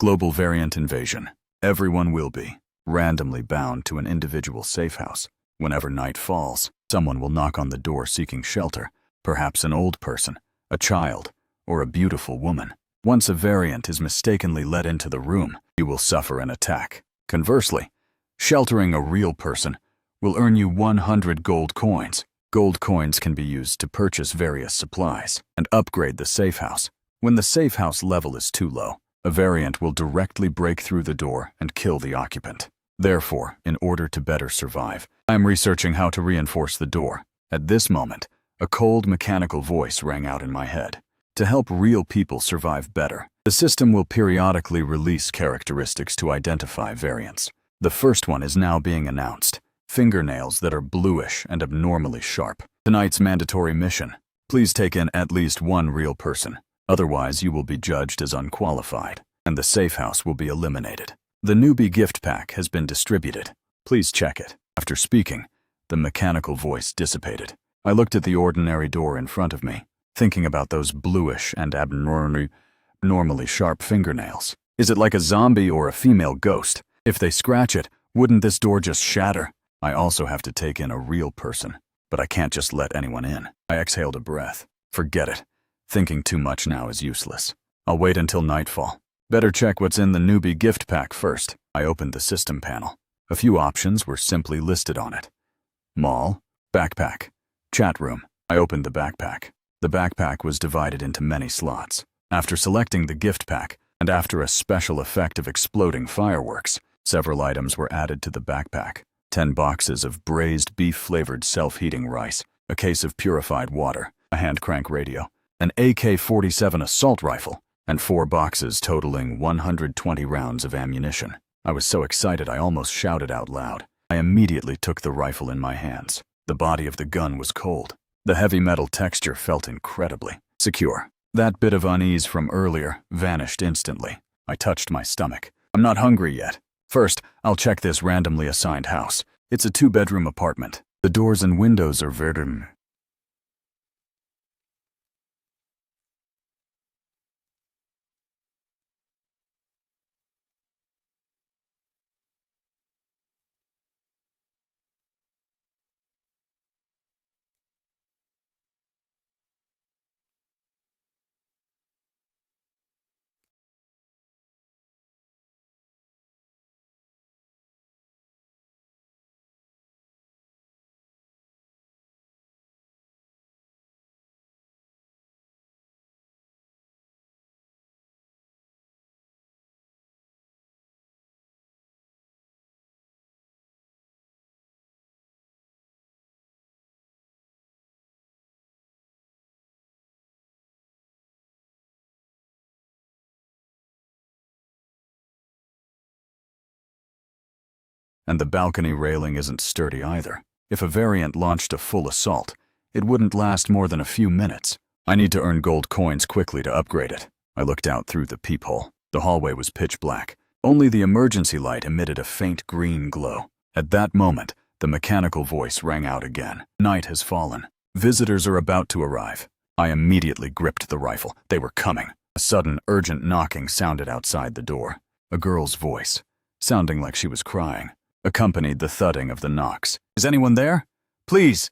Global variant invasion. Everyone will be randomly bound to an individual safe house. Whenever night falls, someone will knock on the door seeking shelter, perhaps an old person, a child, or a beautiful woman. Once a variant is mistakenly let into the room, you will suffer an attack. Conversely, sheltering a real person will earn you 100 gold coins. Gold coins can be used to purchase various supplies and upgrade the safe house. When the safe house level is too low, a variant will directly break through the door and kill the occupant. Therefore, in order to better survive, I am researching how to reinforce the door. At this moment, a cold mechanical voice rang out in my head. To help real people survive better, the system will periodically release characteristics to identify variants. The first one is now being announced. Fingernails that are bluish and abnormally sharp. Tonight's mandatory mission. Please take in at least one real person. Otherwise, you will be judged as unqualified, and the safe house will be eliminated. The newbie gift pack has been distributed. Please check it. After speaking, the mechanical voice dissipated. I looked at the ordinary door in front of me, thinking about those bluish and abnormally sharp fingernails. Is it like a zombie or a female ghost? If they scratch it, wouldn't this door just shatter? I also have to take in a real person, but I can't just let anyone in. I exhaled a breath. Forget it. Thinking too much now is useless. I'll wait until nightfall. Better check what's in the newbie gift pack first. I opened the system panel. A few options were simply listed on it. Mall, backpack, chat room. I opened the backpack. The backpack was divided into many slots. After selecting the gift pack, and after a special effect of exploding fireworks, several items were added to the backpack. 10 boxes of braised beef-flavored self-heating rice, a case of purified water, a hand-crank radio, an AK-47 assault rifle, and 4 boxes totaling 120 rounds of ammunition. I was so excited I almost shouted out loud. I immediately took the rifle in my hands. The body of the gun was cold. The heavy metal texture felt incredibly secure. That bit of unease from earlier vanished instantly. I touched my stomach. I'm not hungry yet. First, I'll check this randomly assigned house. It's a 2-bedroom apartment. The doors and windows are verdant. And the balcony railing isn't sturdy either. If a variant launched a full assault, it wouldn't last more than a few minutes. I need to earn gold coins quickly to upgrade it. I looked out through the peephole. The hallway was pitch black. Only the emergency light emitted a faint green glow. At that moment, the mechanical voice rang out again. Night has fallen. Visitors are about to arrive. I immediately gripped the rifle. They were coming. A sudden, urgent knocking sounded outside the door. A girl's voice, sounding like she was crying, accompanied the thudding of the knocks. Is anyone there? Please,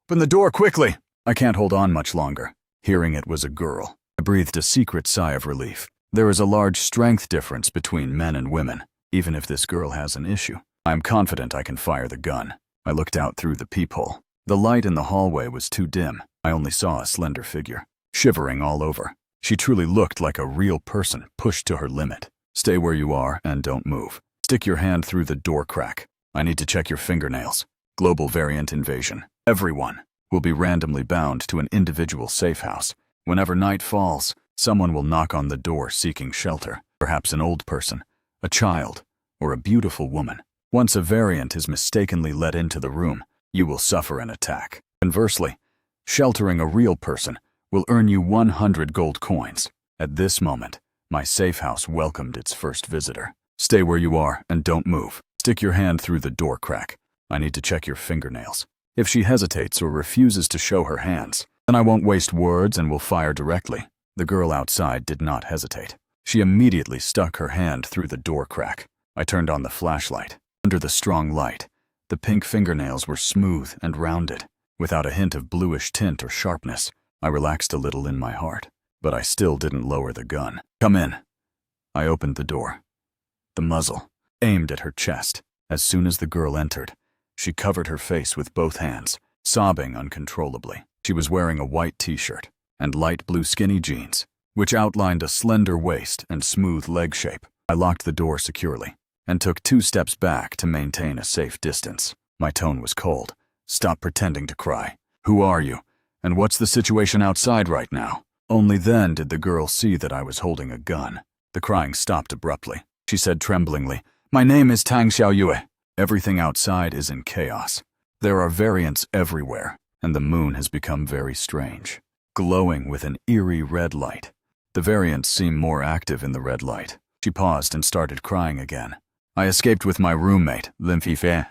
open the door quickly. I can't hold on much longer. Hearing it was a girl, I breathed a secret sigh of relief. There is a large strength difference between men and women, even if this girl has an issue. I am confident I can fire the gun. I looked out through the peephole. The light in the hallway was too dim. I only saw a slender figure, shivering all over. She truly looked like a real person pushed to her limit. Stay where you are and don't move. Stick your hand through the door crack. I need to check your fingernails. Global variant invasion. Everyone will be randomly bound to an individual safe house. Whenever night falls, someone will knock on the door seeking shelter. Perhaps an old person, a child, or a beautiful woman. Once a variant is mistakenly let into the room, you will suffer an attack. Conversely, sheltering a real person will earn you 100 gold coins. At this moment, my safe house welcomed its first visitor. Stay where you are and don't move. Stick your hand through the door crack. I need to check your fingernails. If she hesitates or refuses to show her hands, then I won't waste words and will fire directly. The girl outside did not hesitate. She immediately stuck her hand through the door crack. I turned on the flashlight. Under the strong light, the pink fingernails were smooth and rounded, without a hint of bluish tint or sharpness. I relaxed a little in my heart, but I still didn't lower the gun. "Come in." I opened the door. The muzzle aimed at her chest. As soon as the girl entered, she covered her face with both hands, sobbing uncontrollably. She was wearing a white t-shirt and light blue skinny jeans, which outlined a slender waist and smooth leg shape. I locked the door securely and took 2 steps back to maintain a safe distance. My tone was cold. "Stop pretending to cry. Who are you? And what's the situation outside right now?" Only then did the girl see that I was holding a gun. The crying stopped abruptly. She said tremblingly, "My name is Tang Xiaoyue." Everything outside is in chaos. There are variants everywhere, and the moon has become very strange, glowing with an eerie red light. The variants seem more active in the red light. She paused and started crying again. "I escaped with my roommate, Lin Feifei.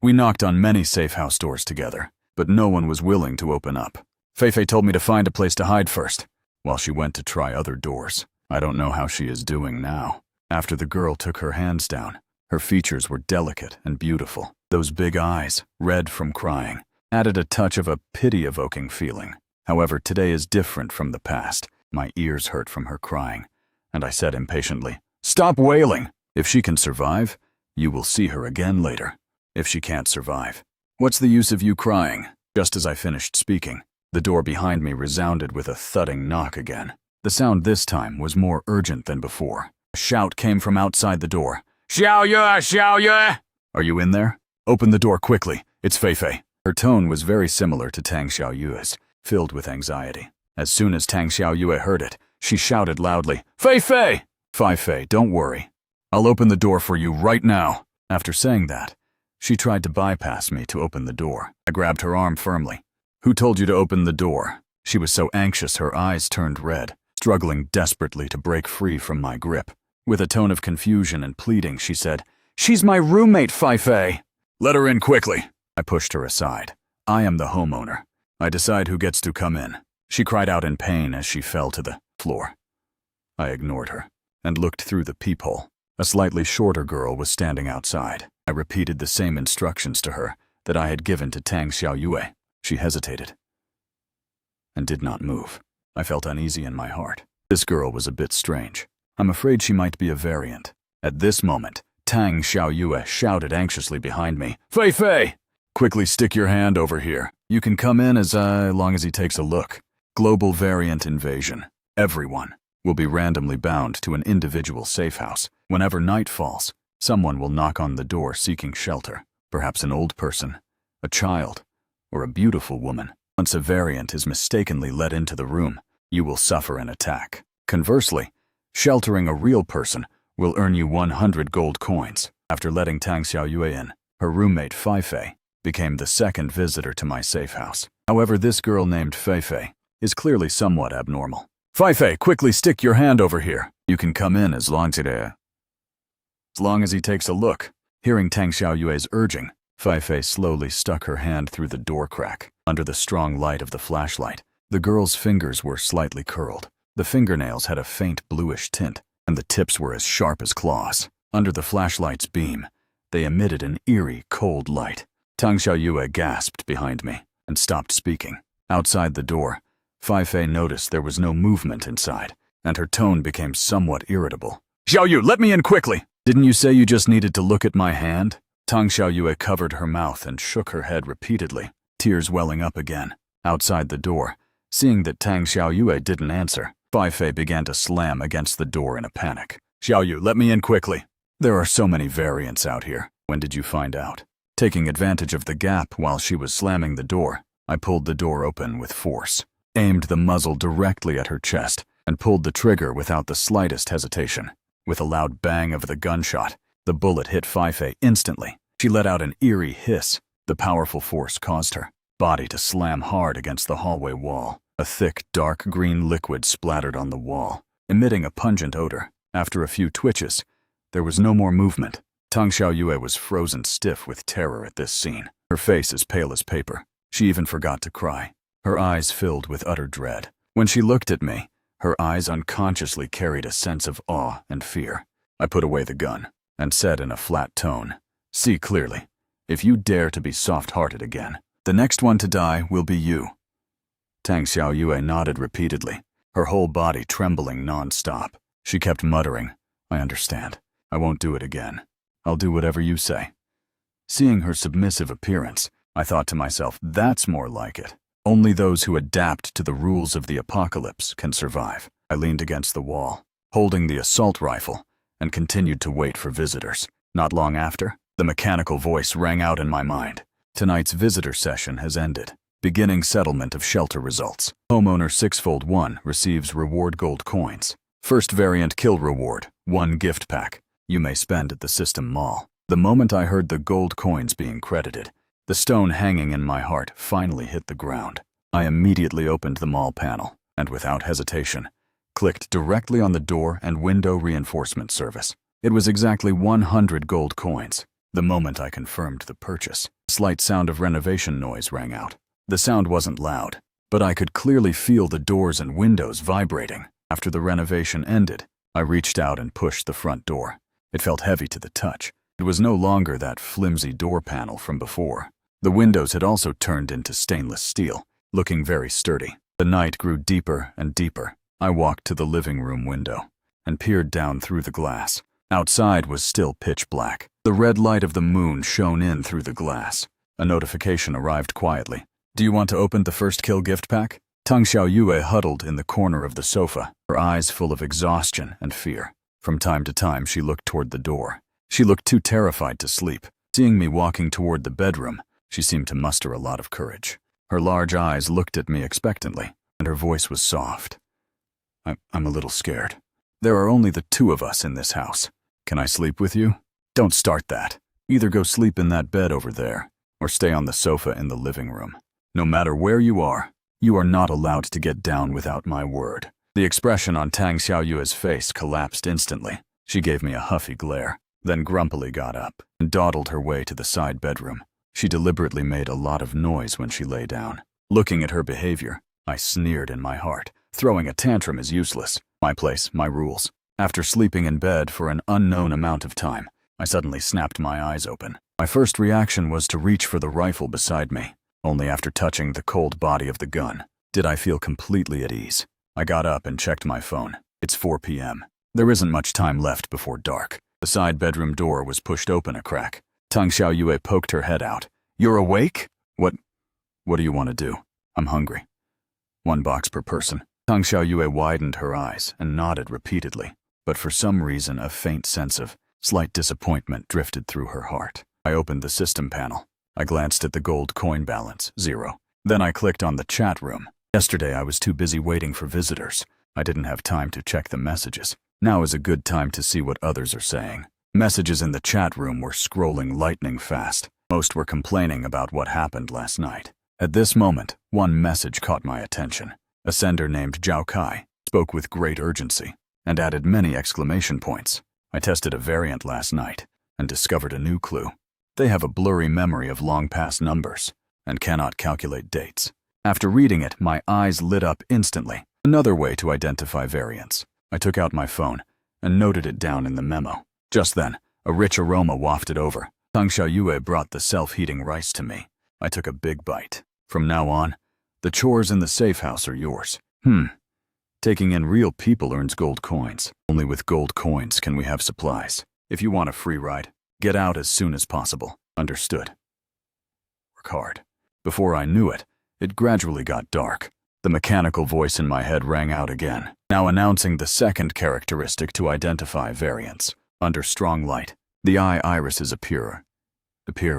We knocked on many safe house doors together, but no one was willing to open up. Feifei told me to find a place to hide first, while she went to try other doors. I don't know how she is doing now." After the girl took her hands down, her features were delicate and beautiful. Those big eyes, red from crying, added a touch of a pity-evoking feeling. However, today is different from the past. My ears hurt from her crying, and I said impatiently, "Stop wailing! If she can survive, you will see her again later. If she can't survive, what's the use of you crying?" Just as I finished speaking, the door behind me resounded with a thudding knock again. The sound this time was more urgent than before. A shout came from outside the door. "Xiaoyue! Xiaoyue! Are you in there? Open the door quickly. It's Feifei." Her tone was very similar to Tang Xiaoyue's, filled with anxiety. As soon as Tang Xiaoyue heard it, she shouted loudly, "Feifei! Feifei, don't worry. I'll open the door for you right now." After saying that, she tried to bypass me to open the door. I grabbed her arm firmly. "Who told you to open the door?" She was so anxious her eyes turned red, struggling desperately to break free from my grip. With a tone of confusion and pleading, she said, "She's my roommate, Feifei." "Let her in quickly." I pushed her aside. "I am the homeowner. I decide who gets to come in." She cried out in pain as she fell to the floor. I ignored her and looked through the peephole. A slightly shorter girl was standing outside. I repeated the same instructions to her that I had given to Tang Xiaoyue. She hesitated and did not move. I felt uneasy in my heart. This girl was a bit strange. I'm afraid she might be a variant. At this moment, Tang Xiaoyue shouted anxiously behind me, "Feifei! Quickly stick your hand over here. You can come in as long as he takes a look. Global variant invasion. Everyone will be randomly bound to an individual safe house. Whenever night falls, someone will knock on the door seeking shelter. Perhaps an old person, a child, or a beautiful woman. Once a variant is mistakenly let into the room, you will suffer an attack. Conversely, sheltering a real person will earn you 100 gold coins." After letting Tang Xiaoyue in, her roommate Feifei became the second visitor to my safe house. However, this girl named Feifei is clearly somewhat abnormal. "Feifei, quickly stick your hand over here. You can come in as long as he takes a look." Hearing Tang Xiaoyue's urging, Feifei slowly stuck her hand through the door crack. Under the strong light of the flashlight, the girl's fingers were slightly curled. The fingernails had a faint bluish tint, and the tips were as sharp as claws. Under the flashlight's beam, they emitted an eerie, cold light. Tang Xiaoyue gasped behind me and stopped speaking. Outside the door, Feifei noticed there was no movement inside, and her tone became somewhat irritable. "Xiaoyu, let me in quickly! Didn't you say you just needed to look at my hand?" Tang Xiaoyue covered her mouth and shook her head repeatedly, tears welling up again. Outside the door, seeing that Tang Xiaoyue didn't answer, Feifei began to slam against the door in a panic. "Xiaoyu, let me in quickly. There are so many variants out here. When did you find out?" Taking advantage of the gap while she was slamming the door, I pulled the door open with force, aimed the muzzle directly at her chest, and pulled the trigger without the slightest hesitation. With a loud bang of the gunshot, the bullet hit Feifei instantly. She let out an eerie hiss. The powerful force caused her body to slam hard against the hallway wall. A thick, dark green liquid splattered on the wall, emitting a pungent odor. After a few twitches, there was no more movement. Tang Xiaoyue was frozen stiff with terror at this scene. Her face as pale as paper. She even forgot to cry. Her eyes filled with utter dread. When she looked at me, Her eyes unconsciously carried a sense of awe and fear. I put away the gun and said in a flat tone, "See clearly. If you dare to be soft-hearted again, the next one to die will be you." Tang Xiaoyue nodded repeatedly, her whole body trembling non-stop. She kept muttering, "I understand. I won't do it again. I'll do whatever you say." Seeing her submissive appearance, I thought to myself, that's more like it. Only those who adapt to the rules of the apocalypse can survive. I leaned against the wall, holding the assault rifle, and continued to wait for visitors. Not long after, the mechanical voice rang out in my mind. Tonight's visitor session has ended. Beginning settlement of shelter results. Homeowner 6x1 receives reward gold coins. First variant kill reward, 1 gift pack. You may spend at the system mall. The moment I heard the gold coins being credited, the stone hanging in my heart finally hit the ground. I immediately opened the mall panel, and without hesitation, clicked directly on the door and window reinforcement service. It was exactly 100 gold coins. The moment I confirmed the purchase, a slight sound of renovation noise rang out. The sound wasn't loud, but I could clearly feel the doors and windows vibrating. After the renovation ended, I reached out and pushed the front door. It felt heavy to the touch. It was no longer that flimsy door panel from before. The windows had also turned into stainless steel, looking very sturdy. The night grew deeper and deeper. I walked to the living room window and peered down through the glass. Outside was still pitch black. The red light of the moon shone in through the glass. A notification arrived quietly. "Do you want to open the first kill gift pack?" Tang Xiaoyue huddled in the corner of the sofa, her eyes full of exhaustion and fear. From time to time, she looked toward the door. She looked too terrified to sleep. Seeing me walking toward the bedroom, she seemed to muster a lot of courage. Her large eyes looked at me expectantly, and her voice was soft. I'm a little scared. There are only the two of us in this house. Can I sleep with you?" "Don't start that. Either go sleep in that bed over there, or stay on the sofa in the living room. No matter where you are not allowed to get down without my word." The expression on Tang Xiaoyue's face collapsed instantly. She gave me a huffy glare, then grumpily got up and dawdled her way to the side bedroom. She deliberately made a lot of noise when she lay down. Looking at her behavior, I sneered in my heart. Throwing a tantrum is useless. My place, my rules. After sleeping in bed for an unknown amount of time, I suddenly snapped my eyes open. My first reaction was to reach for the rifle beside me. Only after touching the cold body of the gun did I feel completely at ease. I got up and checked my phone. It's 4 p.m. There isn't much time left before dark. The side bedroom door was pushed open a crack. Tang Xiaoyue poked her head out. "You're awake? What do you want to do?" "I'm hungry." "1 box per person." Tang Xiaoyue widened her eyes and nodded repeatedly, but for some reason a faint sense of slight disappointment drifted through her heart. I opened the system panel. I glanced at the gold coin balance, 0. Then I clicked on the chat room. Yesterday I was too busy waiting for visitors. I didn't have time to check the messages. Now is a good time to see what others are saying. Messages in the chat room were scrolling lightning fast. Most were complaining about what happened last night. At this moment, one message caught my attention. A sender named Zhao Kai spoke with great urgency and added many exclamation points. I tested a variant last night and discovered a new clue. They have a blurry memory of long-past numbers and cannot calculate dates. After reading it, my eyes lit up instantly. Another way to identify variants. I took out my phone and noted it down in the memo. Just then, a rich aroma wafted over. Tang Xiaoyue brought the self-heating rice to me. I took a big bite. From now on, the chores in the safe house are yours. Taking in real people earns gold coins. Only with gold coins can we have supplies. If you want a free ride, get out as soon as possible. Understood. Work hard. Before I knew it, it gradually got dark. The mechanical voice in my head rang out again, now announcing the second characteristic to identify variants. Under strong light, the eye irises appear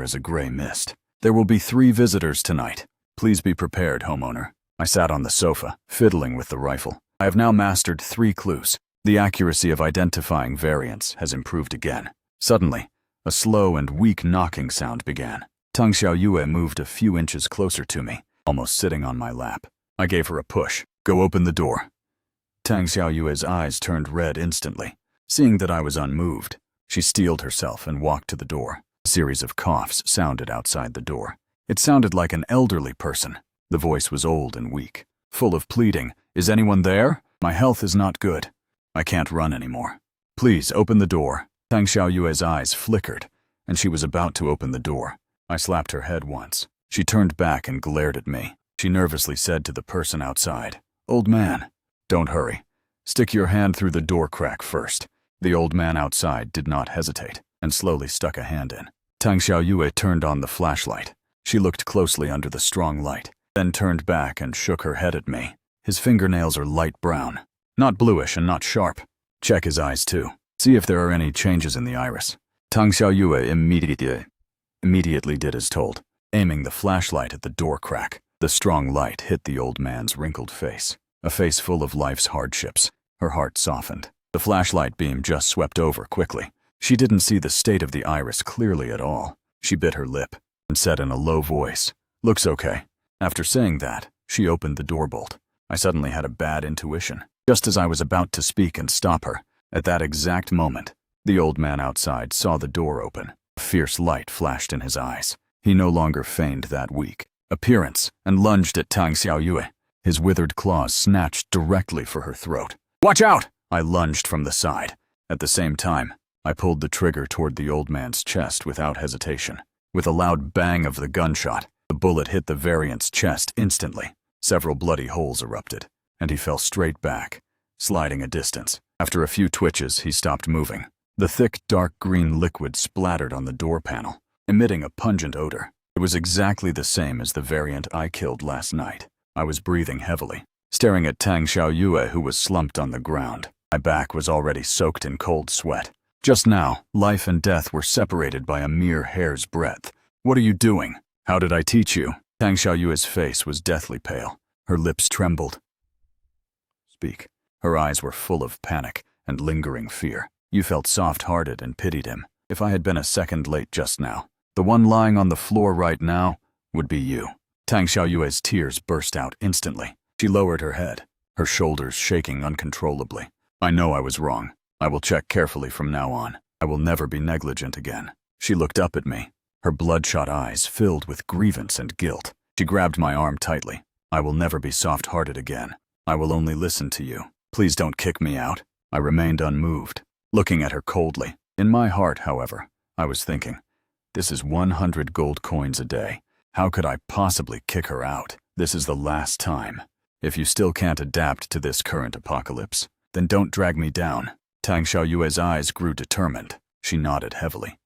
as a gray mist. There will be 3 visitors tonight. Please be prepared, homeowner. I sat on the sofa, fiddling with the rifle. I have now mastered 3 clues. The accuracy of identifying variants has improved again. Suddenly, a slow and weak knocking sound began. Tang Xiaoyue moved a few inches closer to me, almost sitting on my lap. I gave her a push. "Go open the door." Tang Xiaoyue's eyes turned red instantly. Seeing that I was unmoved, she steeled herself and walked to the door. A series of coughs sounded outside the door. It sounded like an elderly person. The voice was old and weak, full of pleading. "Is anyone there? My health is not good. I can't run anymore. Please, open the door. Tang Xiaoyue's eyes flickered, and she was about to open the door. I slapped her head once. She turned back and glared at me. She nervously said to the person outside, "Old man, don't hurry. Stick your hand through the door crack first." The old man outside did not hesitate and slowly stuck a hand in. Tang Xiaoyue turned on the flashlight. She looked closely under the strong light, then turned back and shook her head at me. His fingernails are light brown, not bluish and not sharp. Check his eyes too. See if there are any changes in the iris. Tang Xiaoyue immediately did as told, aiming the flashlight at the door crack. The strong light hit the old man's wrinkled face, a face full of life's hardships. Her heart softened. The flashlight beam just swept over quickly. She didn't see the state of the iris clearly at all. She bit her lip and said in a low voice, "Looks okay." After saying that, she opened the door bolt. I suddenly had a bad intuition, just as I was about to speak and stop her. At that exact moment, the old man outside saw the door open. A fierce light flashed in his eyes. He no longer feigned that weak appearance and lunged at Tang Xiaoyue. His withered claws snatched directly for her throat. "Watch out!" I lunged from the side. At the same time, I pulled the trigger toward the old man's chest without hesitation. With a loud bang of the gunshot, the bullet hit the variant's chest instantly. Several bloody holes erupted, and he fell straight back, sliding a distance. After a few twitches, he stopped moving. The thick, dark green liquid splattered on the door panel, emitting a pungent odor. It was exactly the same as the variant I killed last night. I was breathing heavily, staring at Tang Xiaoyue, who was slumped on the ground. My back was already soaked in cold sweat. Just now, life and death were separated by a mere hair's breadth. "What are you doing? How did I teach you?" Tang Xiaoyue's face was deathly pale. Her lips trembled. "Speak." Her eyes were full of panic and lingering fear. You felt soft-hearted and pitied him. If I had been a second late just now, the one lying on the floor right now would be you. Tang Xiaoyue's tears burst out instantly. She lowered her head, her shoulders shaking uncontrollably. "I know I was wrong. I will check carefully from now on. I will never be negligent again." She looked up at me, her bloodshot eyes filled with grievance and guilt. She grabbed my arm tightly. "I will never be soft-hearted again. I will only listen to you. Please don't kick me out." I remained unmoved, looking at her coldly. In my heart, however, I was thinking, this is 100 gold coins a day. How could I possibly kick her out? This is the last time. If you still can't adapt to this current apocalypse, then don't drag me down. Tang Xiaoyue's eyes grew determined. She nodded heavily.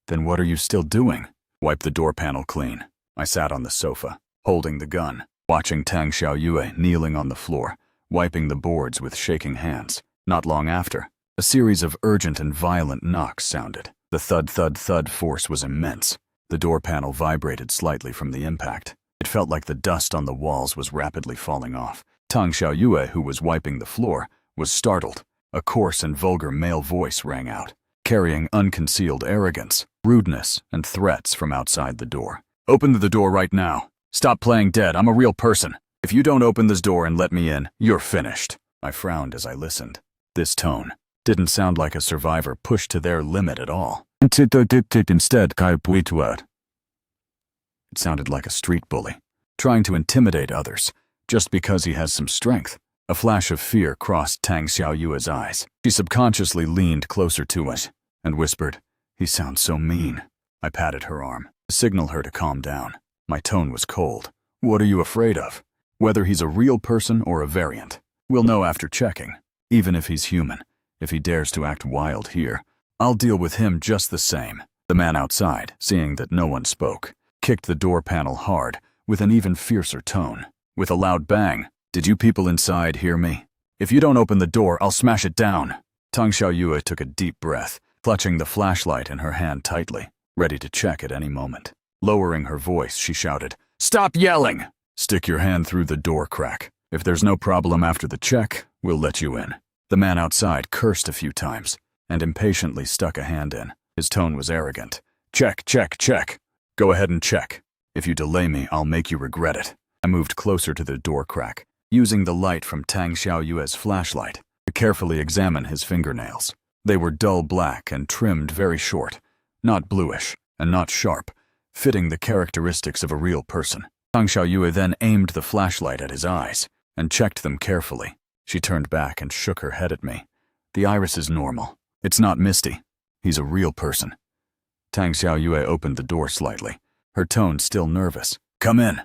"Then what are you still doing?" "Wipe the door panel clean." I sat on the sofa, holding the gun, watching Tang Xiaoyue kneeling on the floor, wiping the boards with shaking hands. Not long after, a series of urgent and violent knocks sounded. The thud-thud-thud force was immense. The door panel vibrated slightly from the impact. It felt like the dust on the walls was rapidly falling off. Tang Xiaoyue, who was wiping the floor, was startled. A coarse and vulgar male voice rang out, carrying unconcealed arrogance, rudeness, and threats from outside the door. "Open the door right now. Stop playing dead. I'm a real person. If you don't open this door and let me in, you're finished." I frowned as I listened. This tone didn't sound like a survivor pushed to their limit at all. Instead, it sounded like a street bully, trying to intimidate others, just because he has some strength. A flash of fear crossed Tang Xiaoyue's eyes. She subconsciously leaned closer to us and whispered, "He sounds so mean." I patted her arm to signal her to calm down. My tone was cold. "What are you afraid of? Whether he's a real person or a variant, we'll know after checking. Even if he's human, if he dares to act wild here, I'll deal with him just the same." The man outside, seeing that no one spoke, kicked the door panel hard with an even fiercer tone. With a loud bang, "Did you people inside hear me? If you don't open the door, I'll smash it down." Tang Xiaoyue took a deep breath, clutching the flashlight in her hand tightly, ready to check at any moment. Lowering her voice, she shouted, "Stop yelling! Stick your hand through the door crack. If there's no problem after the check, we'll let you in." The man outside cursed a few times and impatiently stuck a hand in. His tone was arrogant. "Check, check, check. Go ahead and check. If you delay me, I'll make you regret it." I moved closer to the door crack, using the light from Tang Xiaoyue's flashlight to carefully examine his fingernails. They were dull black and trimmed very short, not bluish and not sharp, fitting the characteristics of a real person. Tang Xiaoyue then aimed the flashlight at his eyes and checked them carefully. She turned back and shook her head at me. The iris is normal. It's not Misty. He's a real person. Tang Xiaoyue opened the door slightly, her tone still nervous. Come in.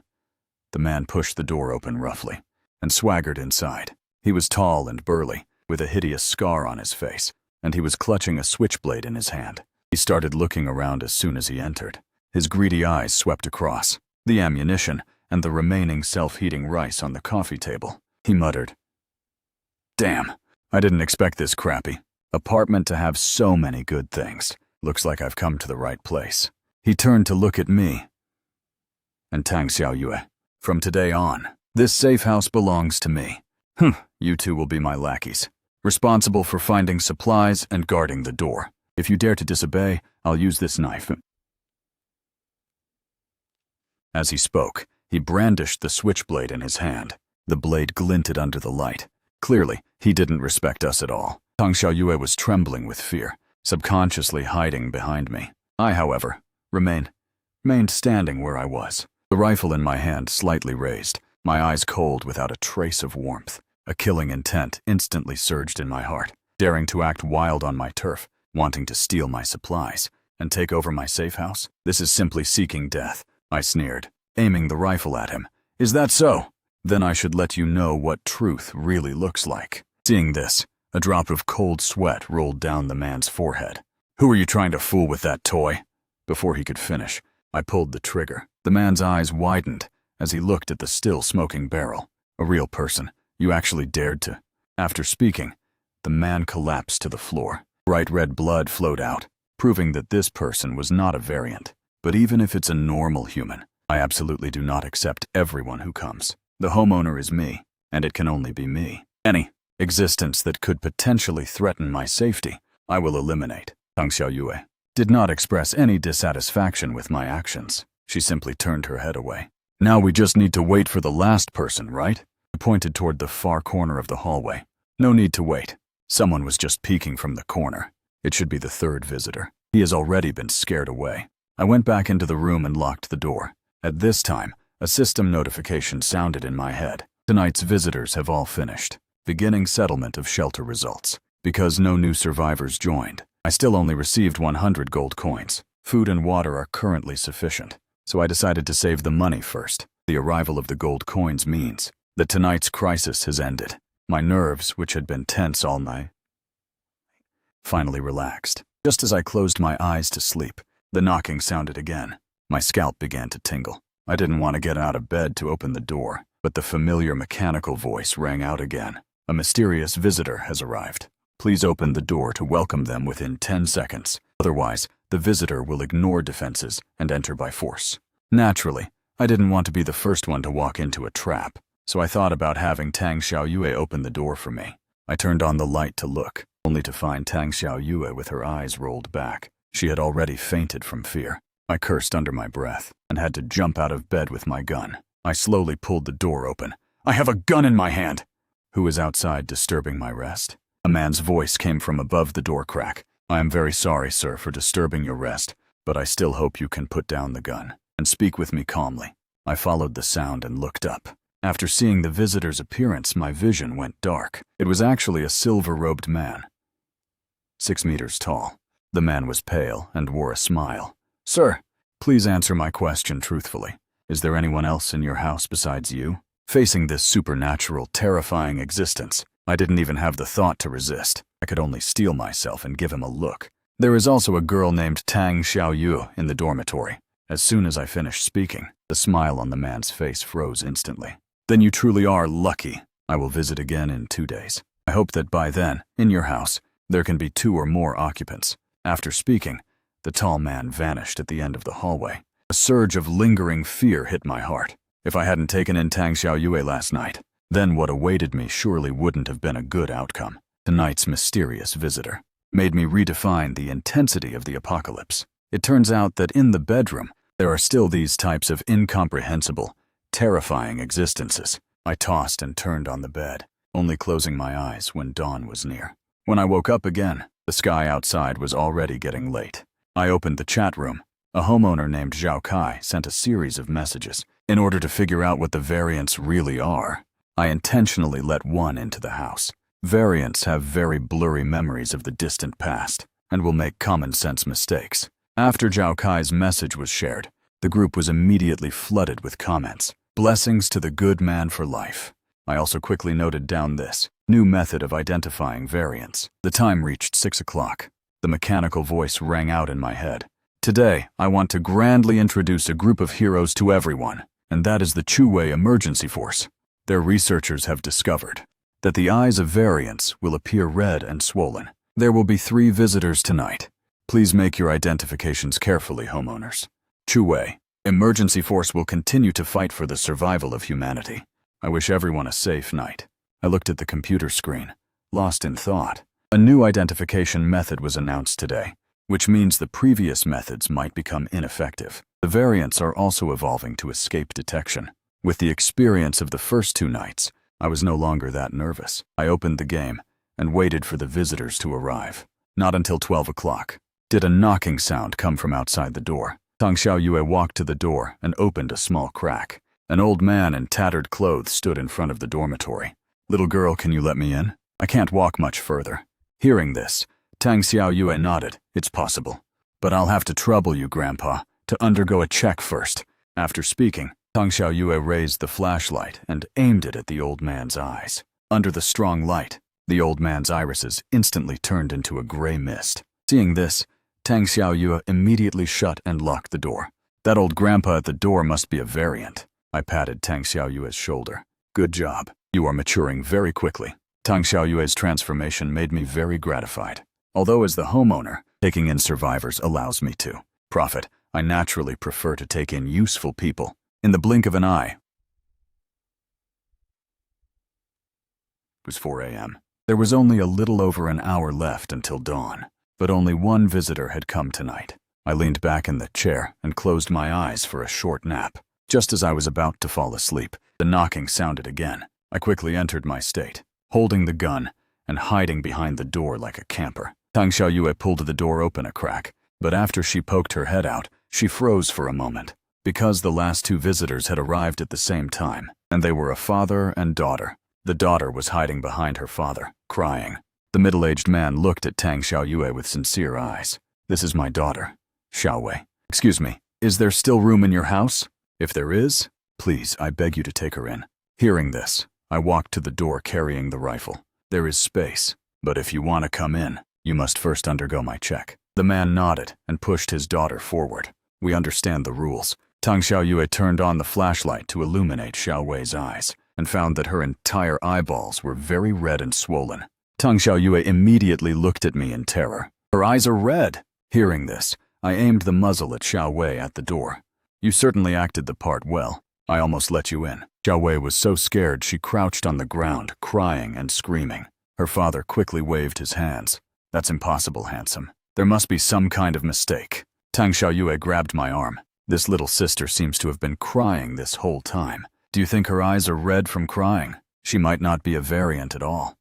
The man pushed the door open roughly and swaggered inside. He was tall and burly, with a hideous scar on his face, and he was clutching a switchblade in his hand. He started looking around as soon as he entered. His greedy eyes swept across the ammunition and the remaining self-heating rice on the coffee table. He muttered, Damn, I didn't expect this crappy apartment to have so many good things. Looks like I've come to the right place. He turned to look at me and Tang Xiaoyue. From today on, this safe house belongs to me. You two will be my lackeys, responsible for finding supplies and guarding the door. If you dare to disobey, I'll use this knife. As he spoke, he brandished the switchblade in his hand. The blade glinted under the light. Clearly, he didn't respect us at all. Tang Xiaoyue was trembling with fear, subconsciously hiding behind me. I, however, remained standing where I was, the rifle in my hand slightly raised, my eyes cold without a trace of warmth. A killing intent instantly surged in my heart, daring to act wild on my turf, wanting to steal my supplies and take over my safe house. This is simply seeking death, I sneered, aiming the rifle at him. Is that so? Then I should let you know what truth really looks like. Seeing this, a drop of cold sweat rolled down the man's forehead. Who are you trying to fool with that toy? Before he could finish, I pulled the trigger. The man's eyes widened as he looked at the still smoking barrel. A real person. You actually dared to. After speaking, the man collapsed to the floor. Bright red blood flowed out, proving that this person was not a variant. But even if it's a normal human, I absolutely do not accept everyone who comes. The homeowner is me, and it can only be me. Any existence that could potentially threaten my safety, I will eliminate. Tang Xiaoyue did not express any dissatisfaction with my actions. She simply turned her head away. Now we just need to wait for the last person, right? I pointed toward the far corner of the hallway. No need to wait. Someone was just peeking from the corner. It should be the third visitor. He has already been scared away. I went back into the room and locked the door. At this time, a system notification sounded in my head. Tonight's visitors have all finished. Beginning settlement of shelter results. Because no new survivors joined, I still only received 100 gold coins. Food and water are currently sufficient, so I decided to save the money first. The arrival of the gold coins means that tonight's crisis has ended. My nerves, which had been tense all night, finally relaxed. Just as I closed my eyes to sleep, the knocking sounded again. My scalp began to tingle. I didn't want to get out of bed to open the door, but the familiar mechanical voice rang out again. A mysterious visitor has arrived. Please open the door to welcome them within 10 seconds. Otherwise, the visitor will ignore defenses and enter by force. Naturally, I didn't want to be the first one to walk into a trap, so I thought about having Tang Xiaoyue open the door for me. I turned on the light to look, only to find Tang Xiaoyue with her eyes rolled back. She had already fainted from fear. I cursed under my breath and had to jump out of bed with my gun. I slowly pulled the door open. I have a gun in my hand! Who is outside disturbing my rest? A man's voice came from above the door crack. I am very sorry, sir, for disturbing your rest, but I still hope you can put down the gun and speak with me calmly. I followed the sound and looked up. After seeing the visitor's appearance, my vision went dark. It was actually a silver-robed man, 6 meters tall. The man was pale and wore a smile. Sir, please answer my question truthfully. Is there anyone else in your house besides you? Facing this supernatural, terrifying existence, I didn't even have the thought to resist. I could only steel myself and give him a look. There is also a girl named Tang Xiaoyue in the dormitory. As soon as I finished speaking, the smile on the man's face froze instantly. Then you truly are lucky. I will visit again in 2 days. I hope that by then, in your house, there can be 2 or more occupants. After speaking, the tall man vanished at the end of the hallway. A surge of lingering fear hit my heart. If I hadn't taken in Tang Xiaoyue last night, then what awaited me surely wouldn't have been a good outcome. Tonight's mysterious visitor made me redefine the intensity of the apocalypse. It turns out that in the bedroom, there are still these types of incomprehensible, terrifying existences. I tossed and turned on the bed, only closing my eyes when dawn was near. When I woke up again, the sky outside was already getting late. I opened the chat room. A homeowner named Zhao Kai sent a series of messages. In order to figure out what the variants really are, I intentionally let one into the house. Variants have very blurry memories of the distant past and will make common-sense mistakes. After Zhao Kai's message was shared, the group was immediately flooded with comments. Blessings to the good man for life. I also quickly noted down this new method of identifying variants. The time reached 6 o'clock. The mechanical voice rang out in my head. Today, I want to grandly introduce a group of heroes to everyone, and that is the Chu-Wei Emergency Force. Their researchers have discovered that the eyes of variants will appear red and swollen. There will be 3 visitors tonight. Please make your identifications carefully, homeowners. Chu-Wei Emergency Force will continue to fight for the survival of humanity. I wish everyone a safe night. I looked at the computer screen, lost in thought. A new identification method was announced today, which means the previous methods might become ineffective. The variants are also evolving to escape detection. With the experience of the first 2 nights, I was no longer that nervous. I opened the game and waited for the visitors to arrive. Not until 12 o'clock did a knocking sound come from outside the door. Tang Xiaoyue walked to the door and opened a small crack. An old man in tattered clothes stood in front of the dormitory. "Little girl, can you let me in? I can't walk much further." Hearing this, Tang Xiaoyue nodded. "It's possible. But I'll have to trouble you, Grandpa, to undergo a check first." After speaking, Tang Xiaoyue raised the flashlight and aimed it at the old man's eyes. Under the strong light, the old man's irises instantly turned into a gray mist. Seeing this, Tang Xiaoyue immediately shut and locked the door. "That old grandpa at the door must be a variant." I patted Tang Xiaoyue's shoulder. "Good job. You are maturing very quickly." Tang Xiaoyue's transformation made me very gratified. Although as the homeowner, taking in survivors allows me to profit, I naturally prefer to take in useful people. In the blink of an eye, it was 4 a.m. There was only a little over an hour left until dawn, but only one visitor had come tonight. I leaned back in the chair and closed my eyes for a short nap. Just as I was about to fall asleep, the knocking sounded again. I quickly entered my state, holding the gun and hiding behind the door like a camper. Tang Xiaoyue pulled the door open a crack, but after she poked her head out, she froze for a moment. Because the last 2 visitors had arrived at the same time, and they were a father and daughter. The daughter was hiding behind her father, crying. The middle-aged man looked at Tang Xiaoyue with sincere eyes. "This is my daughter, Xiaowei. Excuse me, is there still room in your house? If there is, please, I beg you to take her in." Hearing this, I walked to the door carrying the rifle. "There is space, but if you want to come in, you must first undergo my check." The man nodded and pushed his daughter forward. "We understand the rules." Tang Xiaoyue turned on the flashlight to illuminate Xiaowei's eyes and found that her entire eyeballs were very red and swollen. Tang Xiaoyue immediately looked at me in terror. "Her eyes are red." Hearing this, I aimed the muzzle at Xiaowei at the door. "You certainly acted the part well. I almost let you in." Xiaowei was so scared she crouched on the ground, crying and screaming. Her father quickly waved his hands. "That's impossible, handsome. There must be some kind of mistake." Tang Xiaoyue grabbed my arm. "This little sister seems to have been crying this whole time. Do you think her eyes are red from crying? She might not be a variant at all."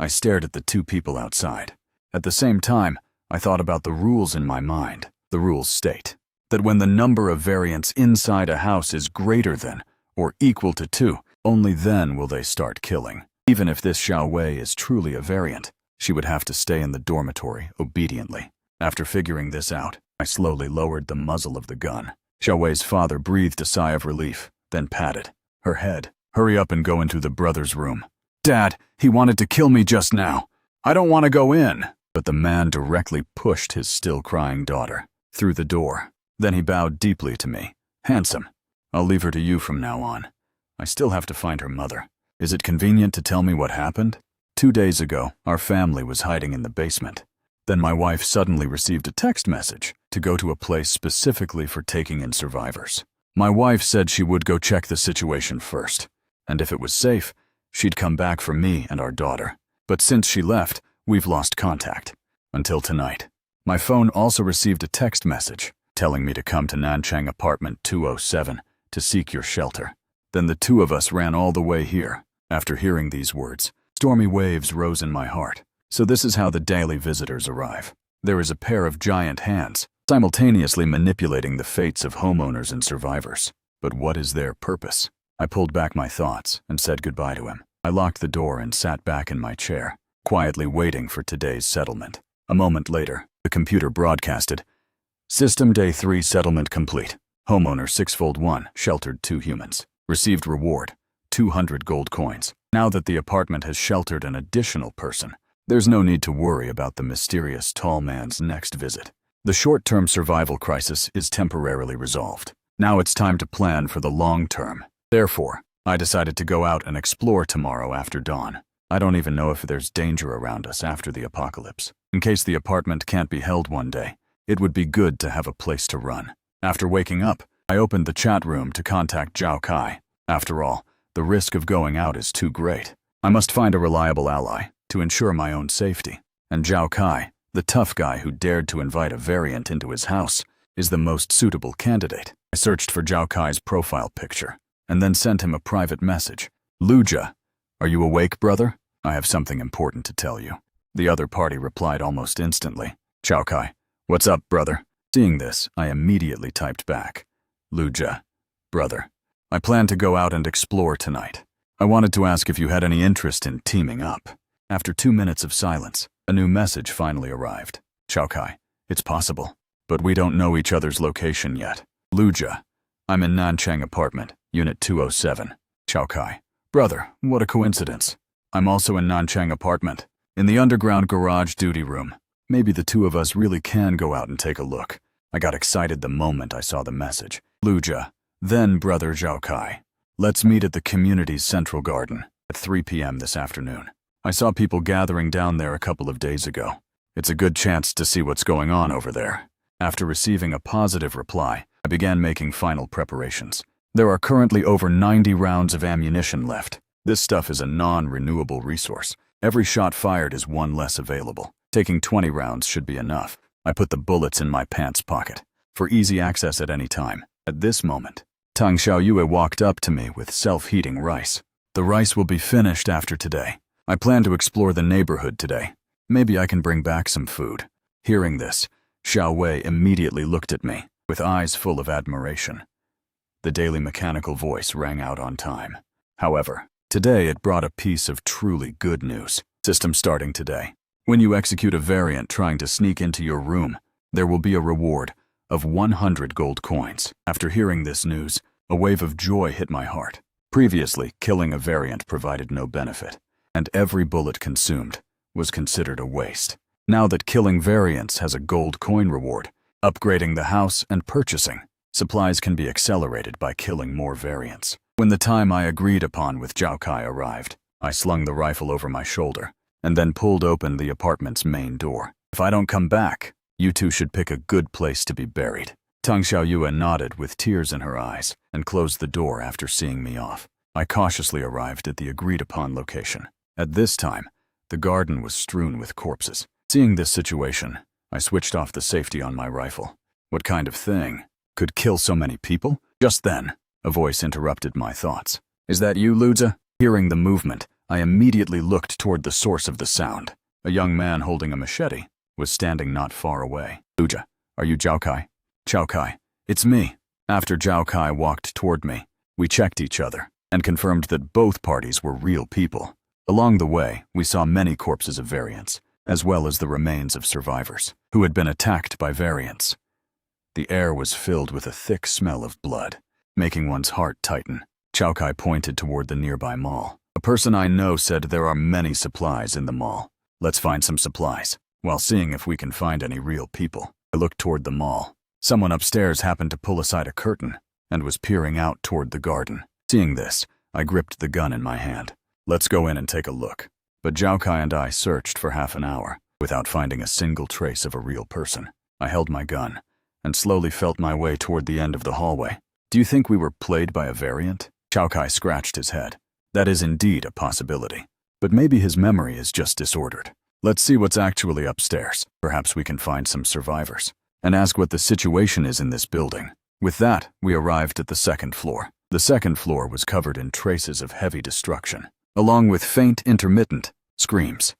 I stared at the 2 people outside. At the same time, I thought about the rules in my mind. The rules state that when the number of variants inside a house is greater than or equal to 2, only then will they start killing. Even if this Xiaowei is truly a variant, she would have to stay in the dormitory obediently. After figuring this out, I slowly lowered the muzzle of the gun. Xiaowei's father breathed a sigh of relief, then patted her head. "Hurry up and go into the brother's room." "Dad, he wanted to kill me just now. I don't want to go in." But the man directly pushed his still-crying daughter through the door. Then he bowed deeply to me. "Handsome, I'll leave her to you from now on. I still have to find her mother. Is it convenient to tell me what happened?" 2 days ago, our family was hiding in the basement. Then my wife suddenly received a text message to go to a place specifically for taking in survivors. My wife said she would go check the situation first, and if it was safe, she'd come back for me and our daughter. But since she left, we've lost contact. Until tonight. My phone also received a text message telling me to come to Nanchang apartment 207 to seek your shelter. Then the 2 of us ran all the way here. After hearing these words, stormy waves rose in my heart. So this is how the daily visitors arrive. There is a pair of giant hands, simultaneously manipulating the fates of homeowners and survivors. But what is their purpose? I pulled back my thoughts and said goodbye to him. I locked the door and sat back in my chair, quietly waiting for today's settlement. A moment later, the computer broadcasted, System Day 3 settlement complete. Homeowner 6-1 sheltered 2 humans. Received reward, 200 gold coins. Now that the apartment has sheltered an additional person, there's no need to worry about the mysterious tall man's next visit. The short-term survival crisis is temporarily resolved. Now it's time to plan for the long term. Therefore, I decided to go out and explore tomorrow after dawn. I don't even know if there's danger around us after the apocalypse. In case the apartment can't be held one day, it would be good to have a place to run. After waking up, I opened the chat room to contact Zhao Kai. After all, the risk of going out is too great. I must find a reliable ally to ensure my own safety. And Zhao Kai, the tough guy who dared to invite a variant into his house, is the most suitable candidate. I searched for Zhao Kai's profile picture and then sent him a private message. Luja, are you awake, brother? I have something important to tell you. The other party replied almost instantly. Zhao Kai, what's up, brother? Seeing this, I immediately typed back. Luja, brother, I plan to go out and explore tonight. I wanted to ask if you had any interest in teaming up. After 2 minutes of silence, a new message finally arrived. Zhao Kai, it's possible, but we don't know each other's location yet. Luja, I'm in Nanchang apartment, unit 207. Zhao Kai, brother, what a coincidence. I'm also in Nanchang apartment, in the underground garage duty room. Maybe the two of us really can go out and take a look. I got excited the moment I saw the message. Luja, then brother Zhao Kai. Let's meet at the community's central garden at 3 p.m. this afternoon. I saw people gathering down there a couple of days ago. It's a good chance to see what's going on over there. After receiving a positive reply, I began making final preparations. There are currently over 90 rounds of ammunition left. This stuff is a non-renewable resource. Every shot fired is one less available. Taking 20 rounds should be enough. I put the bullets in my pants pocket for easy access at any time. At this moment, Tang Xiaoyue walked up to me with self-heating rice. The rice will be finished after today. I plan to explore the neighborhood today. Maybe I can bring back some food. Hearing this, Xiao Wei immediately looked at me with eyes full of admiration. The daily mechanical voice rang out on time. However, today it brought a piece of truly good news. System starting today. When you execute a variant trying to sneak into your room, there will be a reward of 100 gold coins. After hearing this news, a wave of joy hit my heart. Previously, killing a variant provided no benefit, and every bullet consumed was considered a waste. Now that killing variants has a gold coin reward, upgrading the house and purchasing supplies can be accelerated by killing more variants. When the time I agreed upon with Zhao Kai arrived, I slung the rifle over my shoulder and then pulled open the apartment's main door. If I don't come back, you two should pick a good place to be buried. Tang Xiaoyue nodded with tears in her eyes and closed the door after seeing me off. I cautiously arrived at the agreed-upon location. At this time, the garden was strewn with corpses. Seeing this situation, I switched off the safety on my rifle. What kind of thing could kill so many people? Just then, a voice interrupted my thoughts. Is that you, Luja? Hearing the movement, I immediately looked toward the source of the sound. A young man holding a machete was standing not far away. Luja, are you Zhao Kai? Zhao Kai, it's me. After Zhao Kai walked toward me, we checked each other and confirmed that both parties were real people. Along the way, we saw many corpses of variants, as well as the remains of survivors who had been attacked by variants. The air was filled with a thick smell of blood, making one's heart tighten. Zhao Kai pointed toward the nearby mall. A person I know said there are many supplies in the mall. Let's find some supplies, while seeing if we can find any real people. I looked toward the mall. Someone upstairs happened to pull aside a curtain and was peering out toward the garden. Seeing this, I gripped the gun in my hand. Let's go in and take a look. But Zhao Kai and I searched for half an hour without finding a single trace of a real person. I held my gun and slowly felt my way toward the end of the hallway. Do you think we were played by a variant? Zhao Kai scratched his head. That is indeed a possibility. But maybe his memory is just disordered. Let's see what's actually upstairs. Perhaps we can find some survivors and ask what the situation is in this building. With that, we arrived at the second floor. The second floor was covered in traces of heavy destruction, along with faint, intermittent screams.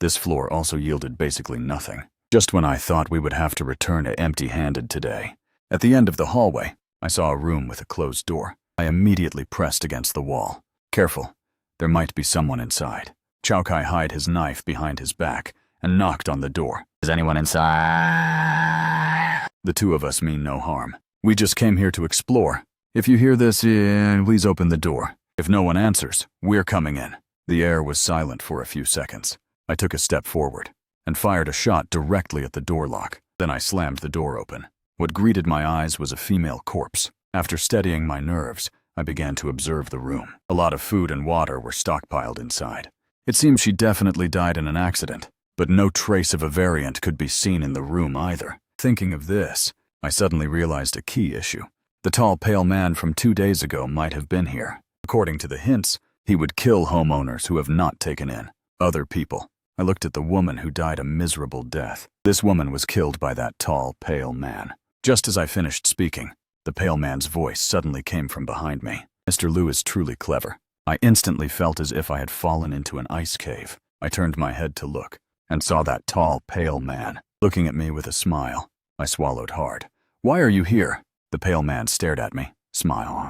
This floor also yielded basically nothing, just when I thought we would have to return empty-handed today. At the end of the hallway, I saw a room with a closed door. I immediately pressed against the wall. Careful, there might be someone inside. Chao-Kai hid his knife behind his back and knocked on the door. Is anyone inside? The two of us mean no harm. We just came here to explore. If you hear this, please open the door. If no one answers, we're coming in. The air was silent for a few seconds. I took a step forward and fired a shot directly at the door lock. Then I slammed the door open. What greeted my eyes was a female corpse. After steadying my nerves, I began to observe the room. A lot of food and water were stockpiled inside. It seemed she definitely died in an accident, but no trace of a variant could be seen in the room either. Thinking of this, I suddenly realized a key issue. The tall, pale man from 2 days ago might have been here. According to the hints, he would kill homeowners who have not taken in other people. I looked at the woman who died a miserable death. This woman was killed by that tall, pale man. Just as I finished speaking, the pale man's voice suddenly came from behind me. Mr. Liu is truly clever. I instantly felt as if I had fallen into an ice cave. I turned my head to look and saw that tall, pale man looking at me with a smile. I swallowed hard. Why are you here? The pale man stared at me, smiling.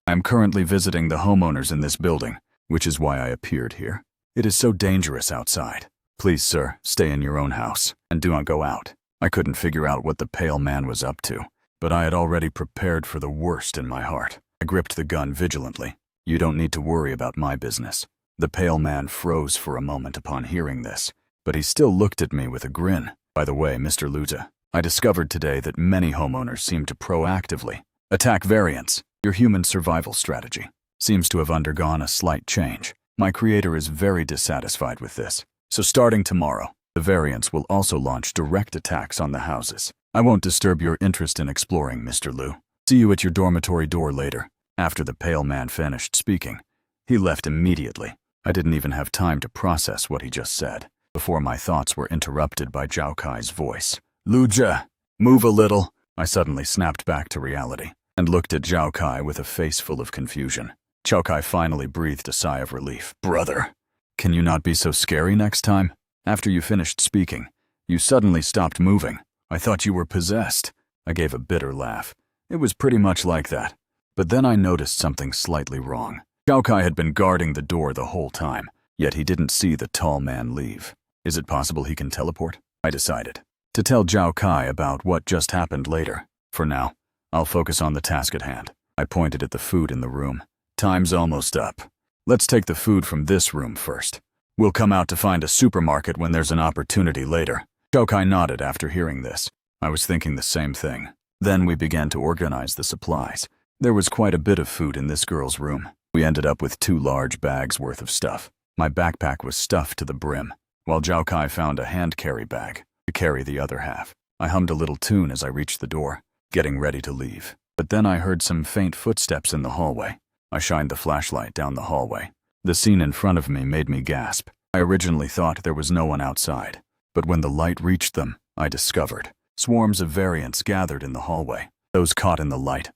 I am currently visiting the homeowners in this building, which is why I appeared here. It is so dangerous outside. Please, sir, stay in your own house and do not go out. I couldn't figure out what the pale man was up to, but I had already prepared for the worst in my heart. I gripped the gun vigilantly. You don't need to worry about my business. The pale man froze for a moment upon hearing this, but he still looked at me with a grin. By the way, Mr. Luza, I discovered today that many homeowners seem to proactively attack variants. Your human survival strategy seems to have undergone a slight change. My creator is very dissatisfied with this. So starting tomorrow, the variants will also launch direct attacks on the houses. I won't disturb your interest in exploring, Mr. Liu. See you at your dormitory door later. After the pale man finished speaking, he left immediately. I didn't even have time to process what he just said before my thoughts were interrupted by Zhao Kai's voice. Luja, move a little. I suddenly snapped back to reality and looked at Zhao Kai with a face full of confusion. Zhao Kai finally breathed a sigh of relief. Brother, can you not be so scary next time? After you finished speaking, you suddenly stopped moving. I thought you were possessed. I gave a bitter laugh. It was pretty much like that. But then I noticed something slightly wrong. Zhao Kai had been guarding the door the whole time, yet he didn't see the tall man leave. Is it possible he can teleport? I decided to tell Zhao Kai about what just happened later. For now, I'll focus on the task at hand. I pointed at the food in the room. Time's almost up. Let's take the food from this room first. We'll come out to find a supermarket when there's an opportunity later. Zhao Kai nodded after hearing this. I was thinking the same thing. Then we began to organize the supplies. There was quite a bit of food in this girl's room. We ended up with 2 large bags worth of stuff. My backpack was stuffed to the brim, while Zhao Kai found a hand carry bag to carry the other half. I hummed a little tune as I reached the door, getting ready to leave. But then I heard some faint footsteps in the hallway. I shined the flashlight down the hallway. The scene in front of me made me gasp. I originally thought there was no one outside, but when the light reached them, I discovered swarms of variants gathered in the hallway. Those caught in the light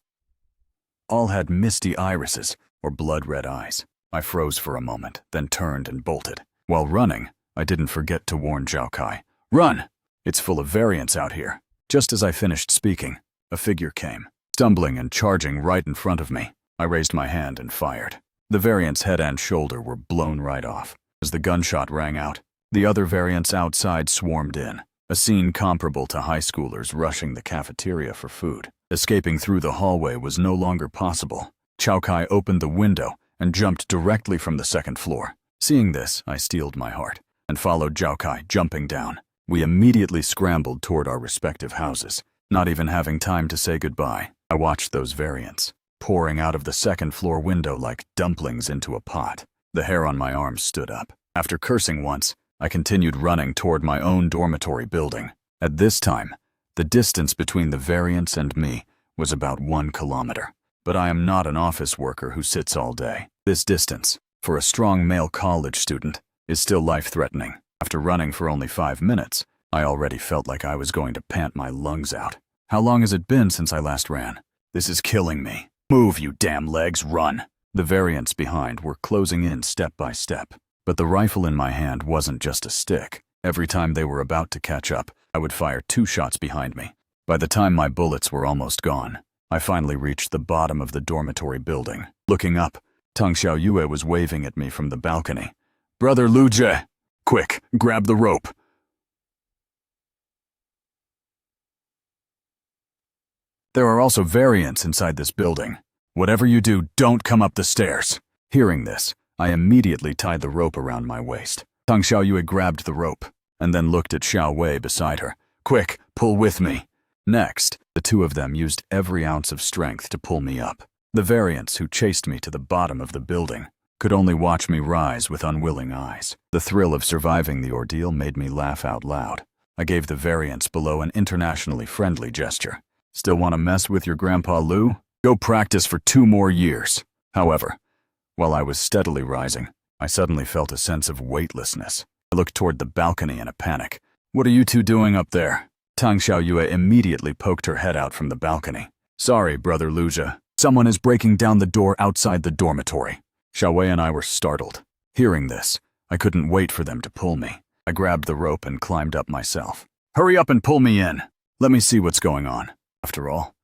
all had misty irises or blood-red eyes. I froze for a moment, then turned and bolted. While running, I didn't forget to warn Zhao Kai. Run! It's full of variants out here. Just as I finished speaking, a figure came, stumbling and charging right in front of me. I raised my hand and fired. The variant's head and shoulder were blown right off. As the gunshot rang out, the other variants outside swarmed in, a scene comparable to high schoolers rushing the cafeteria for food. Escaping through the hallway was no longer possible. Zhao Kai opened the window and jumped directly from the 2nd floor. Seeing this, I steeled my heart and followed Zhao Kai, jumping down. We immediately scrambled toward our respective houses, not even having time to say goodbye. I watched those variants pouring out of the 2nd floor window like dumplings into a pot. The hair on my arms stood up. After cursing once, I continued running toward my own dormitory building. At this time, the distance between the variants and me was about 1 kilometer. But I am not an office worker who sits all day. This distance, for a strong male college student, is still life-threatening. After running for only 5 minutes, I already felt like I was going to pant my lungs out. How long has it been since I last ran? This is killing me. Move, you damn legs, run! The variants behind were closing in step by step. But the rifle in my hand wasn't just a stick. Every time they were about to catch up, I would fire 2 shots behind me. By the time my bullets were almost gone, I finally reached the bottom of the dormitory building. Looking up, Tang Xiaoyue was waving at me from the balcony. "Brother Luje! Quick, grab the rope!" There are also variants inside this building. Whatever you do, don't come up the stairs. Hearing this, I immediately tied the rope around my waist. Tang Xiaoyue grabbed the rope, and then looked at Xiao Wei beside her. "Quick, pull with me." Next, the two of them used every ounce of strength to pull me up. The variants who chased me to the bottom of the building could only watch me rise with unwilling eyes. The thrill of surviving the ordeal made me laugh out loud. I gave the variants below an internationally friendly gesture. "Still want to mess with your Grandpa Lu? Go practice for 2 more years." However, while I was steadily rising, I suddenly felt a sense of weightlessness. I looked toward the balcony in a panic. "What are you two doing up there?" Tang Xiaoyue immediately poked her head out from the balcony. "Sorry, Brother Luzha. Someone is breaking down the door outside the dormitory." Xiao Wei and I were startled. Hearing this, I couldn't wait for them to pull me. I grabbed the rope and climbed up myself. "Hurry up and pull me in. Let me see what's going on." After all,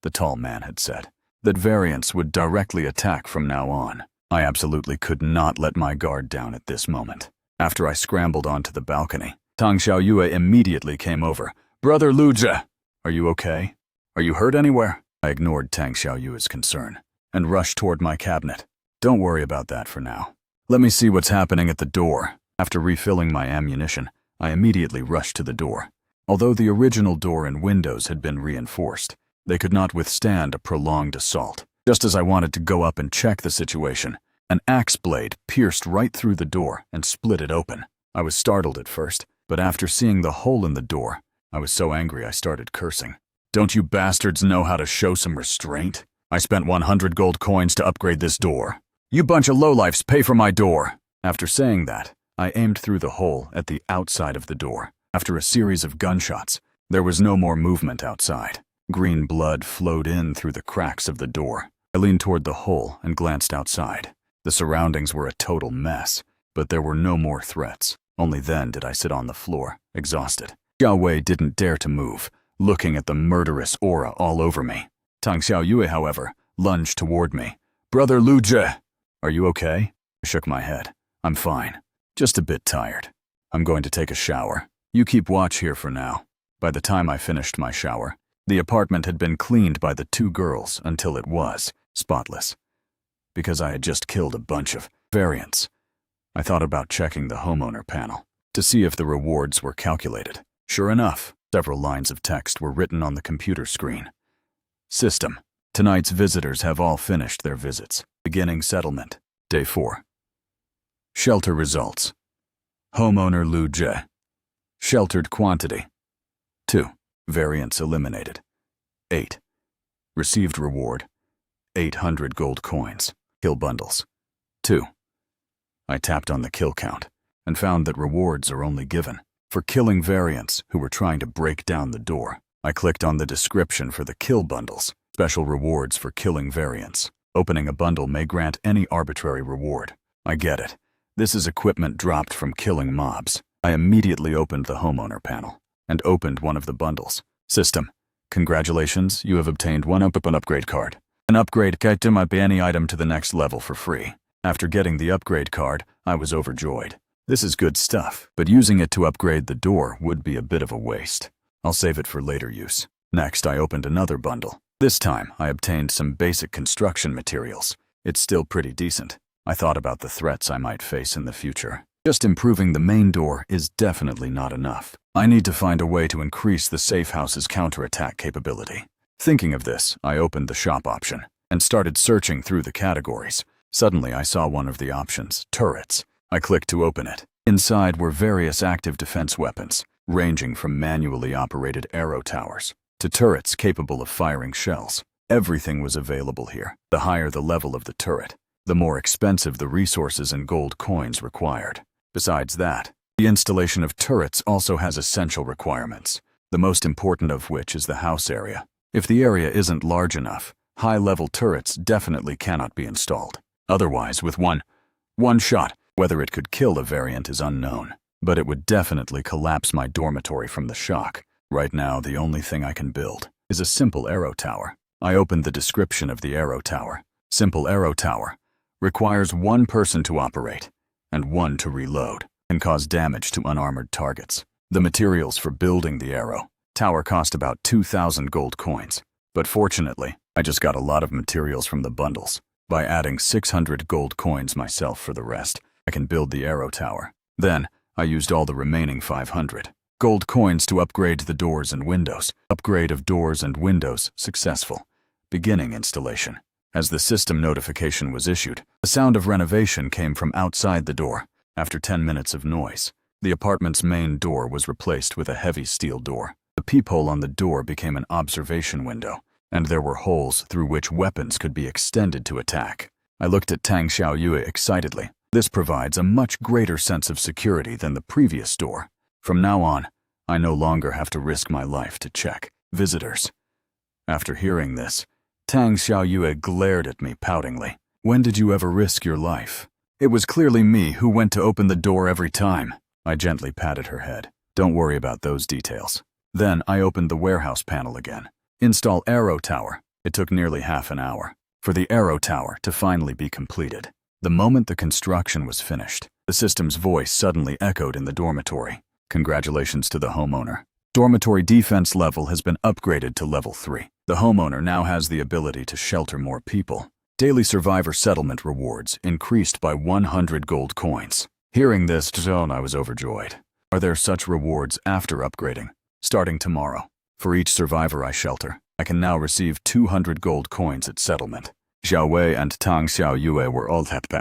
the tall man had said that variants would directly attack from now on. I absolutely could not let my guard down at this moment. After I scrambled onto the balcony, Tang Xiaoyue immediately came over. "Brother Luzha, are you okay? Are you hurt anywhere?" I ignored Tang Xiaoyue's concern and rushed toward my cabinet. "Don't worry about that for now. Let me see what's happening at the door." After refilling my ammunition, I immediately rushed to the door. Although the original door and windows had been reinforced, they could not withstand a prolonged assault. Just as I wanted to go up and check the situation, an axe blade pierced right through the door and split it open. I was startled at first, but after seeing the hole in the door, I was so angry I started cursing. "Don't you bastards know how to show some restraint? I spent 100 gold coins to upgrade this door. You bunch of lowlifes, pay for my door." After saying that, I aimed through the hole at the outside of the door. After a series of gunshots, there was no more movement outside. Green blood flowed in through the cracks of the door. I leaned toward the hole and glanced outside. The surroundings were a total mess, but there were no more threats. Only then did I sit on the floor, exhausted. Xiao Wei didn't dare to move, looking at the murderous aura all over me. Tang Xiaoyue, however, lunged toward me. "Brother Luzhe, are you okay?" I shook my head. "I'm fine. Just a bit tired. I'm going to take a shower. You keep watch here for now." By the time I finished my shower, the apartment had been cleaned by the 2 girls until it was spotless. Because I had just killed a bunch of variants, I thought about checking the homeowner panel to see if the rewards were calculated. Sure enough, several lines of text were written on the computer screen. "System. Tonight's visitors have all finished their visits. Beginning settlement. Day 4. Shelter results. Homeowner Lu Jie. Sheltered quantity. 2. Variants eliminated. 8. Received reward. 800 gold coins. Kill bundles. 2. I tapped on the kill count and found that rewards are only given for killing variants who were trying to break down the door. I clicked on the description for the kill bundles. Special rewards for killing variants. Opening a bundle may grant any arbitrary reward. I get it. This is equipment dropped from killing mobs. I immediately opened the homeowner panel and opened one of the bundles. System. Congratulations, you have obtained an upgrade card. An upgrade item might be any item to the next level for free. After getting the upgrade card, I was overjoyed. This is good stuff, but using it to upgrade the door would be a bit of a waste. I'll save it for later use. Next, I opened another bundle. This time, I obtained some basic construction materials. It's still pretty decent. I thought about the threats I might face in the future. Just improving the main door is definitely not enough. I need to find a way to increase the safe house's counterattack capability. Thinking of this, I opened the shop option and started searching through the categories. Suddenly, I saw one of the options, turrets. I clicked to open it. Inside were various active defense weapons, ranging from manually operated arrow towers to turrets capable of firing shells. Everything was available here. The higher the level of the turret, the more expensive the resources and gold coins required. Besides that, the installation of turrets also has essential requirements, the most important of which is the house area. If the area isn't large enough, high-level turrets definitely cannot be installed. Otherwise, with one shot, whether it could kill a variant is unknown, but it would definitely collapse my dormitory from the shock. Right now, the only thing I can build is a simple arrow tower. I opened the description of the arrow tower. Simple arrow tower. Requires one person to operate, and one to reload. Can cause damage to unarmored targets. The materials for building the arrow tower cost about 2,000 gold coins. But fortunately, I just got a lot of materials from the bundles. By adding 600 gold coins myself for the rest, I can build the arrow tower. Then, I used all the remaining 500 gold coins to upgrade the doors and windows. Upgrade of doors and windows successful. Beginning installation. As the system notification was issued, the sound of renovation came from outside the door. After 10 minutes of noise, the apartment's main door was replaced with a heavy steel door. The peephole on the door became an observation window, and there were holes through which weapons could be extended to attack. I looked at Tang Xiaoyue excitedly. This provides a much greater sense of security than the previous door. From now on, I no longer have to risk my life to check visitors. After hearing this, Tang Xiaoyue glared at me poutingly. When did you ever risk your life? It was clearly me who went to open the door every time. I gently patted her head. Don't worry about those details. Then I opened the warehouse panel again. Install arrow tower. It took nearly half an hour for the arrow tower to finally be completed. The moment the construction was finished, the system's voice suddenly echoed in the dormitory. Congratulations to the homeowner. Dormitory defense level has been upgraded to level 3. The homeowner now has the ability to shelter more people. Daily survivor settlement rewards increased by 100 gold coins. Hearing this, I was overjoyed. Are there such rewards after upgrading? Starting tomorrow, for each survivor I shelter, I can now receive 200 gold coins at settlement. Xiao Wei and Tang Xiaoyue were all happy.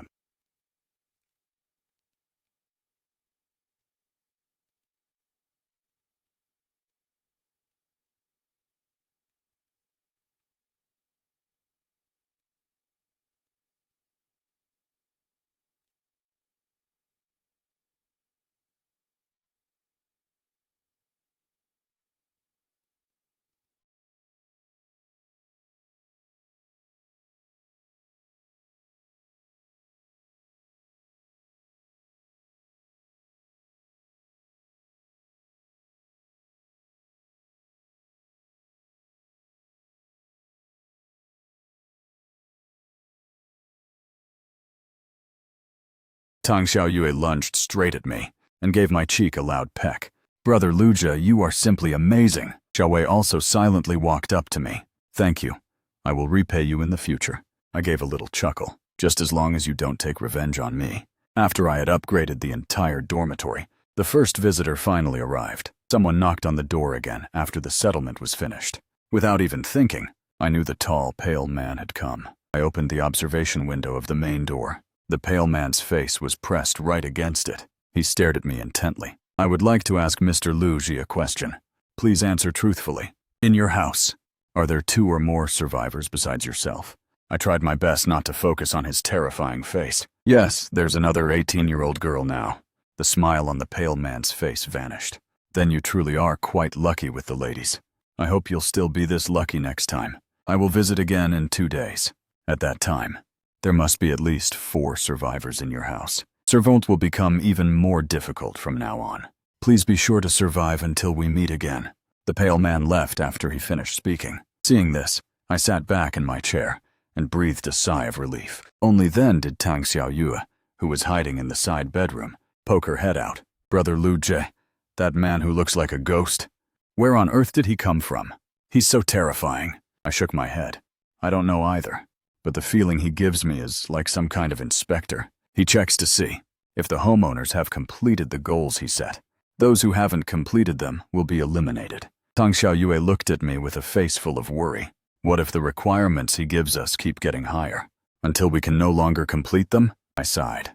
Tang Xiaoyue lunged straight at me and gave my cheek a loud peck. Brother Lujia, you are simply amazing. Xiao Wei also silently walked up to me. Thank you. I will repay you in the future. I gave a little chuckle, just as long as you don't take revenge on me. After I had upgraded the entire dormitory, the first visitor finally arrived. Someone knocked on the door again after the settlement was finished. Without even thinking, I knew the tall, pale man had come. I opened the observation window of the main door. The pale man's face was pressed right against it. He stared at me intently. I would like to ask Mr. Luji a question. Please answer truthfully. In your house, are there 2 or more survivors besides yourself? I tried my best not to focus on his terrifying face. Yes, there's another 18-year-old girl now. The smile on the pale man's face vanished. Then you truly are quite lucky with the ladies. I hope you'll still be this lucky next time. I will visit again in 2 days. At that time, there must be at least 4 survivors in your house. Survival will become even more difficult from now on. Please be sure to survive until we meet again. The pale man left after he finished speaking. Seeing this, I sat back in my chair and breathed a sigh of relief. Only then did Tang Xiaoyue, who was hiding in the side bedroom, poke her head out. Brother Lu Jie, that man who looks like a ghost. Where on earth did he come from? He's so terrifying. I shook my head. I don't know either, but the feeling he gives me is like some kind of inspector. He checks to see if the homeowners have completed the goals he set. Those who haven't completed them will be eliminated. Tang Xiaoyue looked at me with a face full of worry. What if the requirements he gives us keep getting higher? Until we can no longer complete them? I sighed.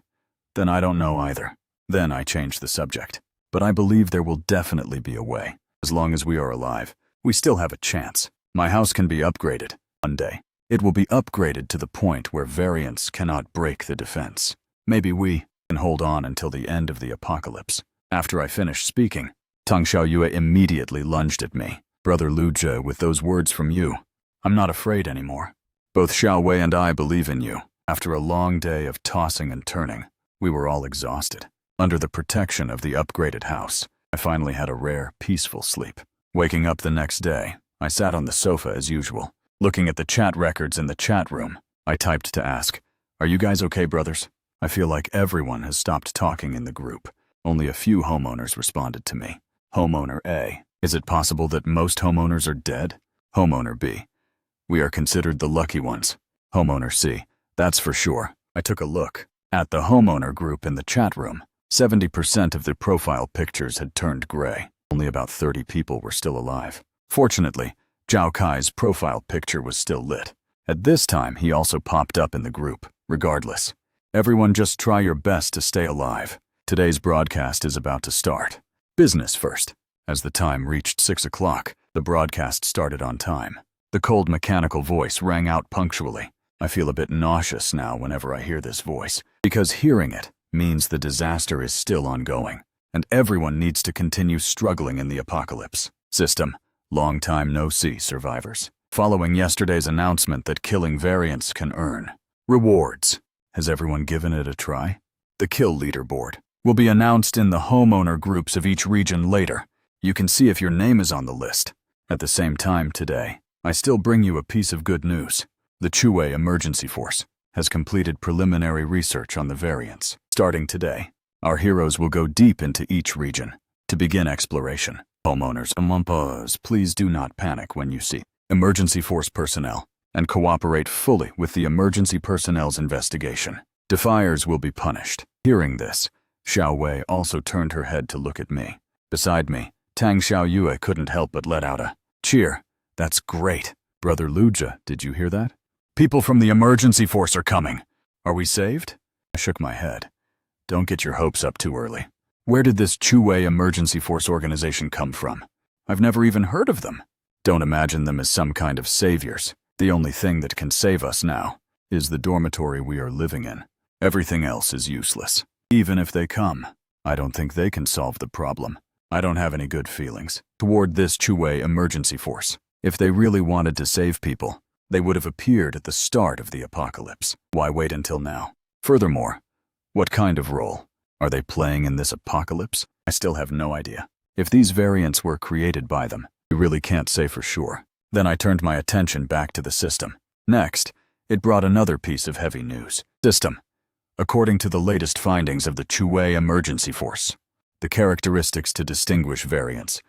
Then I don't know either. Then I changed the subject. But I believe there will definitely be a way. As long as we are alive, we still have a chance. My house can be upgraded. One day, it will be upgraded to the point where variants cannot break the defense. Maybe we can hold on until the end of the apocalypse. After I finished speaking, Tang Xiaoyue immediately lunged at me. Brother Lu Jie, with those words from you, I'm not afraid anymore. Both Xiao Wei and I believe in you. After a long day of tossing and turning, we were all exhausted. Under the protection of the upgraded house, I finally had a rare, peaceful sleep. Waking up the next day, I sat on the sofa as usual. Looking at the chat records in the chat room, I typed to ask, "Are you guys okay, brothers?" I feel like everyone has stopped talking in the group. Only a few homeowners responded to me. Homeowner A: "Is it possible that most homeowners are dead?" Homeowner B: "We are considered the lucky ones." Homeowner C: "That's for sure." I took a look at the homeowner group in the chat room. 70% of the profile pictures had turned gray. Only about 30 people were still alive. Fortunately, Zhao Kai's profile picture was still lit. At this time, he also popped up in the group. Regardless, everyone just try your best to stay alive. Today's broadcast is about to start. Business first. As the time reached 6 o'clock, the broadcast started on time. The cold mechanical voice rang out punctually. I feel a bit nauseous now whenever I hear this voice, because hearing it means the disaster is still ongoing, and everyone needs to continue struggling in the apocalypse. System: long time no see, survivors. Following yesterday's announcement that killing variants can earn rewards, has everyone given it a try? The kill leaderboard will be announced in the homeowner groups of each region later. You can see if your name is on the list. At the same time today, I still bring you a piece of good news. The Chue Emergency Force has completed preliminary research on the variants. Starting today, our heroes will go deep into each region to begin exploration. Homeowners, please do not panic when you see emergency force personnel and cooperate fully with the emergency personnel's investigation. Defiers will be punished. Hearing this, Xiao Wei also turned her head to look at me. Beside me, Tang Xiaoyue couldn't help but let out a cheer. "That's great. Brother Luja, did you hear that? People from the emergency force are coming. Are we saved?" I shook my head. Don't get your hopes up too early. Where did this Chue Emergency Force organization come from? I've never even heard of them. Don't imagine them as some kind of saviors. The only thing that can save us now is the dormitory we are living in. Everything else is useless. Even if they come, I don't think they can solve the problem. I don't have any good feelings toward this Chue Emergency Force. If they really wanted to save people, they would have appeared at the start of the apocalypse. Why wait until now? Furthermore, what kind of role are they playing in this apocalypse? I still have no idea. If these variants were created by them, we really can't say for sure. Then I turned my attention back to the system. Next, it brought another piece of heavy news. System: according to the latest findings of the Chue Emergency Force, the characteristics to distinguish variants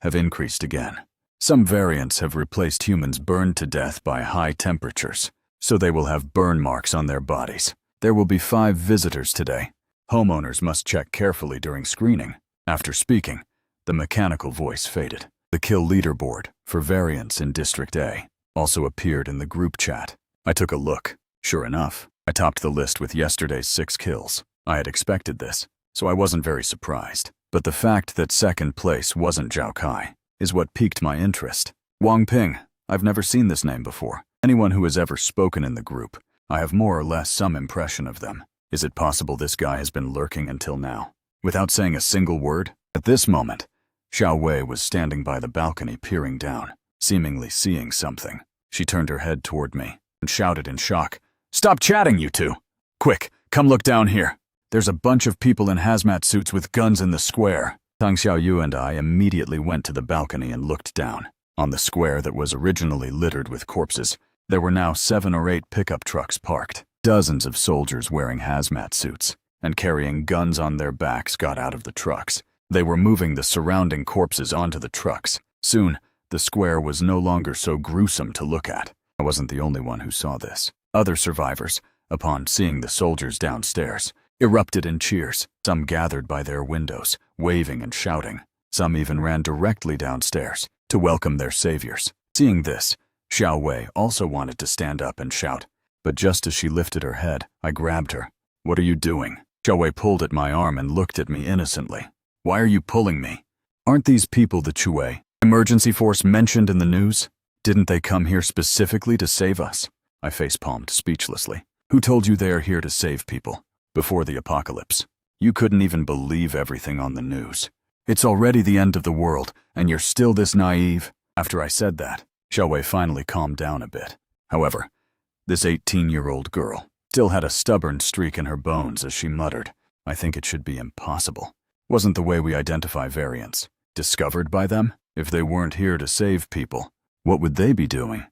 have increased again. Some variants have replaced humans burned to death by high temperatures, so they will have burn marks on their bodies. There will be 5 visitors today. Homeowners must check carefully during screening. After speaking, the mechanical voice faded. The kill leaderboard for variants in District A also appeared in the group chat. I took a look. Sure enough, I topped the list with yesterday's 6 kills. I had expected this, so I wasn't very surprised. But the fact that second place wasn't Zhao Kai is what piqued my interest. Wang Ping, I've never seen this name before. Anyone who has ever spoken in the group, I have more or less some impression of them. Is it possible this guy has been lurking until now, without saying a single word? At this moment, Xiao Wei was standing by the balcony peering down, seemingly seeing something. She turned her head toward me and shouted in shock, "Stop chatting, you two! Quick, come look down here. There's a bunch of people in hazmat suits with guns in the square." Tang Xiaoyu and I immediately went to the balcony and looked down. On the square that was originally littered with corpses, there were now 7 or 8 pickup trucks parked. Dozens of soldiers wearing hazmat suits and carrying guns on their backs got out of the trucks. They were moving the surrounding corpses onto the trucks. Soon, the square was no longer so gruesome to look at. I wasn't the only one who saw this. Other survivors, upon seeing the soldiers downstairs, erupted in cheers. Some gathered by their windows, waving and shouting. Some even ran directly downstairs to welcome their saviors. Seeing this, Xiao Wei also wanted to stand up and shout, but just as she lifted her head, I grabbed her. "What are you doing?" Xiao Wei pulled at my arm and looked at me innocently. "Why are you pulling me? Aren't these people the Chue Emergency Force mentioned in the news? Didn't they come here specifically to save us?" I face-palmed speechlessly. "Who told you they are here to save people? Before the apocalypse, you couldn't even believe everything on the news. It's already the end of the world, and you're still this naive." After I said that, Xiao Wei finally calmed down a bit. However, this 18-year-old girl still had a stubborn streak in her bones as she muttered, "I think it should be impossible. Wasn't the way we identify variants discovered by them? If they weren't here to save people, what would they be doing?"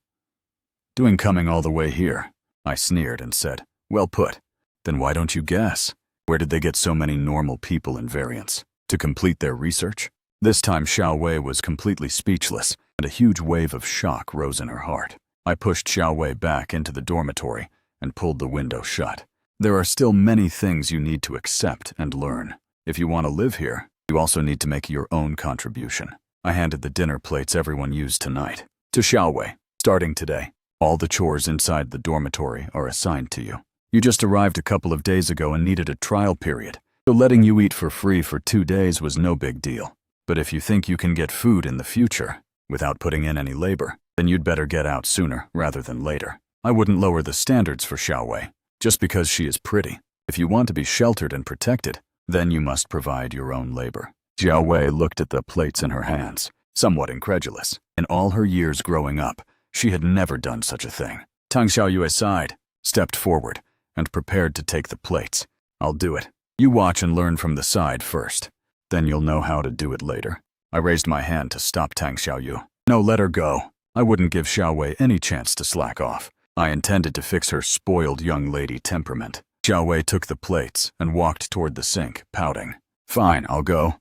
doing coming all the way here?" I sneered and said, "Well put. Then why don't you guess? Where did they get so many normal people and variants? To complete their research?" This time Xiao Wei was completely speechless, and a huge wave of shock rose in her heart. I pushed Xiao Wei back into the dormitory and pulled the window shut. "There are still many things you need to accept and learn. If you want to live here, you also need to make your own contribution." I handed the dinner plates everyone used tonight to Xiao Wei. "Starting today, all the chores inside the dormitory are assigned to you. You just arrived a couple of days ago and needed a trial period, so letting you eat for free for 2 days was no big deal. But if you think you can get food in the future without putting in any labor, then you'd better get out sooner rather than later." I wouldn't lower the standards for Xiao Wei just because she is pretty. If you want to be sheltered and protected, then you must provide your own labor. Xiao Wei looked at the plates in her hands, somewhat incredulous. In all her years growing up, she had never done such a thing. Tang Xiaoyue sighed, stepped forward, and prepared to take the plates. "I'll do it. You watch and learn from the side first. Then you'll know how to do it later." I raised my hand to stop Tang Xiaoyu. "No, let her go. I wouldn't give Xiao Wei any chance to slack off. I intended to fix her spoiled young lady temperament." Xiao Wei took the plates and walked toward the sink, pouting. "Fine, I'll go."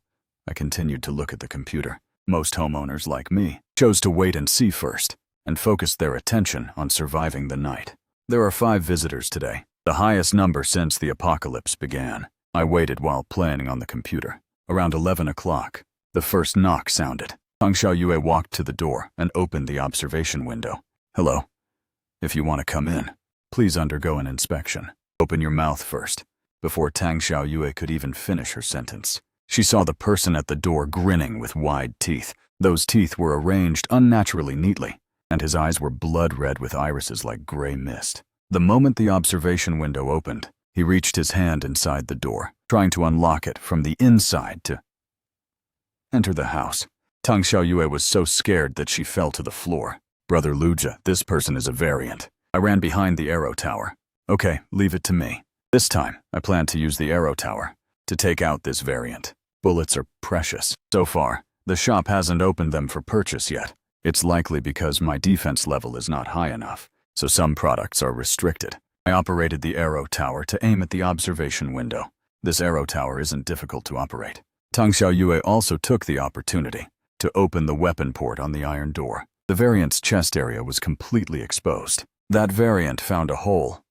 I continued to look at the computer. Most homeowners, like me, chose to wait and see first, and focused their attention on surviving the night. There are 5 visitors today, the highest number since the apocalypse began. I waited while playing on the computer. Around 11 o'clock, the first knock sounded. Tang Xiaoyue walked to the door and opened the observation window. "Hello. If you want to come in, please undergo an inspection. Open your mouth first." Before Tang Xiaoyue could even finish her sentence, she saw the person at the door grinning with wide teeth. Those teeth were arranged unnaturally neatly, and his eyes were blood-red with irises like gray mist. The moment the observation window opened, he reached his hand inside the door, trying to unlock it from the inside to enter the house. Tang Xiaoyue was so scared that she fell to the floor. "Brother Luja, this person is a variant." I ran behind the arrow tower. "Okay, leave it to me. This time, I plan to use the arrow tower to take out this variant. Bullets are precious. So far, the shop hasn't opened them for purchase yet. It's likely because my defense level is not high enough, so some products are restricted." I operated the arrow tower to aim at the observation window. This arrow tower isn't difficult to operate. Tang Xiaoyue also took the opportunity to open the weapon port on the iron door. The variant's chest area was completely exposed. That variant found a hole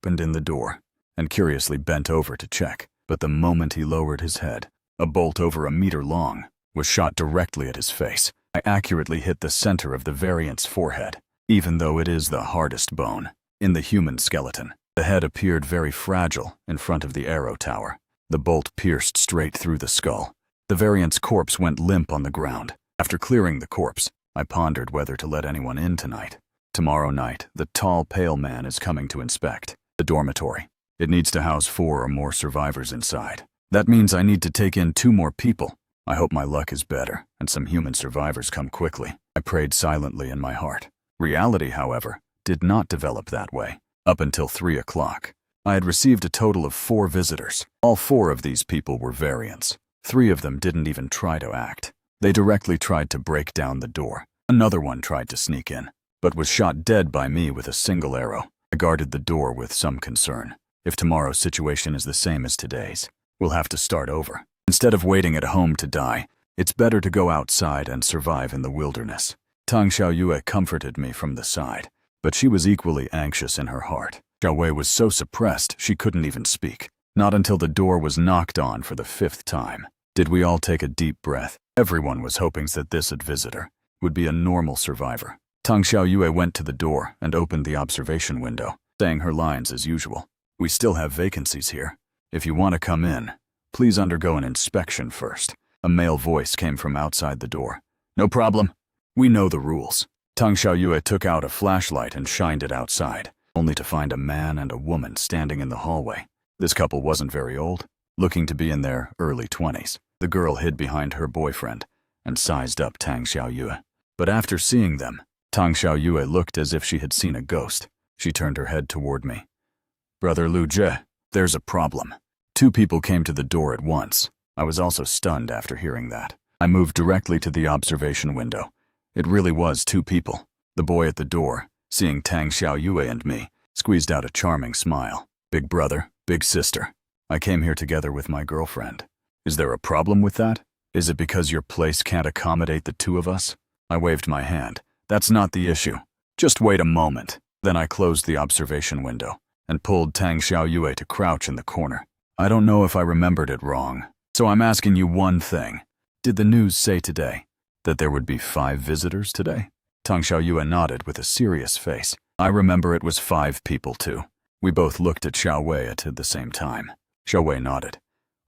opened in the door and curiously bent over to check. But the moment he lowered his head, a bolt over 1 meter long was shot directly at his face. I accurately hit the center of the variant's forehead, even though it is the hardest bone in the human skeleton. The head appeared very fragile in front of the arrow tower. The bolt pierced straight through the skull. The variant's corpse went limp on the ground. After clearing the corpse, I pondered whether to let anyone in tonight. Tomorrow night, the tall, pale man is coming to inspect the dormitory. It needs to house 4 or more survivors inside. That means I need to take in 2 more people. I hope my luck is better and some human survivors come quickly. I prayed silently in my heart. Reality, however, did not develop that way. Up until 3 o'clock, I had received a total of 4 visitors. All 4 of these people were variants. 3 of them didn't even try to act. They directly tried to break down the door. Another one tried to sneak in, but was shot dead by me with a single arrow. I guarded the door with some concern. If tomorrow's situation is the same as today's, we'll have to start over. Instead of waiting at home to die, it's better to go outside and survive in the wilderness. Tang Xiaoyue comforted me from the side, but she was equally anxious in her heart. Xiao Wei was so suppressed she couldn't even speak. Not until the door was knocked on for the 5th time did we all take a deep breath. Everyone was hoping that this visitor would be a normal survivor. Tang Xiaoyue went to the door and opened the observation window, saying her lines as usual. "We still have vacancies here. If you want to come in, please undergo an inspection first." A male voice came from outside the door. "No problem. We know the rules." Tang Xiaoyue took out a flashlight and shined it outside, only to find a man and a woman standing in the hallway. This couple wasn't very old, looking to be in their early 20s. The girl hid behind her boyfriend and sized up Tang Xiaoyue. But after seeing them, Tang Xiaoyue looked as if she had seen a ghost. She turned her head toward me. "Brother Lu Jie, there's a problem." 2 people came to the door at once. I was also stunned after hearing that. I moved directly to the observation window It really was 2 people. The boy at the door, seeing Tang Xiaoyue and me, squeezed out a charming smile. Big brother, big sister. I came here together with my girlfriend. Is there a problem with that? Is it because your place can't accommodate the 2 of us? I waved my hand. That's not the issue. Just wait a moment. Then I closed the observation window and pulled Tang Xiaoyue to crouch in the corner. I don't know if I remembered it wrong, so I'm asking you one thing. Did the news say today that there would be 5 visitors today? Tang Xiaoyue nodded with a serious face. I remember it was 5 people too. We both looked at Xiaowei at the same time. Xiaowei nodded.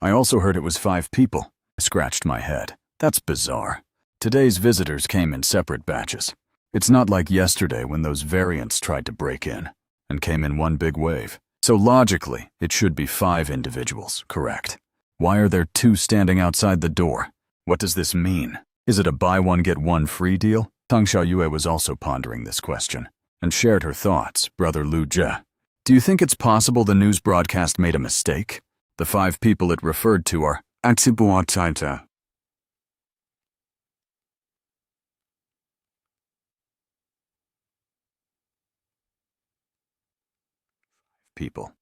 I also heard it was 5 people. I scratched my head. That's bizarre. Today's visitors came in separate batches. It's not like yesterday when those variants tried to break in and came in one big wave. So logically, it should be 5 individuals, correct? Why are there 2 standing outside the door? What does this mean? Is it a buy one get one free deal? Tang Xiaoyue was also pondering this question and shared her thoughts. Brother Lu Jie, do you think it's possible the news broadcast made a mistake? The 5 people it referred to are people.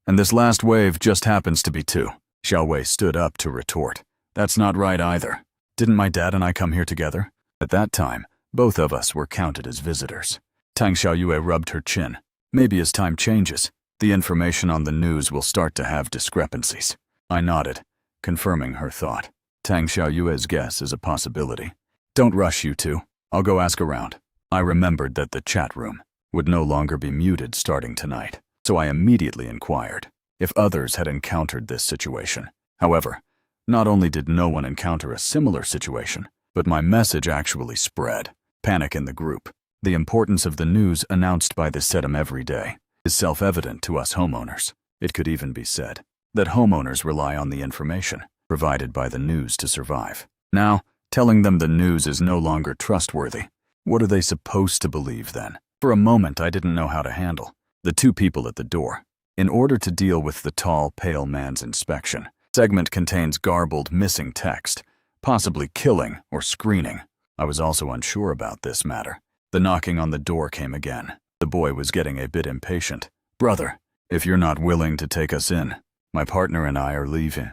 And this last wave just happens to be 2. Xiaowei stood up to retort. That's not right either. Didn't my dad and I come here together? At that time, both of us were counted as visitors. Tang Xiaoyue rubbed her chin. Maybe as time changes, the information on the news will start to have discrepancies. I nodded, confirming her thought. Tang Xiaoyue's guess is a possibility. Don't rush, you 2. I'll go ask around. I remembered that the chat room would no longer be muted starting tonight, so I immediately inquired if others had encountered this situation. However, not only did no one encounter a similar situation, but my message actually spread. Panic in the group. The importance of the news announced by the Sedum every day is self-evident to us homeowners. It could even be said that homeowners rely on the information provided by the news to survive. Now, telling them the news is no longer trustworthy. What are they supposed to believe then? For a moment, I didn't know how to handle the 2 people at the door. In order to deal with the tall, pale man's inspection, segment contains garbled, missing text, possibly killing or screening. I was also unsure about this matter. The knocking on the door came again. The boy was getting a bit impatient. Brother, if you're not willing to take us in, my partner and I are leaving.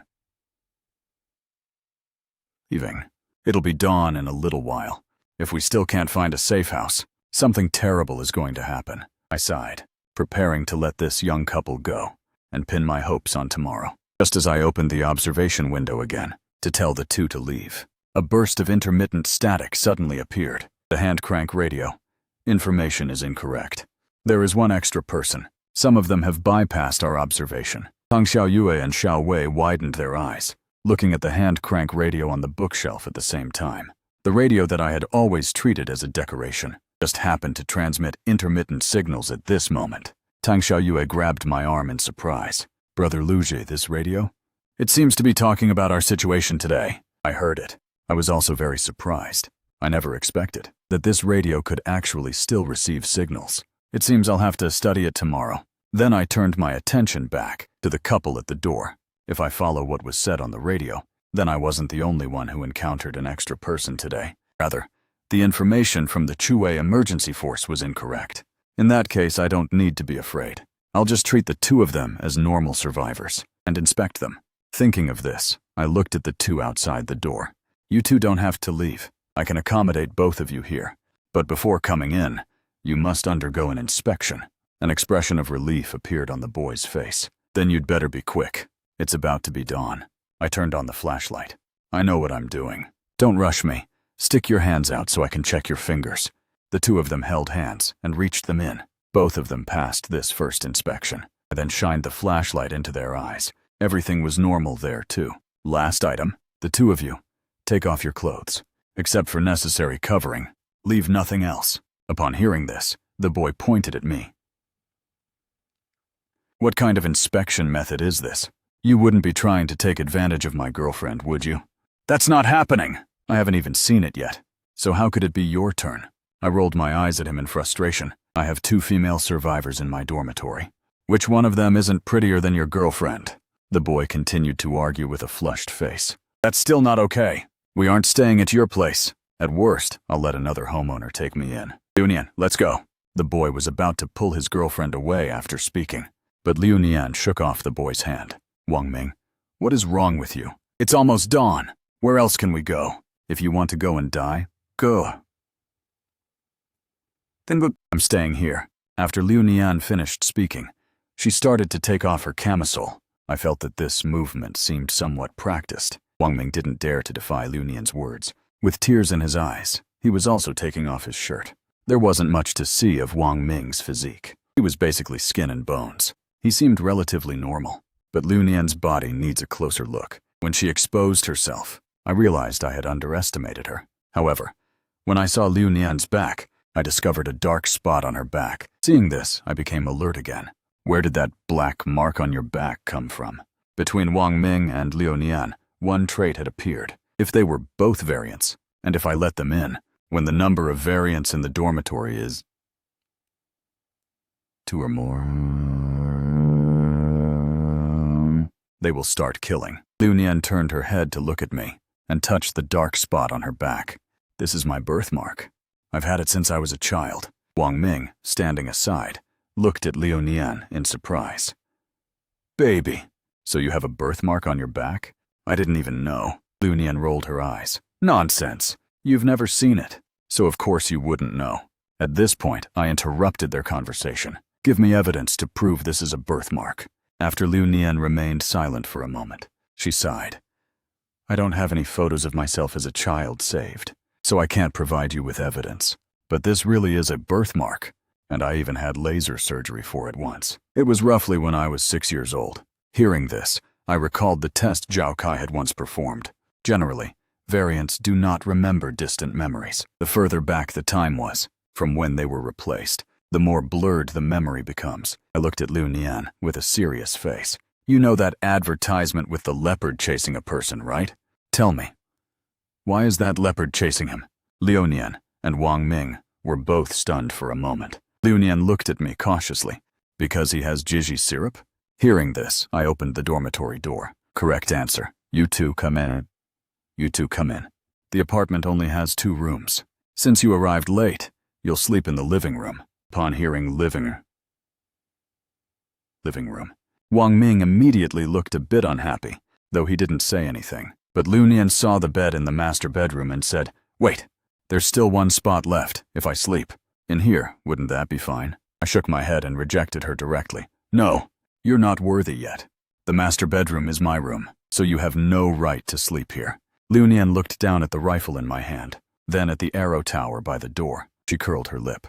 It'll be dawn in a little while. If we still can't find a safe house, something terrible is going to happen. I sighed, preparing to let this young couple go and pin my hopes on tomorrow. Just as I opened the observation window again to tell the 2 to leave, a burst of intermittent static suddenly appeared. The hand crank radio. Information is incorrect. There is 1 extra person. Some of them have bypassed our observation. Tang Xiaoyue and Xiaowei widened their eyes, looking at the hand crank radio on the bookshelf at the same time. The radio that I had always treated as a decoration just happened to transmit intermittent signals at this moment. Tang Xiaoyue grabbed my arm in surprise. Brother Lu Jie, this radio? It seems to be talking about our situation today. I heard it. I was also very surprised. I never expected that this radio could actually still receive signals. It seems I'll have to study it tomorrow. Then I turned my attention back to the couple at the door. If I follow what was said on the radio, then I wasn't the only one who encountered an extra person today. Rather, the information from the Chue emergency force was incorrect. In that case, I don't need to be afraid. I'll just treat the 2 of them as normal survivors and inspect them. Thinking of this, I looked at the 2 outside the door. You 2 don't have to leave. I can accommodate both of you here. But before coming in, you must undergo an inspection. An expression of relief appeared on the boy's face. Then you'd better be quick. It's about to be dawn. I turned on the flashlight. I know what I'm doing. Don't rush me. Stick your hands out so I can check your fingers. The 2 of them held hands and reached them in. Both of them passed this first inspection. I then shined the flashlight into their eyes. Everything was normal there too. Last item, the 2 of you, take off your clothes. Except for necessary covering, leave nothing else. Upon hearing this, the boy pointed at me. What kind of inspection method is this? You wouldn't be trying to take advantage of my girlfriend, would you? That's not happening! I haven't even seen it yet. So how could it be your turn? I rolled my eyes at him in frustration. I have 2 female survivors in my dormitory. Which one of them isn't prettier than your girlfriend? The boy continued to argue with a flushed face. That's still not okay. We aren't staying at your place. At worst, I'll let another homeowner take me in. Liu Nian, let's go. The boy was about to pull his girlfriend away after speaking, but Liu Nian shook off the boy's hand. Wang Ming, what is wrong with you? It's almost dawn. Where else can we go? If you want to go and die, go. Then go. I'm staying here. After Liu Nian finished speaking, she started to take off her camisole. I felt that this movement seemed somewhat practiced. Wang Ming didn't dare to defy Liu Nian's words. With tears in his eyes, he was also taking off his shirt. There wasn't much to see of Wang Ming's physique. He was basically skin and bones. He seemed relatively normal, but Liu Nian's body needs a closer look. When she exposed herself, I realized I had underestimated her. However, when I saw Liu Nian's back, I discovered a dark spot on her back. Seeing this, I became alert again. Where did that black mark on your back come from? Between Wang Ming and Liu Nian, one trait had appeared. If they were both variants, and if I let them in, when the number of variants in the dormitory is 2 or more, they will start killing. Liu Nian turned her head to look at me and touched the dark spot on her back. This is my birthmark. I've had it since I was a child. Wang Ming, standing aside, looked at Liu Nian in surprise. Baby, so you have a birthmark on your back? I didn't even know. Liu Nian rolled her eyes. Nonsense. You've never seen it, so of course you wouldn't know. At this point, I interrupted their conversation. Give me evidence to prove this is a birthmark. After Liu Nian remained silent for a moment, she sighed. I don't have any photos of myself as a child saved, so I can't provide you with evidence. But this really is a birthmark, and I even had laser surgery for it once. It was roughly when I was 6 years old. Hearing this, I recalled the test Zhao Kai had once performed. Generally, variants do not remember distant memories. The further back the time was, from when they were replaced, the more blurred the memory becomes. I looked at Liu Nian with a serious face. You know that advertisement with the leopard chasing a person, right? Tell me, why is that leopard chasing him? Liu Nian and Wang Ming were both stunned for a moment. Liu Nian looked at me cautiously. Because he has Jiji syrup? Hearing this, I opened the dormitory door. Correct answer. You two come in. You two come in. The apartment only has 2 rooms. Since you arrived late, you'll sleep in the living room. Upon hearing living room, Wang Ming immediately looked a bit unhappy, though he didn't say anything. But Liu Nian saw the bed in the master bedroom and said, Wait, there's still 1 spot left, if I sleep. In here, wouldn't that be fine? I shook my head and rejected her directly. No, you're not worthy yet. The master bedroom is my room, so you have no right to sleep here. Liu Nian looked down at the rifle in my hand, then at the arrow tower by the door. She curled her lip.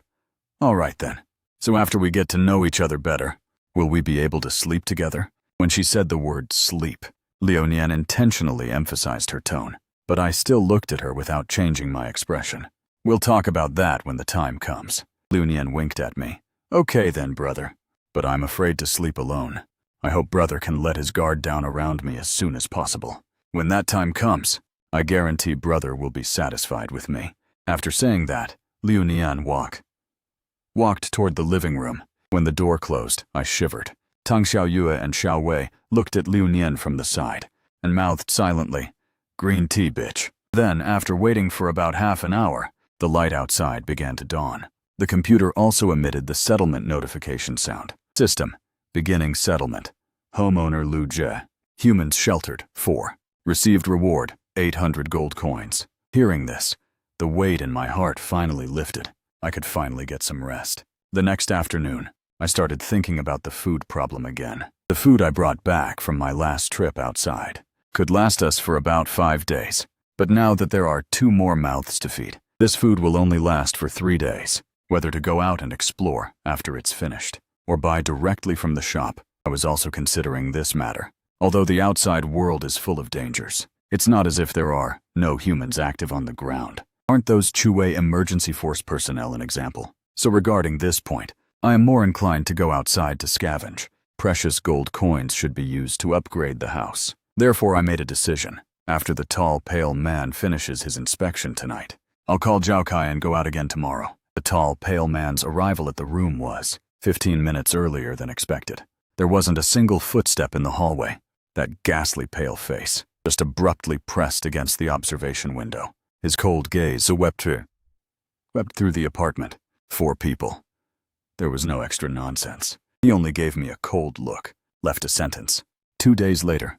All right then. So after we get to know each other better, will we be able to sleep together? When she said the word sleep, Liu Nian intentionally emphasized her tone, but I still looked at her without changing my expression. We'll talk about that when the time comes. Liu Nian winked at me. Okay then, brother. But I'm afraid to sleep alone. I hope brother can let his guard down around me as soon as possible. When that time comes, I guarantee brother will be satisfied with me. After saying that, Liu Nian walked toward the living room. When the door closed, I shivered. Tang Xiaoyue and Xiao Wei looked at Liu Nian from the side and mouthed silently, Green tea, bitch. Then, after waiting for about half an hour, the light outside began to dawn. The computer also emitted the settlement notification sound. System. Beginning settlement. Homeowner Lu Jie. Humans sheltered. 4. Received reward. 800 gold coins. Hearing this, the weight in my heart finally lifted. I could finally get some rest. The next afternoon, I started thinking about the food problem again. The food I brought back from my last trip outside could last us for about 5 days. But now that there are 2 more mouths to feed, this food will only last for 3 days. Whether to go out and explore after it's finished, or buy directly from the shop, I was also considering this matter. Although the outside world is full of dangers, it's not as if there are no humans active on the ground. Aren't those Chue emergency force personnel an example? So regarding this point, I am more inclined to go outside to scavenge. Precious gold coins should be used to upgrade the house. Therefore, I made a decision. After the tall, pale man finishes his inspection tonight, I'll call Zhao Kai and go out again tomorrow. The tall, pale man's arrival at the room was 15 minutes earlier than expected. There wasn't a single footstep in the hallway. That ghastly pale face, just abruptly pressed against the observation window. His cold gaze swept through the apartment. 4 people. There was no extra nonsense. He only gave me a cold look, left a sentence. 2 days later.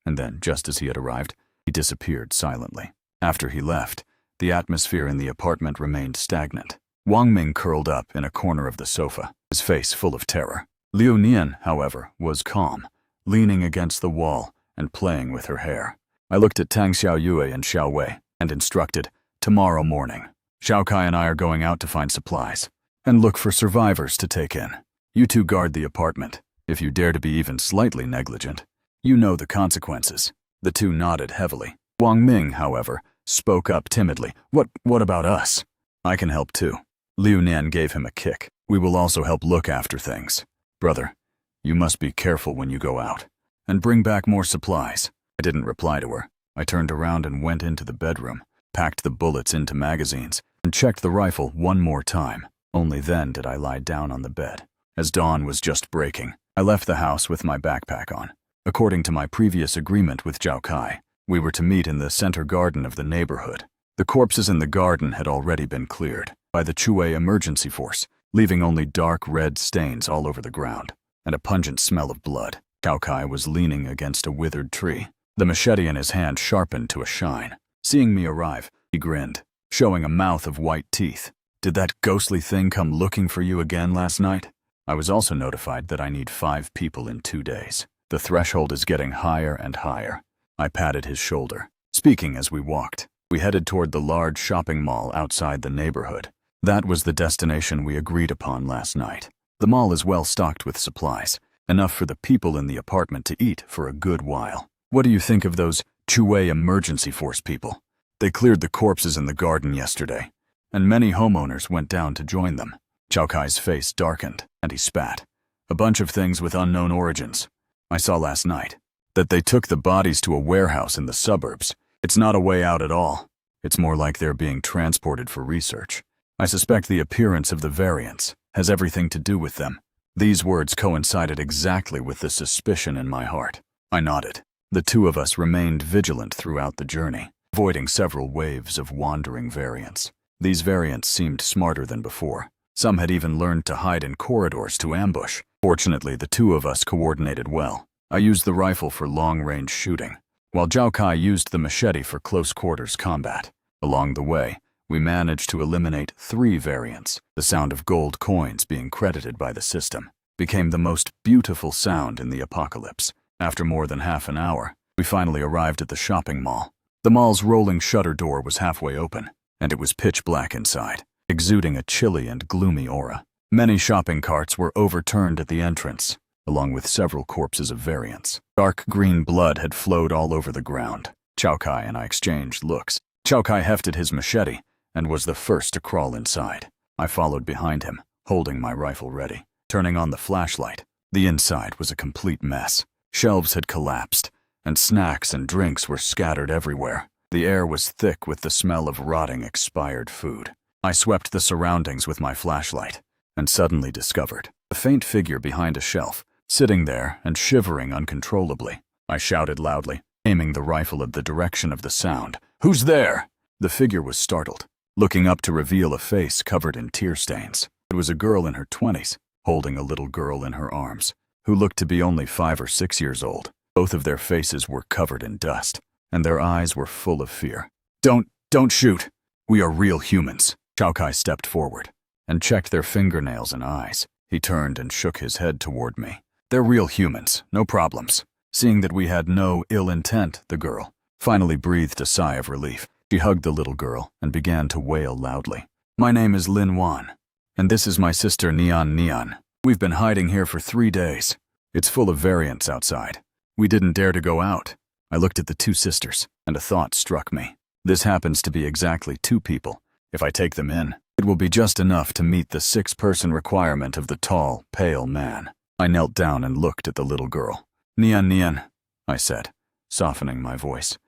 And then, just as he had arrived, he disappeared silently. After he left, the atmosphere in the apartment remained stagnant. Wang Ming curled up in a corner of the sofa, his face full of terror. Liu Nian, however, was calm, leaning against the wall and playing with her hair. I looked at Tang Xiaoyue and Xiao Wei and instructed, tomorrow morning, Xiao Kai and I are going out to find supplies and look for survivors to take in. You two guard the apartment. If you dare to be even slightly negligent, you know the consequences. The two nodded heavily. Wang Ming, however, spoke up timidly. What about us? I can help too. Liu Nian gave him a kick. We will also help look after things. Brother, you must be careful when you go out. And bring back more supplies. I didn't reply to her. I turned around and went into the bedroom, packed the bullets into magazines, and checked the rifle one more time. Only then did I lie down on the bed. As dawn was just breaking, I left the house with my backpack on. According to my previous agreement with Zhao Kai, we were to meet in the center garden of the neighborhood. The corpses in the garden had already been cleared by the Chue emergency force, leaving only dark red stains all over the ground, and a pungent smell of blood. Zhao Kai was leaning against a withered tree, the machete in his hand sharpened to a shine. Seeing me arrive, he grinned, showing a mouth of white teeth. Did that ghostly thing come looking for you again last night? I was also notified that I need 5 people in 2 days. The threshold is getting higher and higher. I patted his shoulder, speaking as we walked. We headed toward the large shopping mall outside the neighborhood. That was the destination we agreed upon last night. The mall is well stocked with supplies, enough for the people in the apartment to eat for a good while. What do you think of those Chue emergency force people? They cleared the corpses in the garden yesterday, and many homeowners went down to join them. Zhao Kai's face darkened, and he spat. A bunch of things with unknown origins. I saw last night that they took the bodies to a warehouse in the suburbs. It's not a way out at all. It's more like they're being transported for research. I suspect the appearance of the variants has everything to do with them. These words coincided exactly with the suspicion in my heart. I nodded. The two of us remained vigilant throughout the journey, avoiding several waves of wandering variants. These variants seemed smarter than before. Some had even learned to hide in corridors to ambush. Fortunately, the two of us coordinated well. I used the rifle for long-range shooting, while Zhao Kai used the machete for close-quarters combat. Along the way, we managed to eliminate 3 variants. The sound of gold coins being credited by the system became the most beautiful sound in the apocalypse. After more than half an hour, we finally arrived at the shopping mall. The mall's rolling shutter door was halfway open, and it was pitch black inside, exuding a chilly and gloomy aura. Many shopping carts were overturned at the entrance, along with several corpses of variants. Dark green blood had flowed all over the ground. Zhao Kai and I exchanged looks. Zhao Kai hefted his machete and was the first to crawl inside. I followed behind him, holding my rifle ready. Turning on the flashlight, the inside was a complete mess. Shelves had collapsed, and snacks and drinks were scattered everywhere. The air was thick with the smell of rotting expired food. I swept the surroundings with my flashlight, and suddenly discovered a faint figure behind a shelf, sitting there and shivering uncontrollably. I shouted loudly, aiming the rifle at the direction of the sound. "Who's there?" The figure was startled, looking up to reveal a face covered in tear stains. It was a girl in her 20s, holding a little girl in her arms, who looked to be only 5 or 6 years old. Both of their faces were covered in dust, and their eyes were full of fear. Don't shoot. We are real humans." Zhao Kai stepped forward and checked their fingernails and eyes. He turned and shook his head toward me. "They're real humans, no problems." Seeing that we had no ill intent, the girl finally breathed a sigh of relief. She hugged the little girl and began to wail loudly. "My name is Lin Wan, and this is my sister Nian. We've been hiding here for 3 days. It's full of variants outside. We didn't dare to go out." I looked at the 2 sisters, and a thought struck me. This happens to be exactly 2 people. If I take them in, it will be just enough to meet the 6-person requirement of the tall, pale man. I knelt down and looked at the little girl. Nian, I said, softening my voice.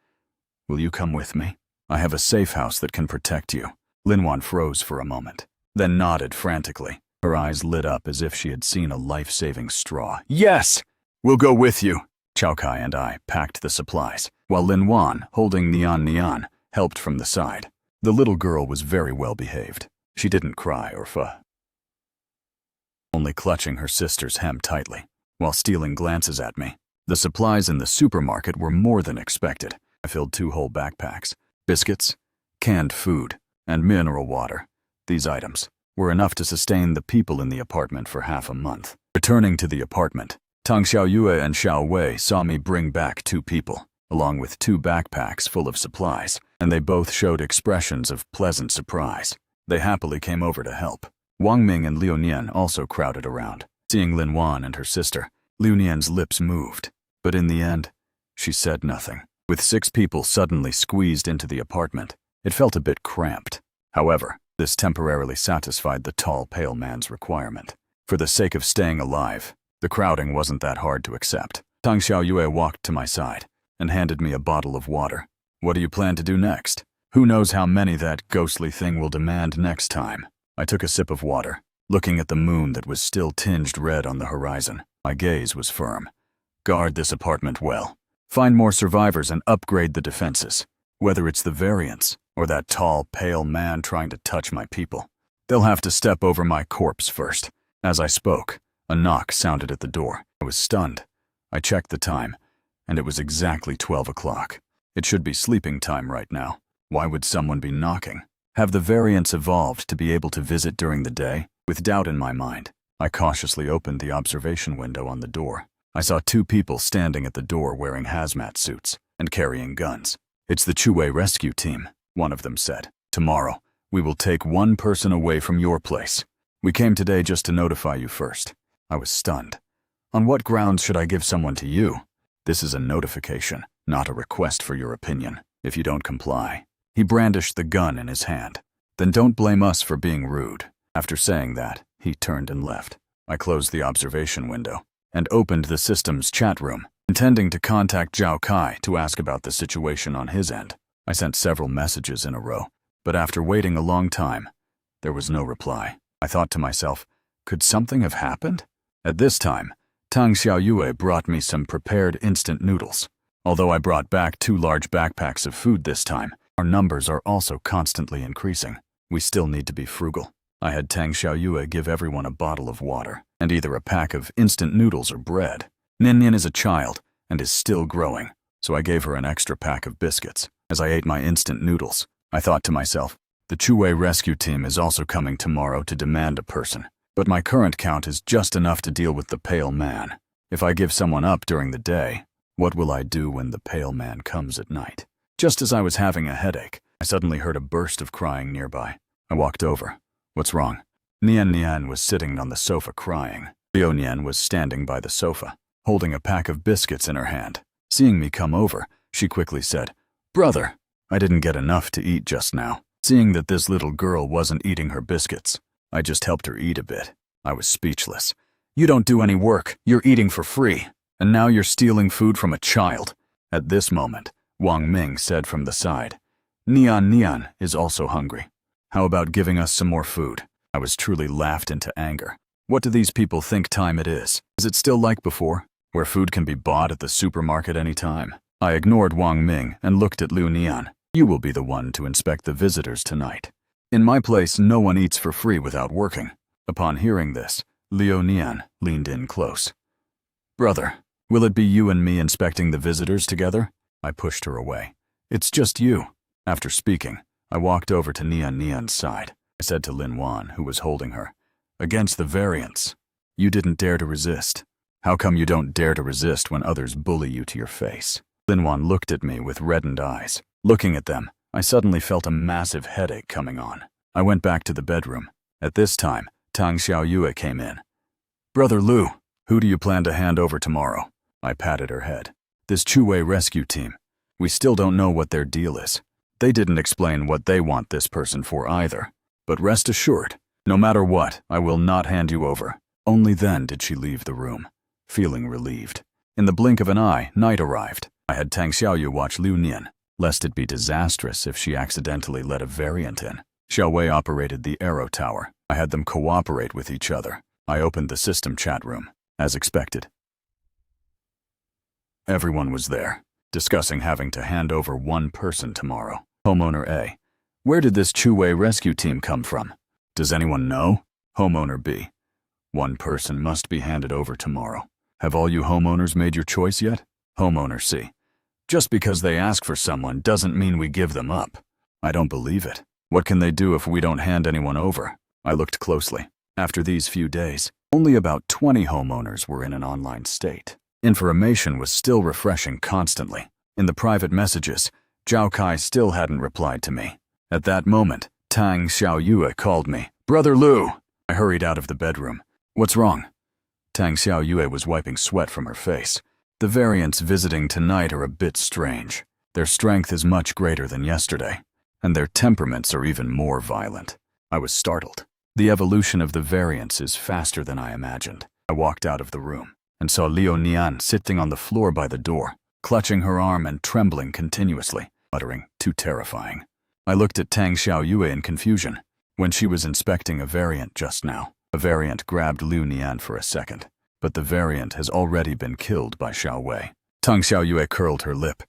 "Will you come with me? I have a safe house that can protect you. Linwan froze for a moment, then nodded frantically. Her eyes lit up as if she had seen a life-saving straw. Yes! We'll go with you! Chao Kai and I packed the supplies, while Linwan, holding Nian, helped from the side. The little girl was very well behaved. She didn't cry or fuss, only clutching her sister's hem tightly, while stealing glances at me. The supplies in the supermarket were more than expected. I filled 2 whole backpacks, biscuits, canned food, and mineral water. These items were enough to sustain the people in the apartment for half a month. Returning to the apartment, Tang Xiaoyue and Xiao Wei saw me bring back 2 people, along with 2 backpacks full of supplies, and they both showed expressions of pleasant surprise. They happily came over to help. Wang Ming and Liu Nian also crowded around. Seeing Lin Wan and her sister, Liu Nian's lips moved, but in the end, she said nothing. With 6 people suddenly squeezed into the apartment, it felt a bit cramped. However, this temporarily satisfied the tall, pale man's requirement. For the sake of staying alive, the crowding wasn't that hard to accept. Tang Xiaoyue walked to my side and handed me a bottle of water. What do you plan to do next? Who knows how many that ghostly thing will demand next time? I took a sip of water, looking at the moon that was still tinged red on the horizon. My gaze was firm. Guard this apartment well. Find more survivors and upgrade the defenses. Whether it's the variants or that tall, pale man trying to touch my people, they'll have to step over my corpse first. As I spoke, a knock sounded at the door. I was stunned. I checked the time, and it was exactly 12 o'clock. It should be sleeping time right now. Why would someone be knocking? Have the variants evolved to be able to visit during the day? With doubt in my mind, I cautiously opened the observation window on the door. I saw 2 people standing at the door wearing hazmat suits and carrying guns. It's the Chue rescue team, one of them said. Tomorrow, we will take 1 person away from your place. We came today just to notify you first. I was stunned. On what grounds should I give someone to you? This is a notification, not a request for your opinion. If you don't comply. He brandished the gun in his hand. Then don't blame us for being rude. After saying that, he turned and left. I closed the observation window and opened the system's chat room, intending to contact Zhao Kai to ask about the situation on his end. I sent several messages in a row, but after waiting a long time, there was no reply. I thought to myself, could something have happened? At this time, Tang Xiaoyue brought me some prepared instant noodles. Although I brought back 2 large backpacks of food this time, our numbers are also constantly increasing. We still need to be frugal. I had Tang Xiaoyue give everyone a bottle of water and either a pack of instant noodles or bread. Ninian is a child and is still growing, so I gave her an extra pack of biscuits. As I ate my instant noodles, I thought to myself, the Chue rescue team is also coming tomorrow to demand a person, but my current count is just enough to deal with the pale man. If I give someone up during the day, what will I do when the pale man comes at night? Just as I was having a headache, I suddenly heard a burst of crying nearby. I walked over. What's wrong? Nian was sitting on the sofa crying. Liu Nian was standing by the sofa, holding a pack of biscuits in her hand. Seeing me come over, she quickly said, "Brother, I didn't get enough to eat just now." Seeing that this little girl wasn't eating her biscuits, I just helped her eat a bit. I was speechless. You don't do any work, you're eating for free, and now you're stealing food from a child. At this moment, Wang Ming said from the side, Nian is also hungry. How about giving us some more food? I was truly laughed into anger. What do these people think time it is? Is it still like before, where food can be bought at the supermarket any time? I ignored Wang Ming and looked at Liu Nian. You will be the one to inspect the visitors tonight. In my place, no one eats for free without working. Upon hearing this, Liu Nian leaned in close. Brother, will it be you and me inspecting the visitors together? I pushed her away. It's just you. After speaking, I walked over to Nian's side. I said to Lin Wan, who was holding her, against the variants, you didn't dare to resist. How come you don't dare to resist when others bully you to your face? Lin Wan looked at me with reddened eyes. Looking at them, I suddenly felt a massive headache coming on. I went back to the bedroom. At this time, Tang Xiaoyue came in. Brother Lu, who do you plan to hand over tomorrow? I patted her head. This Chue rescue team. We still don't know what their deal is. They didn't explain what they want this person for either. But rest assured, no matter what, I will not hand you over. Only then did she leave the room, feeling relieved. In the blink of an eye, night arrived. I had Tang Xiaoyu watch Liu Nian, lest it be disastrous if she accidentally let a variant in. Xiaowei operated the Arrow Tower. I had them cooperate with each other. I opened the system chat room, as expected. Everyone was there, discussing having to hand over one person tomorrow. Homeowner A: where did this Chuwei rescue team come from? Does anyone know? Homeowner B: one person must be handed over tomorrow. Have all you homeowners made your choice yet? Homeowner C: just because they ask for someone doesn't mean we give them up. I don't believe it. What can they do if we don't hand anyone over? I looked closely. After these few days, only about 20 homeowners were in an online state. Information was still refreshing constantly. In the private messages, Zhao Kai still hadn't replied to me. At that moment, Tang Xiaoyue called me. Brother Lu! I hurried out of the bedroom. What's wrong? Tang Xiaoyue was wiping sweat from her face. The variants visiting tonight are a bit strange. Their strength is much greater than yesterday, and their temperaments are even more violent. I was startled. The evolution of the variants is faster than I imagined. I walked out of the room and saw Liu Nian sitting on the floor by the door, clutching her arm and trembling continuously, muttering, "Too terrifying." I looked at Tang Xiaoyue in confusion. When she was inspecting a variant just now, a variant grabbed Liu Nian for a second, but the variant has already been killed by Xiaowei. Tang Xiaoyue curled her lip.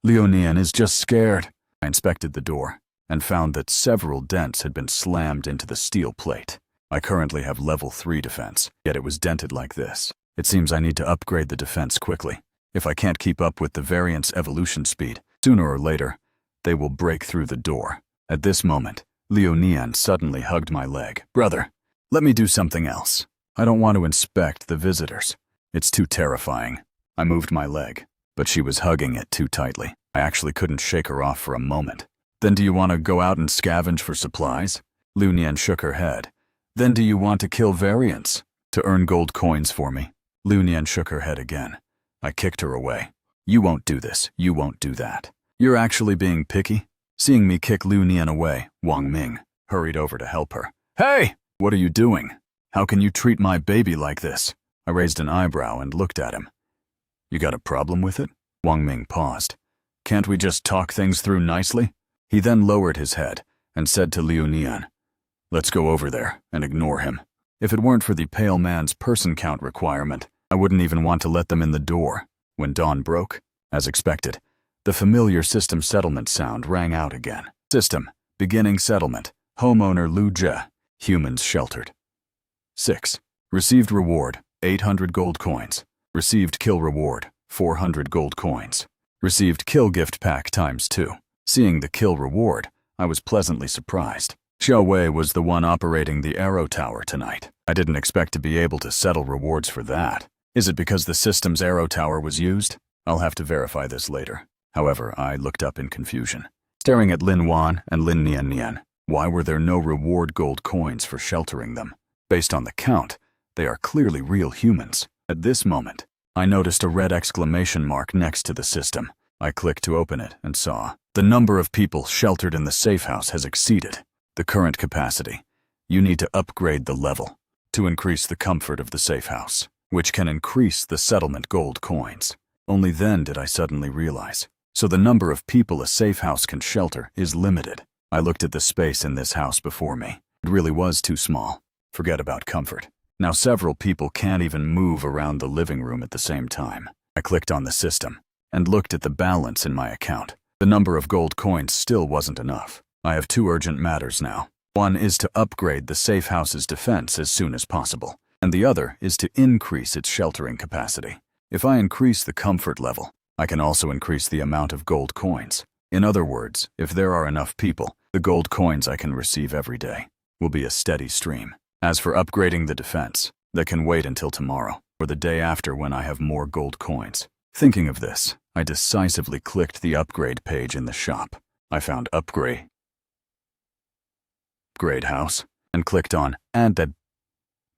Liu Nian is just scared. I inspected the door and found that several dents had been slammed into the steel plate. I currently have level 3 defense, yet it was dented like this. It seems I need to upgrade the defense quickly. If I can't keep up with the variant's evolution speed, sooner or later, they will break through the door. At this moment, Liu Nian suddenly hugged my leg. Brother, let me do something else. I don't want to inspect the visitors. It's too terrifying. I moved my leg, but she was hugging it too tightly. I actually couldn't shake her off for a moment. Then do you want to go out and scavenge for supplies? Liu Nian shook her head. Then do you want to kill variants? To earn gold coins for me? Liu Nian shook her head again. I kicked her away. You won't do this. You won't do that. You're actually being picky? Seeing me kick Liu Nian away, Wang Ming hurried over to help her. Hey! What are you doing? How can you treat my baby like this? I raised an eyebrow and looked at him. You got a problem with it? Wang Ming paused. Can't we just talk things through nicely? He then lowered his head and said to Liu Nian, let's go over there and ignore him. If it weren't for the pale man's person count requirement, I wouldn't even want to let them in the door. When dawn broke, as expected, the familiar system settlement sound rang out again. System, beginning settlement, homeowner Lu Jie, humans sheltered. 6. Received reward, 800 gold coins. Received kill reward, 400 gold coins. Received kill gift pack ×2. Seeing the kill reward, I was pleasantly surprised. Xiaowei was the one operating the Arrow Tower tonight. I didn't expect to be able to settle rewards for that. Is it because the system's Arrow Tower was used? I'll have to verify this later. However, I looked up in confusion, staring at Lin Wan and Lin Nian Nian. Why were there no reward gold coins for sheltering them? Based on the count, they are clearly real humans. At this moment, I noticed a red exclamation mark next to the system. I clicked to open it and saw, the number of people sheltered in the safe house has exceeded the current capacity. You need to upgrade the level to increase the comfort of the safe house, which can increase the settlement gold coins. Only then did I suddenly realize. So the number of people a safe house can shelter is limited. I looked at the space in this house before me. It really was too small. Forget about comfort. Now several people can't even move around the living room at the same time. I clicked on the system and looked at the balance in my account. The number of gold coins still wasn't enough. I have 2 urgent matters now. One is to upgrade the safe house's defense as soon as possible, and the other is to increase its sheltering capacity. If I increase the comfort level, I can also increase the amount of gold coins. In other words, if there are enough people, the gold coins I can receive every day will be a steady stream. As for upgrading the defense, that can wait until tomorrow or the day after when I have more gold coins. Thinking of this, I decisively clicked the upgrade page in the shop. I found upgrade house and clicked on add that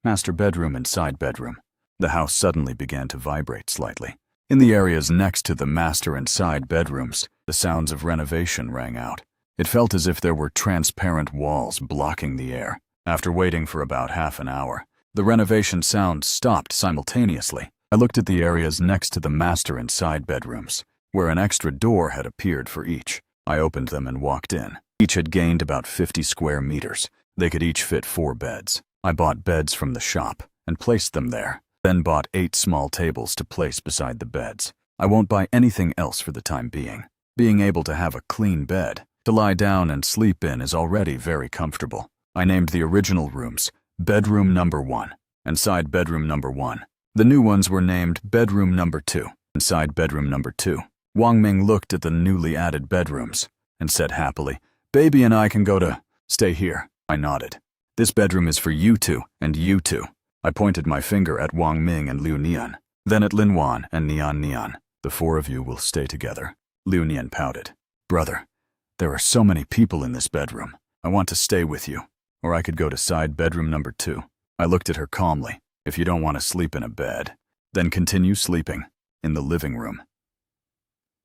master bedroom and side bedroom. The house suddenly began to vibrate slightly. In the areas next to the master and side bedrooms, the sounds of renovation rang out. It felt as if there were transparent walls blocking the air. After waiting for about half an hour, the renovation sounds stopped simultaneously. I looked at the areas next to the master and side bedrooms, where an extra door had appeared for each. I opened them and walked in. Each had gained about 50 square meters. They could each fit 4 beds. I bought beds from the shop and placed them there, then bought 8 small tables to place beside the beds. I won't buy anything else for the time being. Being able to have a clean bed to lie down and sleep in is already very comfortable. I named the original rooms Bedroom Number 1 and Side Bedroom Number 1. The new ones were named Bedroom Number 2 and Side Bedroom Number 2. Wang Ming looked at the newly added bedrooms and said happily, "Baby and I can go to stay here." I nodded. "This bedroom is for you two and you two." I pointed my finger at Wang Ming and Liu Nian, then at Lin Wan and Nian Nian. "The 4 of you will stay together." Liu Nian pouted. "Brother, there are so many people in this bedroom. I want to stay with you, or I could go to Side Bedroom Number 2. I looked at her calmly. "If you don't want to sleep in a bed, then continue sleeping in the living room."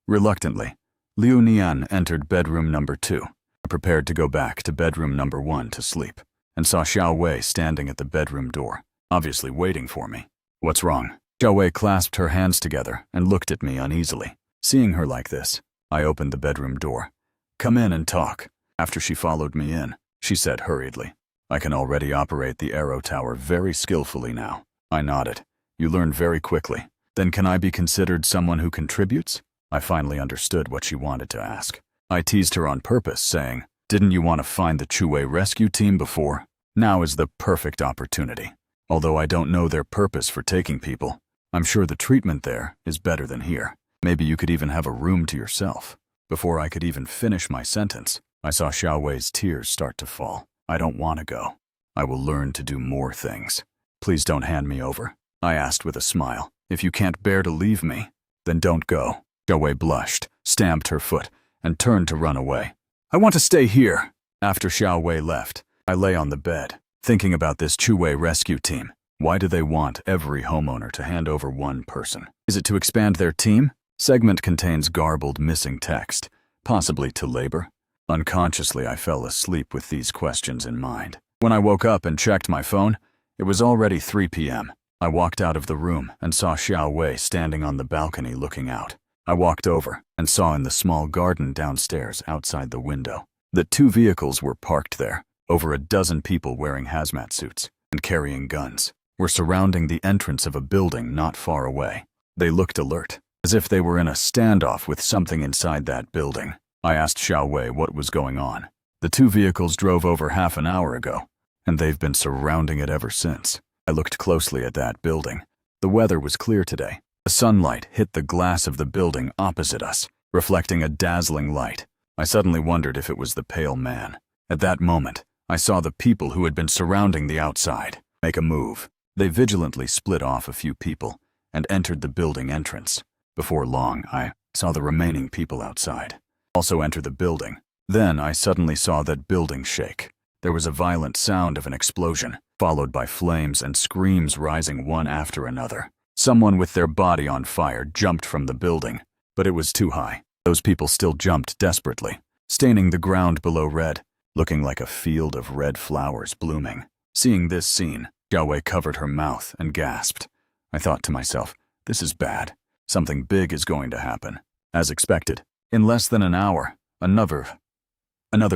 Reluctantly, Liu Nian entered Bedroom Number 2. I prepared to go back to Bedroom Number 1 to sleep, and saw Xiao Wei standing at the bedroom door, obviously waiting for me. "What's wrong?" Xiao Wei clasped her hands together and looked at me uneasily. Seeing her like this, I opened the bedroom door. "Come in and talk." After she followed me in, she said hurriedly, "I can already operate the arrow tower very skillfully now." I nodded. "You learned very quickly. Then can I be considered someone who contributes?" I finally understood what she wanted to ask. I teased her on purpose, saying, "Didn't you want to find the Chuwei rescue team before? Now is the perfect opportunity. Although I don't know their purpose for taking people, I'm sure the treatment there is better than here. Maybe you could even have a room to yourself." Before I could even finish my sentence, I saw Xiao Wei's tears start to fall. "I don't want to go. I will learn to do more things. Please don't hand me over," I asked with a smile. "If you can't bear to leave me, then don't go." Xiao Wei blushed, stamped her foot, and turned to run away. "I want to stay here." After Xiao Wei left, I lay on the bed, thinking about this Chuwei rescue team. Why do they want every homeowner to hand over one person? Is it to expand their team? Segment contains garbled missing text, possibly to labor. Unconsciously, I fell asleep with these questions in mind. When I woke up and checked my phone, it was already 3 p.m. I walked out of the room and saw Xiao Wei standing on the balcony looking out. I walked over and saw in the small garden downstairs outside the window that 2 vehicles were parked there. Over a dozen people wearing hazmat suits and carrying guns were surrounding the entrance of a building not far away. They looked alert, as if they were in a standoff with something inside that building. I asked Xiao Wei what was going on. "The 2 vehicles drove over half an hour ago, and they've been surrounding it ever since." I looked closely at that building. The weather was clear today. The sunlight hit the glass of the building opposite us, reflecting a dazzling light. I suddenly wondered if it was the pale man. At that moment, I saw the people who had been surrounding the outside make a move. They vigilantly split off a few people and entered the building entrance. Before long, I saw the remaining people outside also enter the building. Then I suddenly saw that building shake. There was a violent sound of an explosion, followed by flames and screams rising one after another. Someone with their body on fire jumped from the building, but it was too high. Those people still jumped desperately, staining the ground below red, looking like a field of red flowers blooming. Seeing this scene, Xiao Wei covered her mouth and gasped. I thought to myself, this is bad. Something big is going to happen. As expected, in less than an hour, another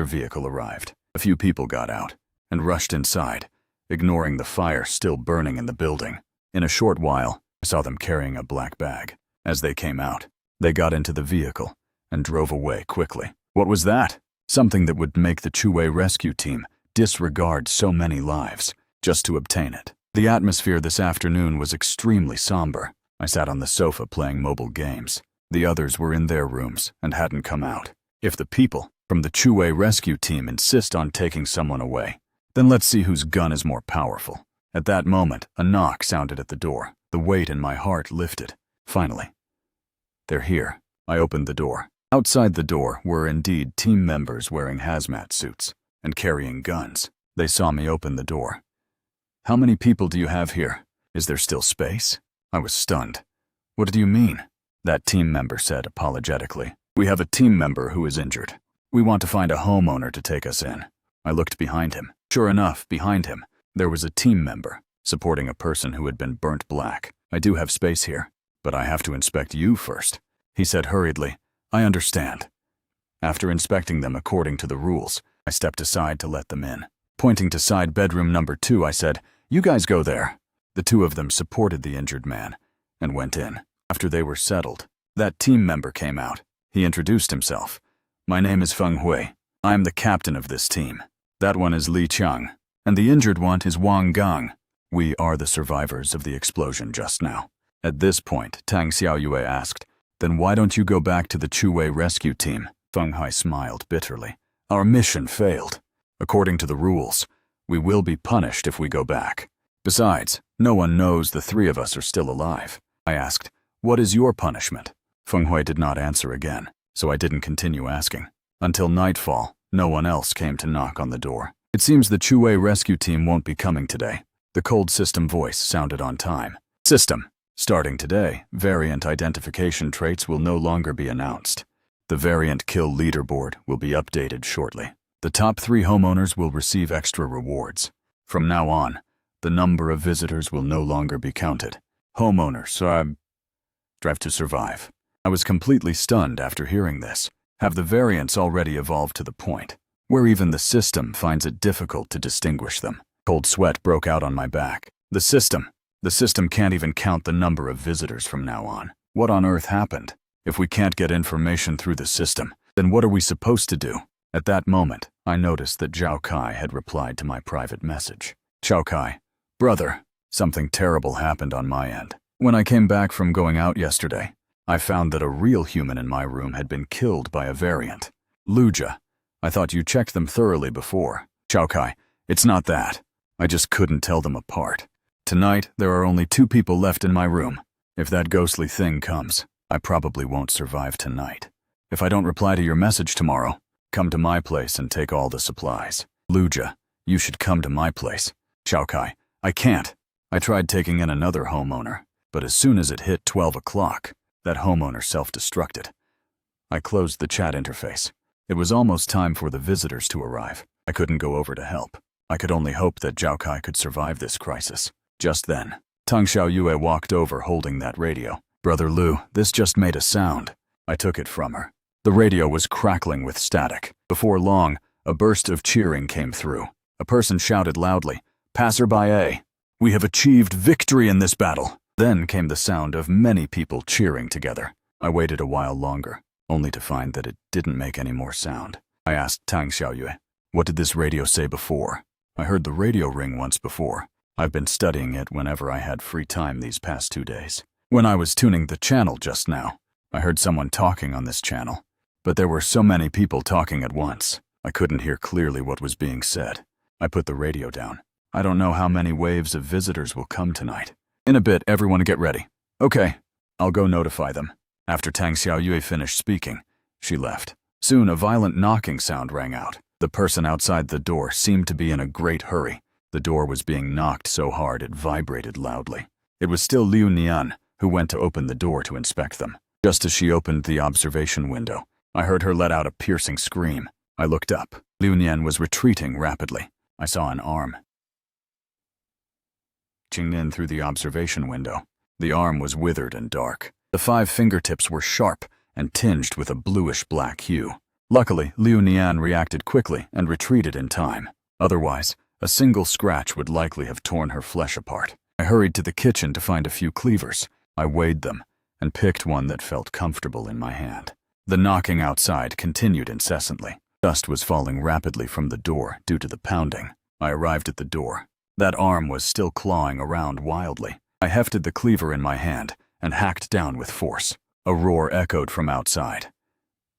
vehicle arrived. A few people got out and rushed inside, ignoring the fire still burning in the building. In a short while, I saw them carrying a black bag. As they came out, they got into the vehicle and drove away quickly. What was that? Something that would make the Chuwei rescue team disregard so many lives just to obtain it. The atmosphere this afternoon was extremely somber. I sat on the sofa playing mobile games. The others were in their rooms and hadn't come out. If the people from the Chuwei rescue team insist on taking someone away, then let's see whose gun is more powerful. At that moment, a knock sounded at the door. The weight in my heart lifted. Finally, they're here. I opened the door. Outside the door were indeed team members wearing hazmat suits and carrying guns. They saw me open the door. "How many people do you have here? Is there still space?" I was stunned. "What do you mean?" That team member said apologetically. "We have a team member who is injured. We want to find a homeowner to take us in." I looked behind him. Sure enough, behind him, there was a team member supporting a person who had been burnt black. "I do have space here, but I have to inspect you first," he said hurriedly. "I understand." After inspecting them according to the rules, I stepped aside to let them in. Pointing to side bedroom number 2, I said, "You guys go there." The 2 of them supported the injured man and went in. After they were settled, that team member came out. He introduced himself. "My name is Feng Hui. I am the captain of this team. That one is Li Qiang, and the injured one is Wang Gang. We are the survivors of the explosion just now." At this point, Tang Xiaoyue asked, "Then why don't you go back to the Chu-Wei rescue team?" Feng Hui smiled bitterly. "Our mission failed. According to the rules, we will be punished if we go back. Besides, no one knows the 3 of us are still alive." I asked, "What is your punishment?" Feng Hui did not answer again, so I didn't continue asking. Until nightfall, no one else came to knock on the door. "It seems the Chu-Wei rescue team won't be coming today." The cold system voice sounded on time. "System. Starting today, variant identification traits will no longer be announced. The variant kill leaderboard will be updated shortly. The top 3 homeowners will receive extra rewards. From now on, the number of visitors will no longer be counted. Homeowners, drive to survive." I was completely stunned after hearing this. Have the variants already evolved to the point where even the system finds it difficult to distinguish them? Cold sweat broke out on my back. The system can't even count the number of visitors from now on. What on earth happened? If we can't get information through the system, then what are we supposed to do? At that moment, I noticed that Zhao Kai had replied to my private message. "Zhao Kai, brother, something terrible happened on my end. When I came back from going out yesterday, I found that a real human in my room had been killed by a variant. Luja, I thought you checked them thoroughly before." "Zhao Kai, it's not that. I just couldn't tell them apart. Tonight, there are only 2 people left in my room. If that ghostly thing comes, I probably won't survive tonight. If I don't reply to your message tomorrow, come to my place and take all the supplies. Luja, you should come to my place." "Zhao Kai, I can't. I tried taking in another homeowner, but as soon as it hit 12 o'clock, that homeowner self-destructed." I closed the chat interface. It was almost time for the visitors to arrive. I couldn't go over to help. I could only hope that Zhao Kai could survive this crisis. Just then, Tang Xiaoyue walked over holding that radio. "Brother Lu, this just made a sound." I took it from her. The radio was crackling with static. Before long, a burst of cheering came through. A person shouted loudly, "Passerby A, we have achieved victory in this battle." Then came the sound of many people cheering together. I waited a while longer, only to find that it didn't make any more sound. I asked Tang Xiaoyue, "What did this radio say before?" "I heard the radio ring once before. I've been studying it whenever I had free time these past 2 days. When I was tuning the channel just now, I heard someone talking on this channel, but there were so many people talking at once, I couldn't hear clearly what was being said." I put the radio down. "I don't know how many waves of visitors will come tonight. In a bit, everyone get ready." "Okay, I'll go notify them." After Tang Xiaoyue finished speaking, she left. Soon, a violent knocking sound rang out. The person outside the door seemed to be in a great hurry. The door was being knocked so hard it vibrated loudly. It was still Liu Nian, who went to open the door to inspect them. Just as she opened the observation window, I heard her let out a piercing scream. I looked up. Liu Nian was retreating rapidly. I saw an arm reaching in through the observation window. The arm was withered and dark. The 5 fingertips were sharp and tinged with a bluish-black hue. Luckily, Liu Nian reacted quickly and retreated in time. Otherwise, a single scratch would likely have torn her flesh apart. I hurried to the kitchen to find a few cleavers. I weighed them and picked one that felt comfortable in my hand. The knocking outside continued incessantly. Dust was falling rapidly from the door due to the pounding. I arrived at the door. That arm was still clawing around wildly. I hefted the cleaver in my hand and hacked down with force. A roar echoed from outside.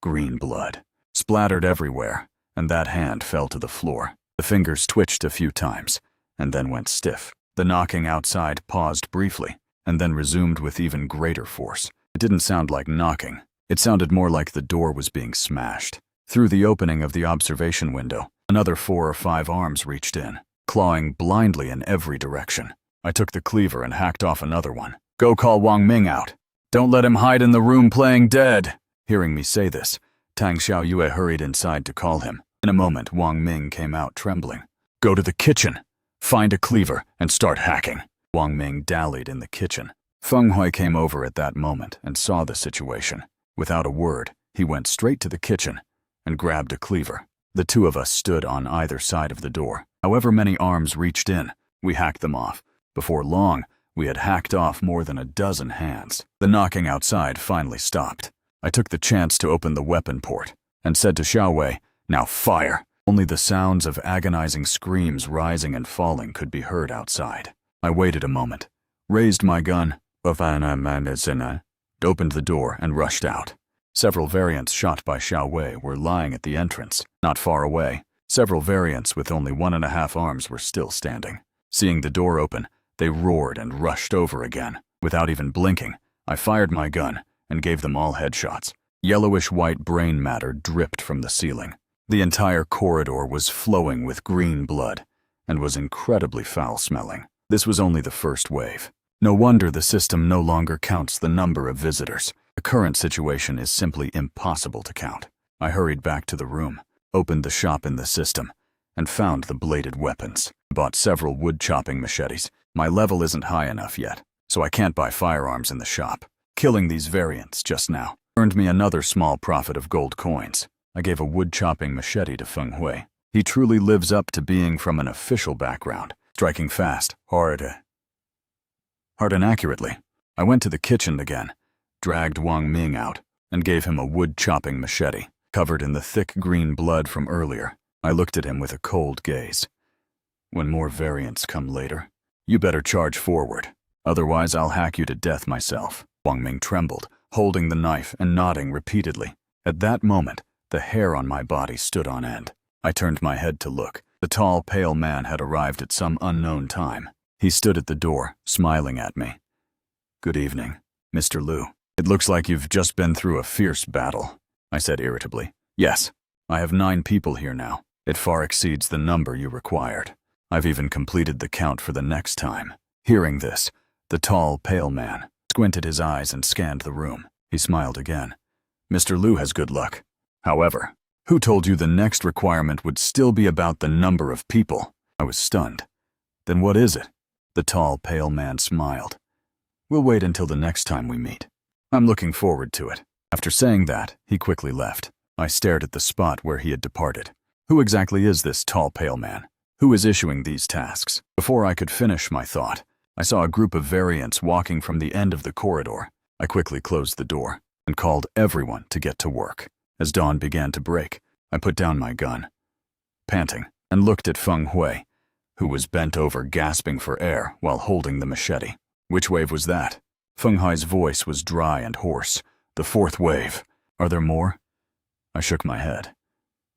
Green blood splattered everywhere, and that hand fell to the floor. The fingers twitched a few times, and then went stiff. The knocking outside paused briefly, and then resumed with even greater force. It didn't sound like knocking. It sounded more like the door was being smashed. Through the opening of the observation window, another 4 or 5 arms reached in, clawing blindly in every direction. I took the cleaver and hacked off another one. "Go call Wang Ming out. Don't let him hide in the room playing dead." Hearing me say this, Tang Xiaoyue hurried inside to call him. In a moment, Wang Ming came out trembling. "Go to the kitchen, find a cleaver, and start hacking." Wang Ming dallied in the kitchen. Feng Hui came over at that moment and saw the situation. Without a word, he went straight to the kitchen and grabbed a cleaver. The two of us stood on either side of the door. However many arms reached in, we hacked them off. Before long, we had hacked off more than a dozen hands. The knocking outside finally stopped. I took the chance to open the weapon port and said to Xiaowei, "Now fire!" Only the sounds of agonizing screams rising and falling could be heard outside. I waited a moment, raised my gun, opened the door and rushed out. Several variants shot by Xiaowei were lying at the entrance, not far away. Several variants with only 1.5 arms were still standing. Seeing the door open, they roared and rushed over again. Without even blinking, I fired my gun and gave them all headshots. Yellowish-white brain matter dripped from the ceiling. The entire corridor was flowing with green blood and was incredibly foul-smelling. This was only the first wave. No wonder the system no longer counts the number of visitors. The current situation is simply impossible to count. I hurried back to the room, opened the shop in the system, and found the bladed weapons. I bought several wood-chopping machetes. My level isn't high enough yet, so I can't buy firearms in the shop. Killing these variants just now earned me another small profit of gold coins. I gave a wood-chopping machete to Feng Hui. He truly lives up to being from an official background, striking fast, hard and accurately. I went to the kitchen again, dragged Wang Ming out, and gave him a wood-chopping machete, covered in the thick green blood from earlier. I looked at him with a cold gaze. "When more variants come later, you better charge forward. Otherwise, I'll hack you to death myself." Wang Ming trembled, holding the knife and nodding repeatedly. At that moment, the hair on my body stood on end. I turned my head to look. The tall, pale man had arrived at some unknown time. He stood at the door, smiling at me. "Good evening, Mr. Liu. It looks like you've just been through a fierce battle," I said irritably. "Yes, I have 9 people here now. It far exceeds the number you required. I've even completed the count for the next time." Hearing this, the tall, pale man squinted his eyes and scanned the room. He smiled again. "Mr. Liu has good luck. However, who told you the next requirement would still be about the number of people?" I was stunned. "Then what is it?" The tall, pale man smiled. "We'll wait until the next time we meet. I'm looking forward to it." After saying that, he quickly left. I stared at the spot where he had departed. Who exactly is this tall, pale man? Who is issuing these tasks? Before I could finish my thought, I saw a group of variants walking from the end of the corridor. I quickly closed the door and called everyone to get to work. As dawn began to break, I put down my gun, panting, and looked at Feng Hui, who was bent over gasping for air while holding the machete. "Which wave was that?" Feng Hui's voice was dry and hoarse. "The 4th wave. Are there more?" I shook my head.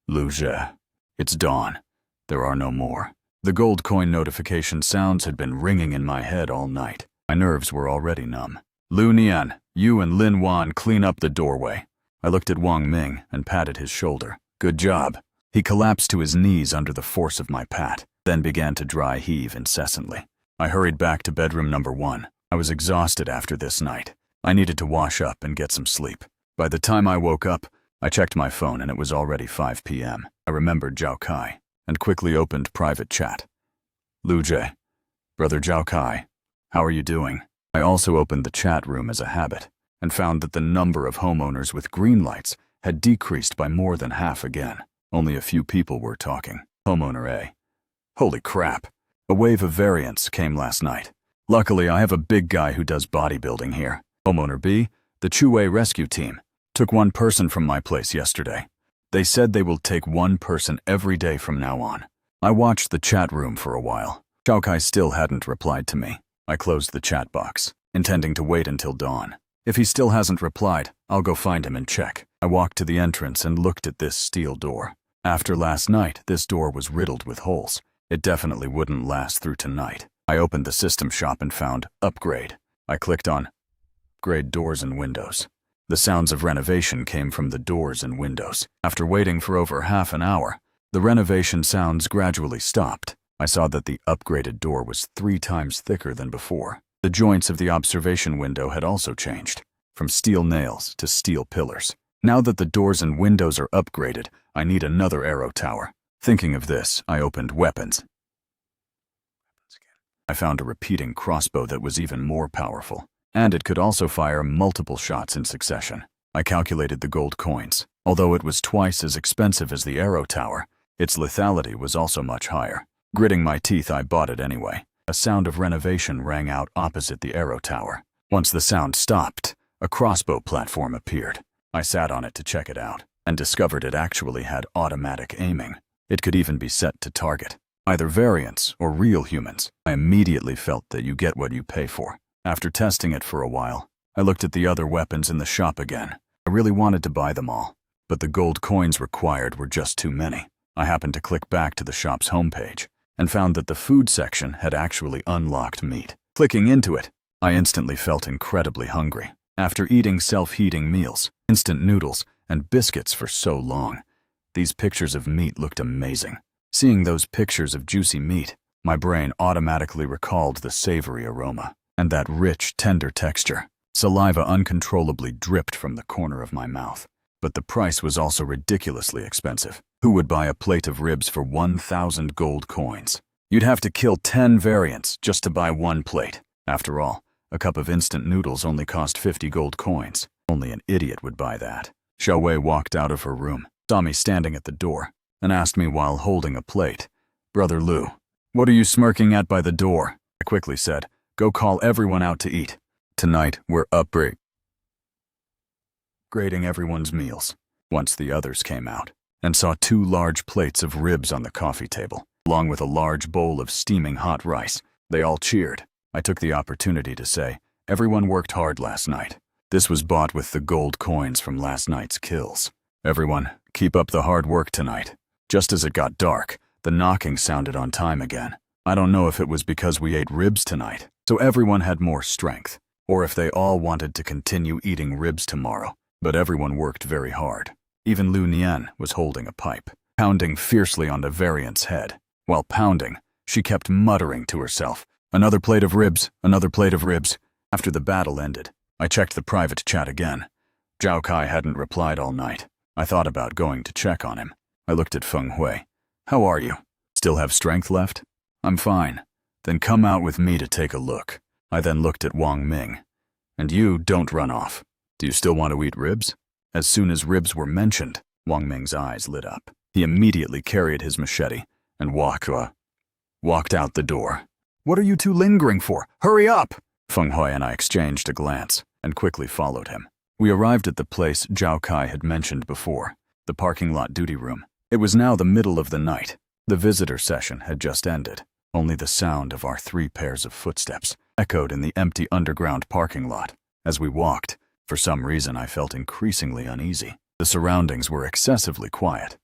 "Lu Zhe, it's dawn. There are no more." The gold coin notification sounds had been ringing in my head all night. My nerves were already numb. "Lu Nian, you and Lin Wan clean up the doorway." I looked at Wang Ming and patted his shoulder. "Good job." He collapsed to his knees under the force of my pat, then began to dry heave incessantly. I hurried back to bedroom number 1. I was exhausted after this night. I needed to wash up and get some sleep. By the time I woke up, I checked my phone and it was already 5 p.m. I remembered Zhao Kai and quickly opened private chat. "Lu Jie, Brother Zhao Kai, how are you doing?" I also opened the chat room as a habit and found that the number of homeowners with green lights had decreased by more than half again. Only a few people were talking. Homeowner A: "Holy crap. A wave of variants came last night. Luckily, I have a big guy who does bodybuilding here." Homeowner B: "The Chuwei rescue team took 1 person from my place yesterday. They said they will take 1 person every day from now on." I watched the chat room for a while. Zhao Kai still hadn't replied to me. I closed the chat box, intending to wait until dawn. If he still hasn't replied, I'll go find him and check. I walked to the entrance and looked at this steel door. After last night, this door was riddled with holes. It definitely wouldn't last through tonight. I opened the system shop and found Upgrade. I clicked on Upgrade Doors and Windows. The sounds of renovation came from the doors and windows. After waiting for over half an hour, the renovation sounds gradually stopped. I saw that the upgraded door was 3 times thicker than before. The joints of the observation window had also changed, from steel nails to steel pillars. Now that the doors and windows are upgraded, I need another arrow tower. Thinking of this, I opened weapons. I found a repeating crossbow that was even more powerful, and it could also fire multiple shots in succession. I calculated the gold coins. Although it was twice as expensive as the Arrow Tower, its lethality was also much higher. Gritting my teeth, I bought it anyway. A sound of renovation rang out opposite the Arrow Tower. Once the sound stopped, a crossbow platform appeared. I sat on it to check it out, and discovered it actually had automatic aiming. It could even be set to target either variants or real humans. I immediately felt that you get what you pay for. After testing it for a while, I looked at the other weapons in the shop again. I really wanted to buy them all, but the gold coins required were just too many. I happened to click back to the shop's homepage and found that the food section had actually unlocked meat. Clicking into it, I instantly felt incredibly hungry. After eating self-heating meals, instant noodles, and biscuits for so long, these pictures of meat looked amazing. Seeing those pictures of juicy meat, my brain automatically recalled the savory aroma and that rich, tender texture. Saliva uncontrollably dripped from the corner of my mouth. But the price was also ridiculously expensive. Who would buy a plate of ribs for 1,000 gold coins? You'd have to kill 10 variants just to buy one plate. After all, a cup of instant noodles only cost 50 gold coins. Only an idiot would buy that. Xiaowei walked out of her room, saw me standing at the door, and asked me while holding a plate, "Brother Lu, what are you smirking at by the door?" I quickly said, "Go call everyone out to eat. Tonight, we're upgrading everyone's meals." Once the others came out, and saw 2 large plates of ribs on the coffee table, along with a large bowl of steaming hot rice, they all cheered. I took the opportunity to say, "Everyone worked hard last night. This was bought with the gold coins from last night's kills. Everyone, keep up the hard work tonight." Just as it got dark, the knocking sounded on time again. I don't know if it was because we ate ribs tonight, so everyone had more strength, or if they all wanted to continue eating ribs tomorrow, but everyone worked very hard. Even Lu Nian was holding a pipe, pounding fiercely on the variant's head. While pounding, she kept muttering to herself, "Another plate of ribs, another plate of ribs." After the battle ended, I checked the private chat again. Zhao Kai hadn't replied all night. I thought about going to check on him. I looked at Feng Hui. "How are you? Still have strength left?" "I'm fine." "Then come out with me to take a look." I then looked at Wang Ming. "And you, don't run off. Do you still want to eat ribs?" As soon as ribs were mentioned, Wang Ming's eyes lit up. He immediately carried his machete and walked out the door. "What are you two lingering for? Hurry up!" Feng Hui and I exchanged a glance and quickly followed him. We arrived at the place Zhao Kai had mentioned before, the parking lot duty room. It was now the middle of the night. The visitor session had just ended. Only the sound of our 3 pairs of footsteps echoed in the empty underground parking lot. As we walked, for some reason I felt increasingly uneasy. The surroundings were excessively quiet.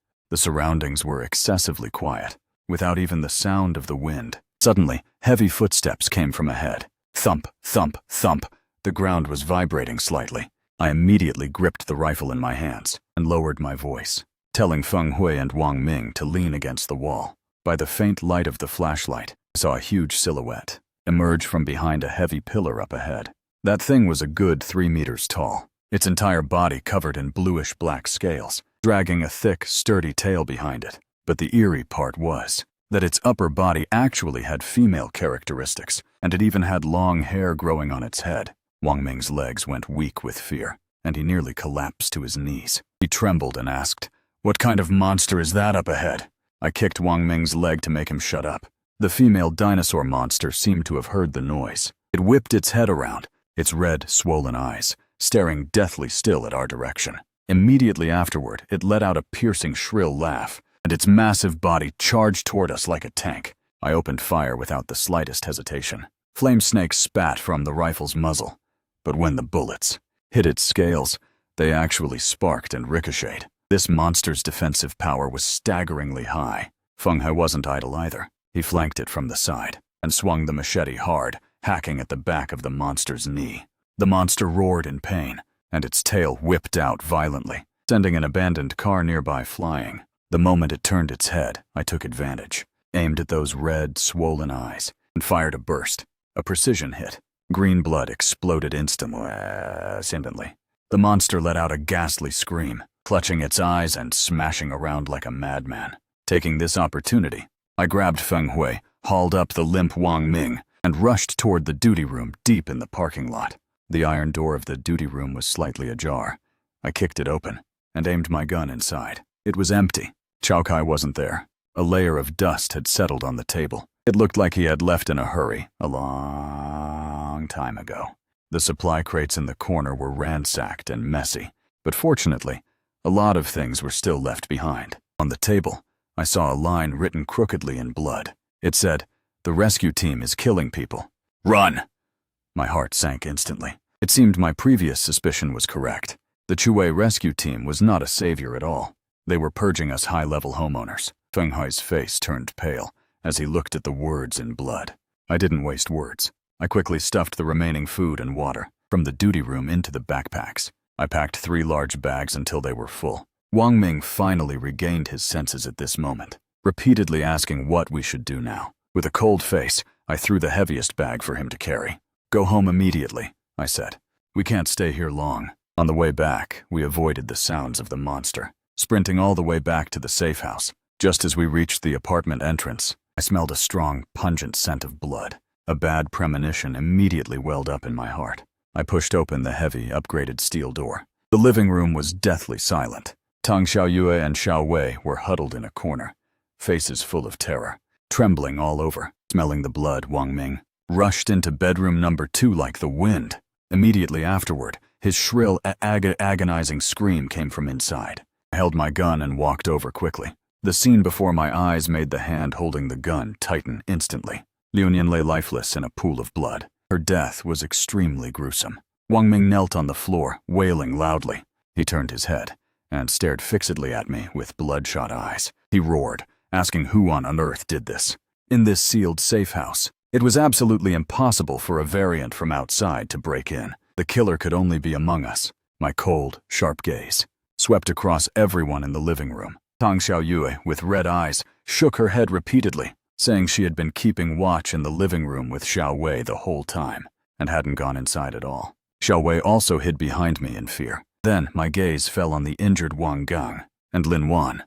Without even the sound of the wind. Suddenly, heavy footsteps came from ahead. Thump, thump, thump. The ground was vibrating slightly. I immediately gripped the rifle in my hands and lowered my voice, telling Feng Hui and Wang Ming to lean against the wall. By the faint light of the flashlight, I saw a huge silhouette emerge from behind a heavy pillar up ahead. That thing was a good 3 meters tall, its entire body covered in bluish-black scales, dragging a thick, sturdy tail behind it. But the eerie part was that its upper body actually had female characteristics, and it even had long hair growing on its head. Wang Ming's legs went weak with fear, and he nearly collapsed to his knees. He trembled and asked, "What kind of monster is that up ahead?" I kicked Wang Ming's leg to make him shut up. The female dinosaur monster seemed to have heard the noise. It whipped its head around, its red, swollen eyes, staring deathly still at our direction. Immediately afterward, it let out a piercing, shrill laugh, and its massive body charged toward us like a tank. I opened fire without the slightest hesitation. Flame snakes spat from the rifle's muzzle, but when the bullets hit its scales, they actually sparked and ricocheted. This monster's defensive power was staggeringly high. Feng Hui wasn't idle either. He flanked it from the side and swung the machete hard, hacking at the back of the monster's knee. The monster roared in pain, and its tail whipped out violently, sending an abandoned car nearby flying. The moment it turned its head, I took advantage, aimed at those red, swollen eyes, and fired a burst, a precision hit. Green blood exploded instantly. The monster let out a ghastly scream, clutching its eyes and smashing around like a madman. Taking this opportunity, I grabbed Feng Hui, hauled up the limp Wang Ming, and rushed toward the duty room deep in the parking lot. The iron door of the duty room was slightly ajar. I kicked it open and aimed my gun inside. It was empty. Chao Kai wasn't there. A layer of dust had settled on the table. It looked like he had left in a hurry a long time ago. The supply crates in the corner were ransacked and messy, but fortunately, a lot of things were still left behind. On the table, I saw a line written crookedly in blood. It said, "The rescue team is killing people. Run!" My heart sank instantly. It seemed my previous suspicion was correct. The Chue rescue team was not a savior at all. They were purging us high-level homeowners. Feng Hai's face turned pale as he looked at the words in blood. I didn't waste words. I quickly stuffed the remaining food and water from the duty room into the backpacks. I packed 3 large bags until they were full. Wang Ming finally regained his senses at this moment, repeatedly asking what we should do now. With a cold face, I threw the heaviest bag for him to carry. "Go home immediately," I said. "We can't stay here long." On the way back, we avoided the sounds of the monster, sprinting all the way back to the safe house. Just as we reached the apartment entrance, I smelled a strong, pungent scent of blood. A bad premonition immediately welled up in my heart. I pushed open the heavy, upgraded steel door. The living room was deathly silent. Tang Xiaoyue and Xiao Wei were huddled in a corner, faces full of terror. Trembling all over, smelling the blood, Wang Ming rushed into bedroom number 2 like the wind. Immediately afterward, his shrill, agonizing scream came from inside. I held my gun and walked over quickly. The scene before my eyes made the hand holding the gun tighten instantly. Liunian lay lifeless in a pool of blood. Her death was extremely gruesome. Wang Ming knelt on the floor, wailing loudly. He turned his head and stared fixedly at me with bloodshot eyes. He roared, asking who on earth did this. In this sealed safe house, it was absolutely impossible for a variant from outside to break in. The killer could only be among us. My cold, sharp gaze swept across everyone in the living room. Tang Xiaoyue, with red eyes, shook her head repeatedly, saying she had been keeping watch in the living room with Xiao Wei the whole time and hadn't gone inside at all. Xiao Wei also hid behind me in fear. Then my gaze fell on the injured Wang Gang and Lin Wan,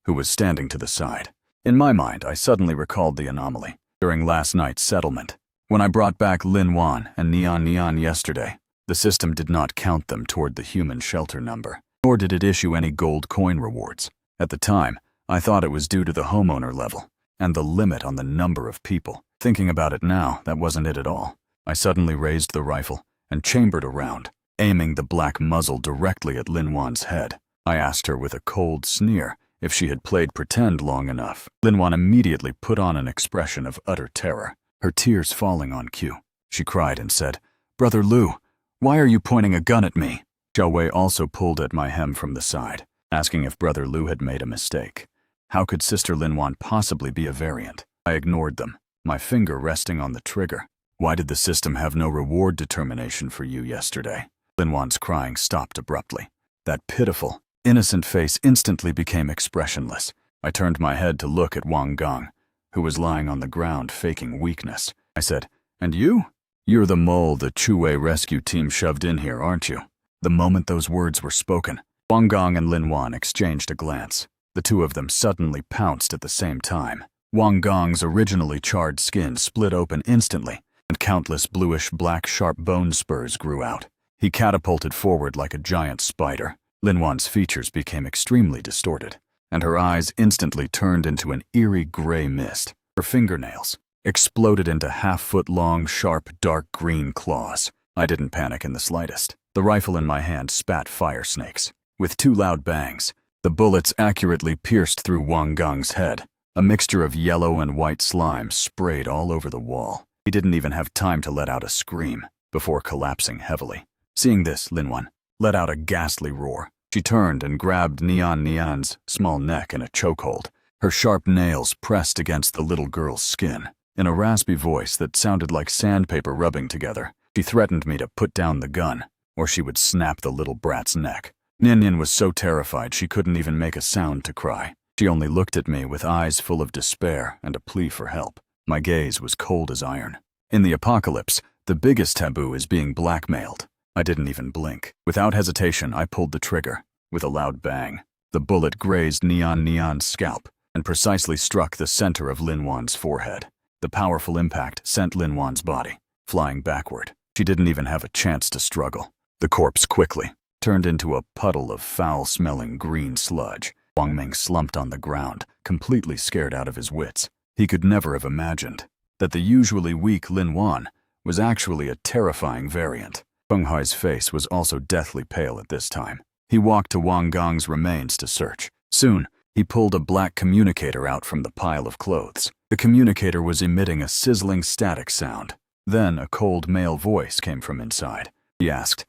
who was standing to the side. In my mind, I suddenly recalled the anomaly during last night's settlement. When I brought back Lin Wan and Nian yesterday, the system did not count them toward the human shelter number, nor did it issue any gold coin rewards. At the time, I thought it was due to the homeowner level and the limit on the number of people. Thinking about it now, that wasn't it at all. I suddenly raised the rifle and chambered around, aiming the black muzzle directly at Lin Wan's head. I asked her with a cold sneer if she had played pretend long enough. Lin Wan immediately put on an expression of utter terror, her tears falling on cue. She cried and said, "Brother Lu, why are you pointing a gun at me?" Xiao Wei also pulled at my hem from the side, asking if Brother Lu had made a mistake. How could Sister Lin Wan possibly be a variant? I ignored them, my finger resting on the trigger. "Why did the system have no reward determination for you yesterday?" Lin Wan's crying stopped abruptly. That pitiful, innocent face instantly became expressionless. I turned my head to look at Wang Gang, who was lying on the ground faking weakness. I said, "And you? You're the mole the Chue rescue team shoved in here, aren't you?" The moment those words were spoken, Wang Gang and Lin Wan exchanged a glance. The two of them suddenly pounced at the same time. Wang Gang's originally charred skin split open instantly, and countless bluish-black sharp bone spurs grew out. He catapulted forward like a giant spider. Lin Wan's features became extremely distorted, and her eyes instantly turned into an eerie gray mist. Her fingernails exploded into half-foot-long, sharp, dark green claws. I didn't panic in the slightest. The rifle in my hand spat fire snakes. With 2 loud bangs, the bullets accurately pierced through Wang Gang's head. A mixture of yellow and white slime sprayed all over the wall. He didn't even have time to let out a scream before collapsing heavily. Seeing this, Lin Wan let out a ghastly roar. She turned and grabbed Nian's small neck in a chokehold, her sharp nails pressed against the little girl's skin. In a raspy voice that sounded like sandpaper rubbing together, she threatened me to put down the gun, or she would snap the little brat's neck. Nian was so terrified she couldn't even make a sound to cry. She only looked at me with eyes full of despair and a plea for help. My gaze was cold as iron. In the apocalypse, the biggest taboo is being blackmailed. I didn't even blink. Without hesitation, I pulled the trigger. With a loud bang, the bullet grazed Nian's scalp and precisely struck the center of Lin Wan's forehead. The powerful impact sent Lin Wan's body flying backward. She didn't even have a chance to struggle. The corpse quickly turned into a puddle of foul-smelling green sludge. Wang Ming slumped on the ground, completely scared out of his wits. He could never have imagined that the usually weak Lin Wan was actually a terrifying variant. Feng Hui's face was also deathly pale at this time. He walked to Wang Gong's remains to search. Soon, he pulled a black communicator out from the pile of clothes. The communicator was emitting a sizzling static sound. Then a cold male voice came from inside. He asked,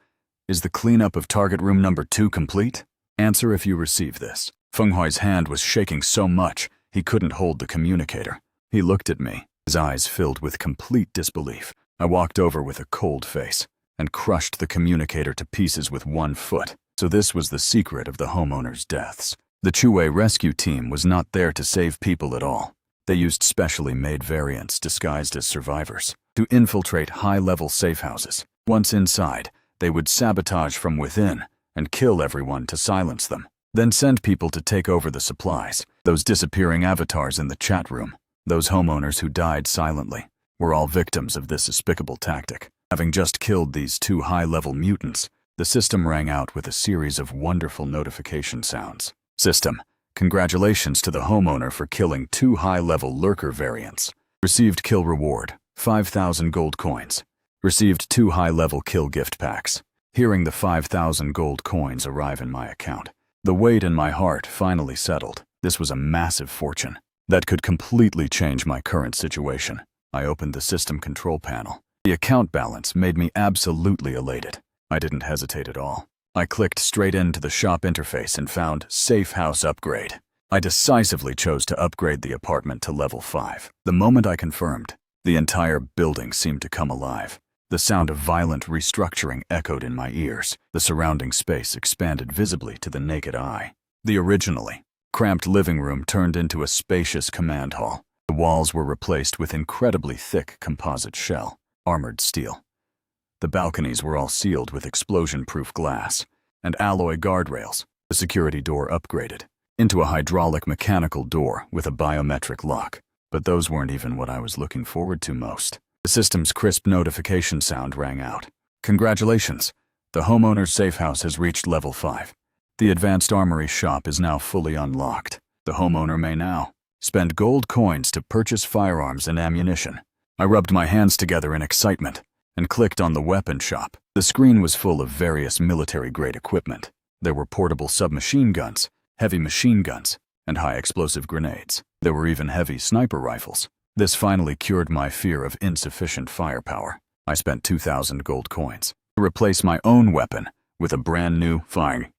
"Is the cleanup of target room number 2 complete? Answer if you receive this." Feng Hui's hand was shaking so much he couldn't hold the communicator. He looked at me, his eyes filled with complete disbelief. I walked over with a cold face and crushed the communicator to pieces with one foot. So this was the secret of the homeowners' deaths. The Chue rescue team was not there to save people at all. They used specially made variants disguised as survivors to infiltrate high-level safe houses. Once inside, they would sabotage from within and kill everyone to silence them, then send people to take over the supplies. Those disappearing avatars in the chat room, those homeowners who died silently, were all victims of this despicable tactic. Having just killed these 2 high-level mutants, the system rang out with a series of wonderful notification sounds. System, congratulations to the homeowner for killing 2 high-level lurker variants. Received kill reward, 5,000 gold coins. Received 2 high-level kill gift packs. Hearing the 5,000 gold coins arrive in my account, the weight in my heart finally settled. This was a massive fortune that could completely change my current situation. I opened the system control panel. The account balance made me absolutely elated. I didn't hesitate at all. I clicked straight into the shop interface and found Safe House Upgrade. I decisively chose to upgrade the apartment to level 5. The moment I confirmed, the entire building seemed to come alive. The sound of violent restructuring echoed in my ears. The surrounding space expanded visibly to the naked eye. The originally cramped living room turned into a spacious command hall. The walls were replaced with incredibly thick composite shell, armored steel. The balconies were all sealed with explosion-proof glass and alloy guardrails. The security door upgraded into a hydraulic mechanical door with a biometric lock. But those weren't even what I was looking forward to most. The system's crisp notification sound rang out. Congratulations! The homeowner's safe house has reached level 5. The advanced armory shop is now fully unlocked. The homeowner may now spend gold coins to purchase firearms and ammunition. I rubbed my hands together in excitement and clicked on the weapon shop. The screen was full of various military-grade equipment. There were portable submachine guns, heavy machine guns, and high-explosive grenades. There were even heavy sniper rifles. This finally cured my fear of insufficient firepower. I spent 2,000 gold coins to replace my own weapon with a brand-new flying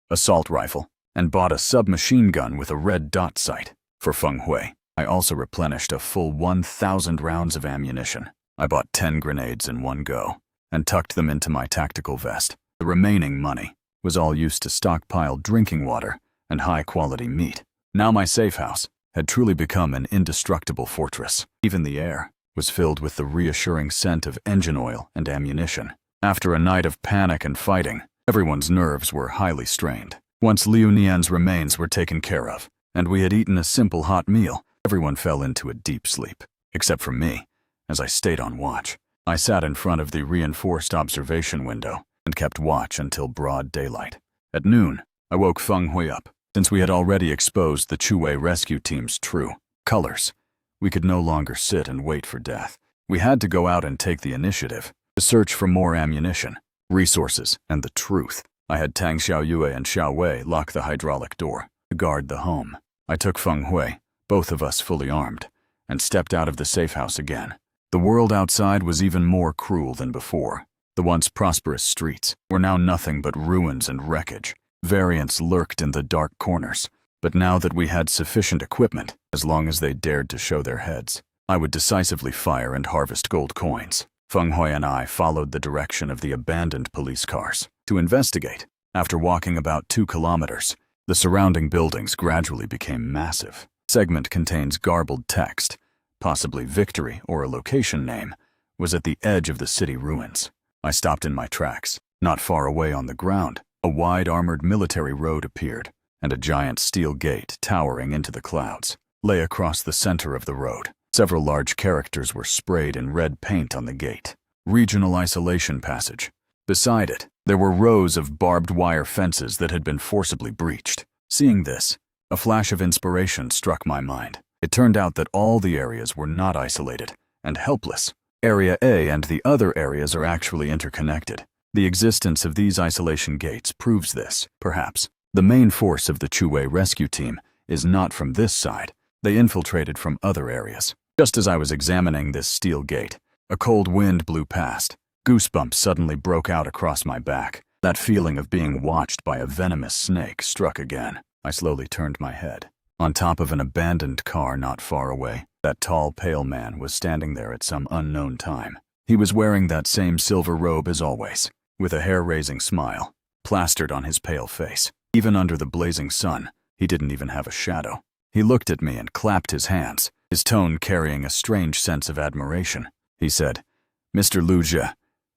assault rifle and bought a submachine gun with a red dot sight. For Feng Hui, I also replenished a full 1,000 rounds of ammunition. I bought 10 grenades in one go and tucked them into my tactical vest. The remaining money was all used to stockpile drinking water and high-quality meat. Now my safe house had truly become an indestructible fortress. Even the air was filled with the reassuring scent of engine oil and ammunition. After a night of panic and fighting, everyone's nerves were highly strained. Once Liu Nian's remains were taken care of, and we had eaten a simple hot meal, everyone fell into a deep sleep, except for me. As I stayed on watch, I sat in front of the reinforced observation window and kept watch until broad daylight. At noon, I woke Feng Hui up. Since we had already exposed the Chue rescue team's true colors, we could no longer sit and wait for death. We had to go out and take the initiative to search for more ammunition, resources, and the truth. I had Tang Xiaoyue and Xiao Wei lock the hydraulic door to guard the home. I took Feng Hui, both of us fully armed, and stepped out of the safe house again. The world outside was even more cruel than before. The once prosperous streets were now nothing but ruins and wreckage. Variants lurked in the dark corners, but now that we had sufficient equipment, as long as they dared to show their heads, I would decisively fire and harvest gold coins. Feng Hui and I followed the direction of the abandoned police cars to investigate. After walking about 2 kilometers, the surrounding buildings gradually became massive. Segment contains garbled text, possibly victory or a location name, was at the edge of the city ruins. I stopped in my tracks. Not far away on the ground, a wide armored military road appeared, and a giant steel gate towering into the clouds lay across the center of the road. Several large characters were sprayed in red paint on the gate. Regional Isolation Passage. Beside it, there were rows of barbed wire fences that had been forcibly breached. Seeing this, a flash of inspiration struck my mind. It turned out that all the areas were not isolated and helpless. Area A and the other areas are actually interconnected. The existence of these isolation gates proves this, perhaps. The main force of the Chue rescue team is not from this side. They infiltrated from other areas. Just as I was examining this steel gate, a cold wind blew past. Goosebumps suddenly broke out across my back. That feeling of being watched by a venomous snake struck again. I slowly turned my head. On top of an abandoned car not far away, that tall, pale man was standing there at some unknown time. He was wearing that same silver robe as always, with a hair-raising smile plastered on his pale face. Even under the blazing sun, he didn't even have a shadow. He looked at me and clapped his hands, his tone carrying a strange sense of admiration. He said, "Mr. Luja,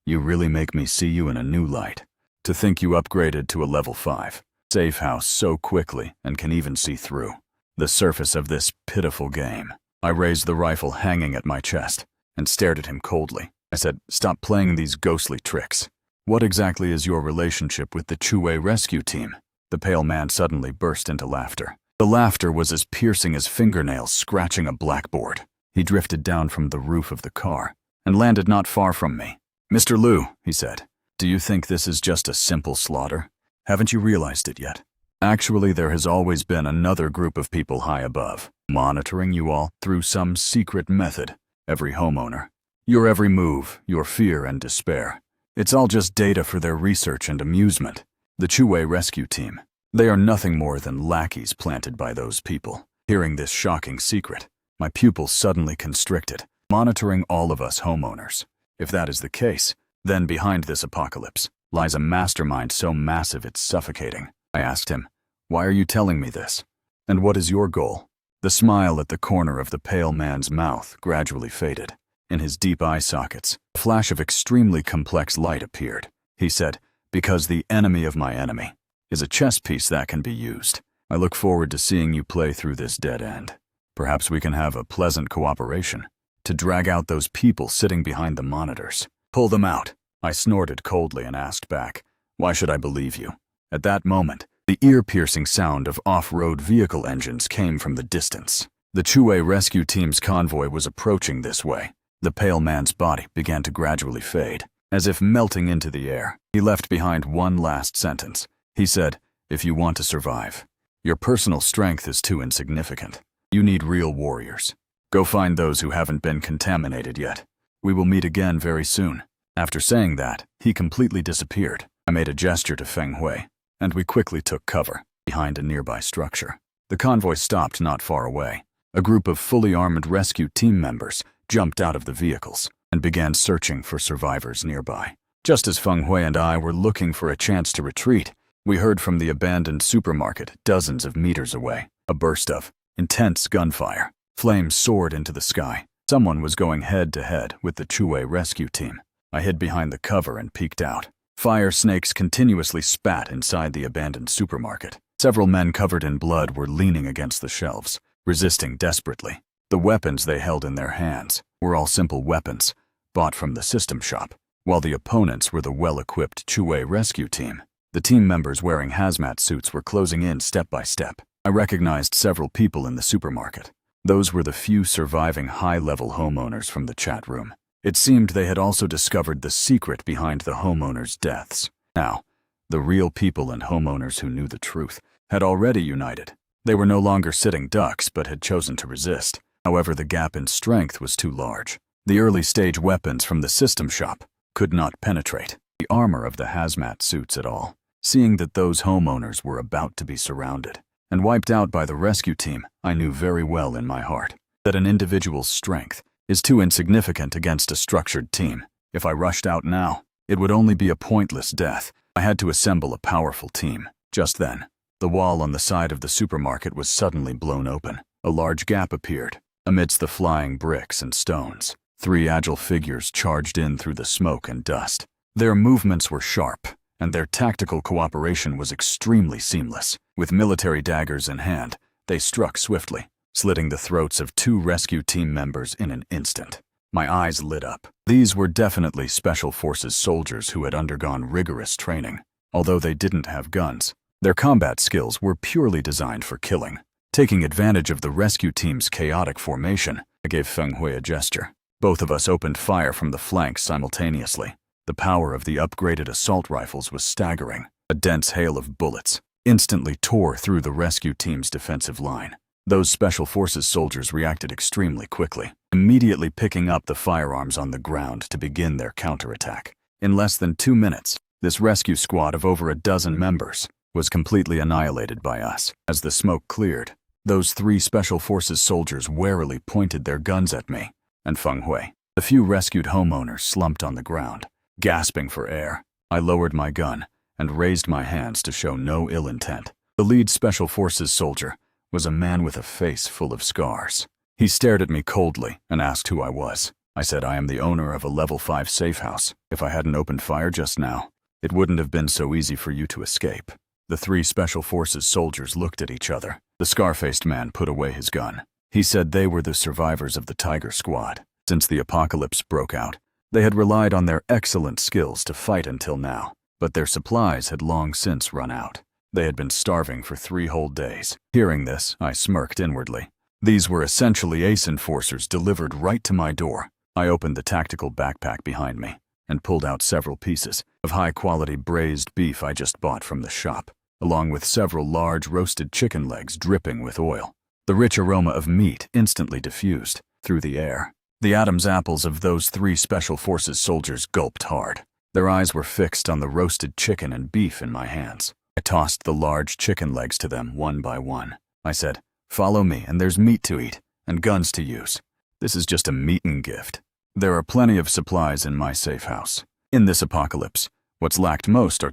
you really make me see you in a new light. To think you upgraded to a level 5 safe house so quickly and can even see through the surface of this pitiful game." I raised the rifle hanging at my chest and stared at him coldly. I said, "Stop playing these ghostly tricks. What exactly is your relationship with the Chue rescue team?" The pale man suddenly burst into laughter. The laughter was as piercing as fingernails scratching a blackboard. He drifted down from the roof of the car and landed not far from me. "Mr. Liu," he said, "do you think this is just a simple slaughter? Haven't you realized it yet? Actually, there has always been another group of people high above, monitoring you all through some secret method. Every homeowner, your every move, your fear and despair. It's all just data for their research and amusement. The Chue rescue team, they are nothing more than lackeys planted by those people." Hearing this shocking secret, my pupils suddenly constricted, monitoring all of us homeowners. If that is the case, then behind this apocalypse lies a mastermind so massive it's suffocating. I asked him, "Why are you telling me this? And what is your goal?" The smile at the corner of the pale man's mouth gradually faded. In his deep eye sockets, a flash of extremely complex light appeared. He said, "Because the enemy of my enemy is a chess piece that can be used. I look forward to seeing you play through this dead end. Perhaps we can have a pleasant cooperation to drag out those people sitting behind the monitors. Pull them out." I snorted coldly and asked back, "Why should I believe you?" At that moment, the ear-piercing sound of off-road vehicle engines came from the distance. The Chue rescue team's convoy was approaching this way. The pale man's body began to gradually fade, as if melting into the air. He left behind one last sentence. He said, "If you want to survive, your personal strength is too insignificant. You need real warriors. Go find those who haven't been contaminated yet. We will meet again very soon." After saying that, he completely disappeared. I made a gesture to Feng Hui, and we quickly took cover behind a nearby structure. The convoy stopped not far away. A group of fully armed rescue team members jumped out of the vehicles and began searching for survivors nearby. Just as Feng Hui and I were looking for a chance to retreat, we heard from the abandoned supermarket dozens of meters away a burst of intense gunfire. Flames soared into the sky. Someone was going head-to-head with the Chue rescue team. I hid behind the cover and peeked out. Fire snakes continuously spat inside the abandoned supermarket. Several men covered in blood were leaning against the shelves, resisting desperately. The weapons they held in their hands were all simple weapons, bought from the system shop, while the opponents were the well-equipped Chue rescue team. The team members wearing hazmat suits were closing in step by step. I recognized several people in the supermarket. Those were the few surviving high-level homeowners from the chat room. It seemed they had also discovered the secret behind the homeowners' deaths. Now, the real people and homeowners who knew the truth had already united. They were no longer sitting ducks but had chosen to resist. However, the gap in strength was too large. The early-stage weapons from the system shop could not penetrate the armor of the hazmat suits at all. Seeing that those homeowners were about to be surrounded and wiped out by the rescue team, I knew very well in my heart that an individual's strength is too insignificant against a structured team. If I rushed out now, it would only be a pointless death. I had to assemble a powerful team. Just then, the wall on the side of the supermarket was suddenly blown open. A large gap appeared. Amidst the flying bricks and stones, 3 agile figures charged in through the smoke and dust. Their movements were sharp, and their tactical cooperation was extremely seamless. With military daggers in hand, they struck swiftly, slitting the throats of 2 rescue team members in an instant. My eyes lit up. These were definitely Special Forces soldiers who had undergone rigorous training. Although they didn't have guns, their combat skills were purely designed for killing. Taking advantage of the rescue team's chaotic formation, I gave Feng Hui a gesture. Both of us opened fire from the flanks simultaneously. The power of the upgraded assault rifles was staggering. A dense hail of bullets instantly tore through the rescue team's defensive line. Those Special Forces soldiers reacted extremely quickly, immediately picking up the firearms on the ground to begin their counterattack. In less than 2 minutes, this rescue squad of over a dozen members was completely annihilated by us. As the smoke cleared, those 3 Special Forces soldiers warily pointed their guns at me and Feng Hui. The few rescued homeowners slumped on the ground, gasping for air. I lowered my gun and raised my hands to show no ill intent. The lead Special Forces soldier was a man with a face full of scars. He stared at me coldly and asked who I was. I said, I am the owner of a level 5 safe house. If I hadn't opened fire just now, it wouldn't have been so easy for you to escape. The 3 Special Forces soldiers looked at each other. The scar-faced man put away his gun. He said they were the survivors of the Tiger Squad. Since the apocalypse broke out, they had relied on their excellent skills to fight until now, but their supplies had long since run out. They had been starving for 3 whole days. Hearing this, I smirked inwardly. These were essentially ace enforcers delivered right to my door. I opened the tactical backpack behind me and pulled out several pieces of high-quality braised beef I just bought from the shop, along with several large roasted chicken legs dripping with oil. The rich aroma of meat instantly diffused through the air. The Adam's apples of those 3 Special Forces soldiers gulped hard. Their eyes were fixed on the roasted chicken and beef in my hands. I tossed the large chicken legs to them one by one. I said, follow me, and there's meat to eat and guns to use. This is just a meat-and gift. There are plenty of supplies in my safe house. In this apocalypse, what's lacked most are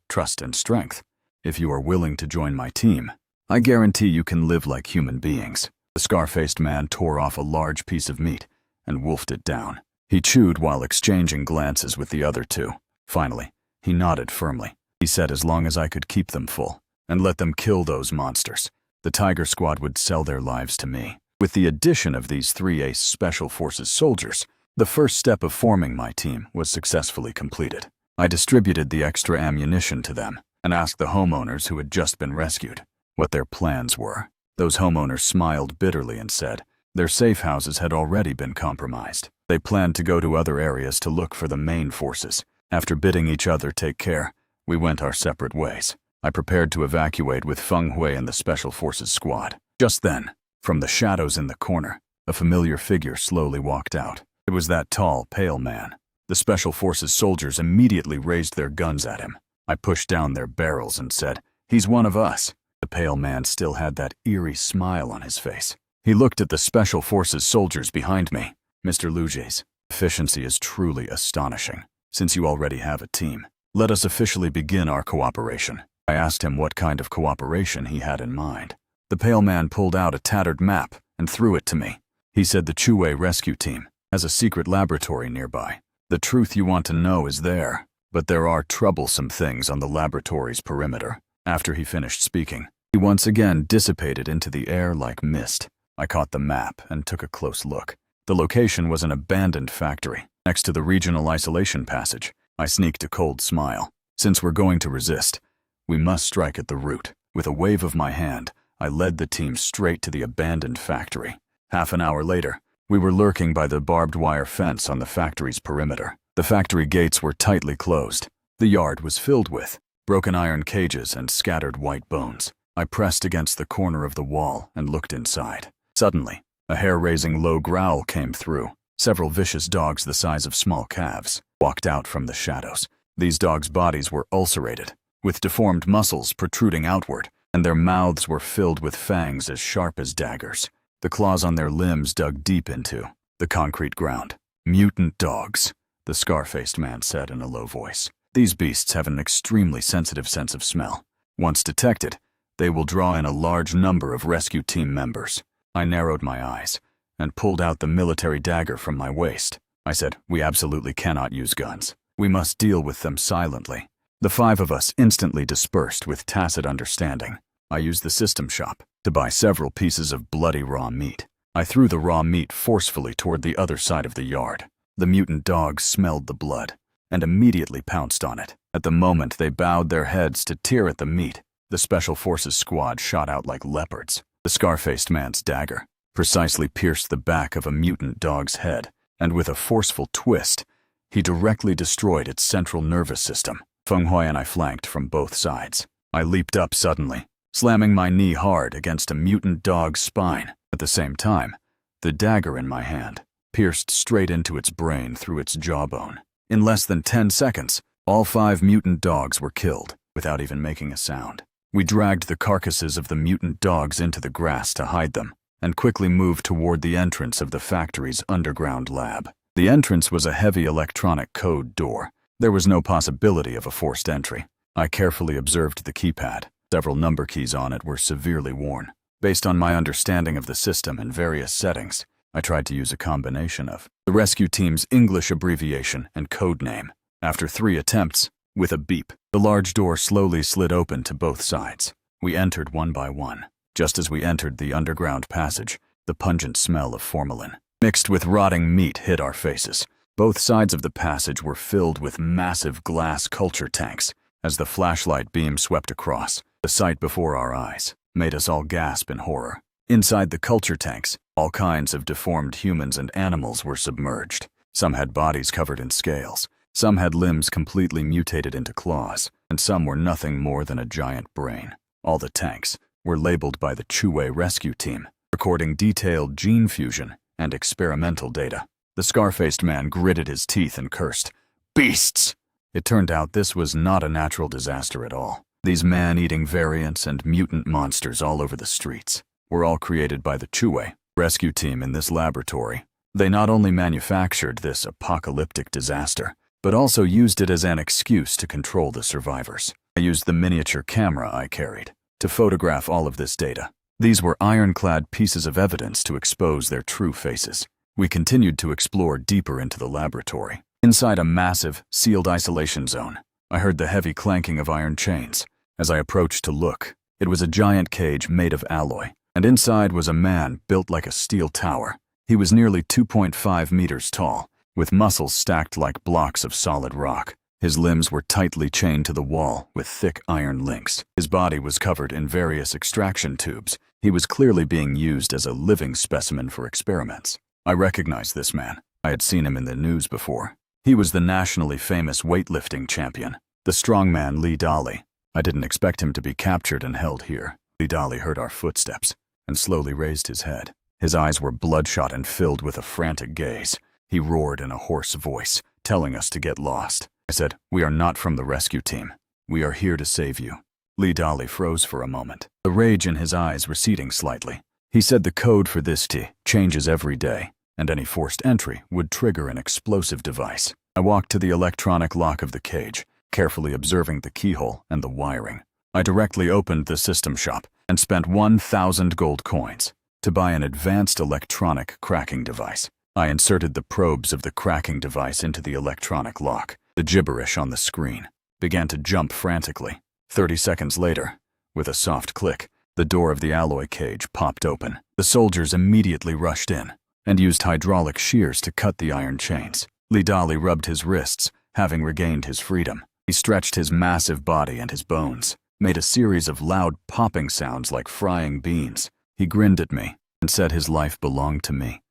trust and strength. If you are willing to join my team, I guarantee you can live like human beings. The scar-faced man tore off a large piece of meat and wolfed it down. He chewed while exchanging glances with the other 2. Finally, he nodded firmly. He said as long as I could keep them full and let them kill those monsters, the Tiger Squad would sell their lives to me. With the addition of these 3 ace Special Forces soldiers, the first step of forming my team was successfully completed. I distributed the extra ammunition to them and asked the homeowners who had just been rescued what their plans were. Those homeowners smiled bitterly and said their safe houses had already been compromised. They planned to go to other areas to look for the main forces. After bidding each other take care, we went our separate ways. I prepared to evacuate with Feng Hui and the Special Forces squad. Just then, from the shadows in the corner, a familiar figure slowly walked out. It was that tall, pale man. The Special Forces soldiers immediately raised their guns at him. I pushed down their barrels and said, he's one of us. The pale man still had that eerie smile on his face. He looked at the Special Forces soldiers behind me. Mr. Luge's efficiency is truly astonishing. Since you already have a team, let us officially begin our cooperation. I asked him what kind of cooperation he had in mind. The pale man pulled out a tattered map and threw it to me. He said the Chue rescue team has a secret laboratory nearby. The truth you want to know is there, but there are troublesome things on the laboratory's perimeter. After he finished speaking, he once again dissipated into the air like mist. I caught the map and took a close look. The location was an abandoned factory next to the regional isolation passage. I sneaked a cold smile. Since we're going to resist, we must strike at the root. With a wave of my hand, I led the team straight to the abandoned factory. Half an hour later, we were lurking by the barbed wire fence on the factory's perimeter. The factory gates were tightly closed. The yard was filled with broken iron cages and scattered white bones. I pressed against the corner of the wall and looked inside. Suddenly, a hair-raising low growl came through. Several vicious dogs the size of small calves walked out from the shadows. These dogs' bodies were ulcerated, with deformed muscles protruding outward, and their mouths were filled with fangs as sharp as daggers. The claws on their limbs dug deep into the concrete ground. Mutant dogs, the scar-faced man said in a low voice. These beasts have an extremely sensitive sense of smell. Once detected, they will draw in a large number of rescue team members. I narrowed my eyes and pulled out the military dagger from my waist. I said, we absolutely cannot use guns. We must deal with them silently. The 5 of us instantly dispersed with tacit understanding. I used the system shop to buy several pieces of bloody raw meat. I threw the raw meat forcefully toward the other side of the yard. The mutant dogs smelled the blood and immediately pounced on it. At the moment they bowed their heads to tear at the meat, the Special Forces squad shot out like leopards. The scar-faced man's dagger precisely pierced the back of a mutant dog's head, and with a forceful twist, he directly destroyed its central nervous system. Feng Hui and I flanked from both sides. I leaped up suddenly, slamming my knee hard against a mutant dog's spine. At the same time, the dagger in my hand pierced straight into its brain through its jawbone. In less than 10 seconds, all 5 mutant dogs were killed, without even making a sound. We dragged the carcasses of the mutant dogs into the grass to hide them, and quickly moved toward the entrance of the factory's underground lab. The entrance was a heavy electronic code door. There was no possibility of a forced entry. I carefully observed the keypad. Several number keys on it were severely worn. Based on my understanding of the system and various settings, I tried to use a combination of the rescue team's English abbreviation and code name. After 3 attempts, with a beep, the large door slowly slid open to both sides. We entered one by one. Just as we entered the underground passage, the pungent smell of formalin, mixed with rotting meat, hit our faces. Both sides of the passage were filled with massive glass culture tanks. As the flashlight beam swept across, the sight before our eyes made us all gasp in horror. Inside the culture tanks, all kinds of deformed humans and animals were submerged. Some had bodies covered in scales, some had limbs completely mutated into claws, and some were nothing more than a giant brain. All the tanks were labeled by the Chue rescue team, recording detailed gene fusion and experimental data. The scar-faced man gritted his teeth and cursed, "Beasts!" It turned out this was not a natural disaster at all. These man-eating variants and mutant monsters all over the streets were all created by the Chue rescue team in this laboratory. They not only manufactured this apocalyptic disaster, but also used it as an excuse to control the survivors. I used the miniature camera I carried to photograph all of this data. These were ironclad pieces of evidence to expose their true faces. We continued to explore deeper into the laboratory. Inside a massive, sealed isolation zone, I heard the heavy clanking of iron chains. As I approached to look, it was a giant cage made of alloy, and inside was a man built like a steel tower. He was nearly 2.5 meters tall, with muscles stacked like blocks of solid rock. His limbs were tightly chained to the wall with thick iron links. His body was covered in various extraction tubes. He was clearly being used as a living specimen for experiments. I recognized this man. I had seen him in the news before. He was the nationally famous weightlifting champion, the strongman Lee Dali. I didn't expect him to be captured and held here. Lee Dali heard our footsteps and slowly raised his head. His eyes were bloodshot and filled with a frantic gaze. He roared in a hoarse voice, telling us to get lost. I said, "We are not from the rescue team. We are here to save you." Lee Dali froze for a moment, the rage in his eyes receding slightly. He said the code for this changes every day, and any forced entry would trigger an explosive device. I walked to the electronic lock of the cage, carefully observing the keyhole and the wiring. I directly opened the system shop and spent 1,000 gold coins to buy an advanced electronic cracking device. I inserted the probes of the cracking device into the electronic lock. The gibberish on the screen began to jump frantically. 30 seconds later, with a soft click, the door of the alloy cage popped open. The soldiers immediately rushed in and used hydraulic shears to cut the iron chains. Lee Dali rubbed his wrists, having regained his freedom. He stretched his massive body, and his bones made a series of loud popping sounds like frying beans. He grinned at me and said his life belonged to me.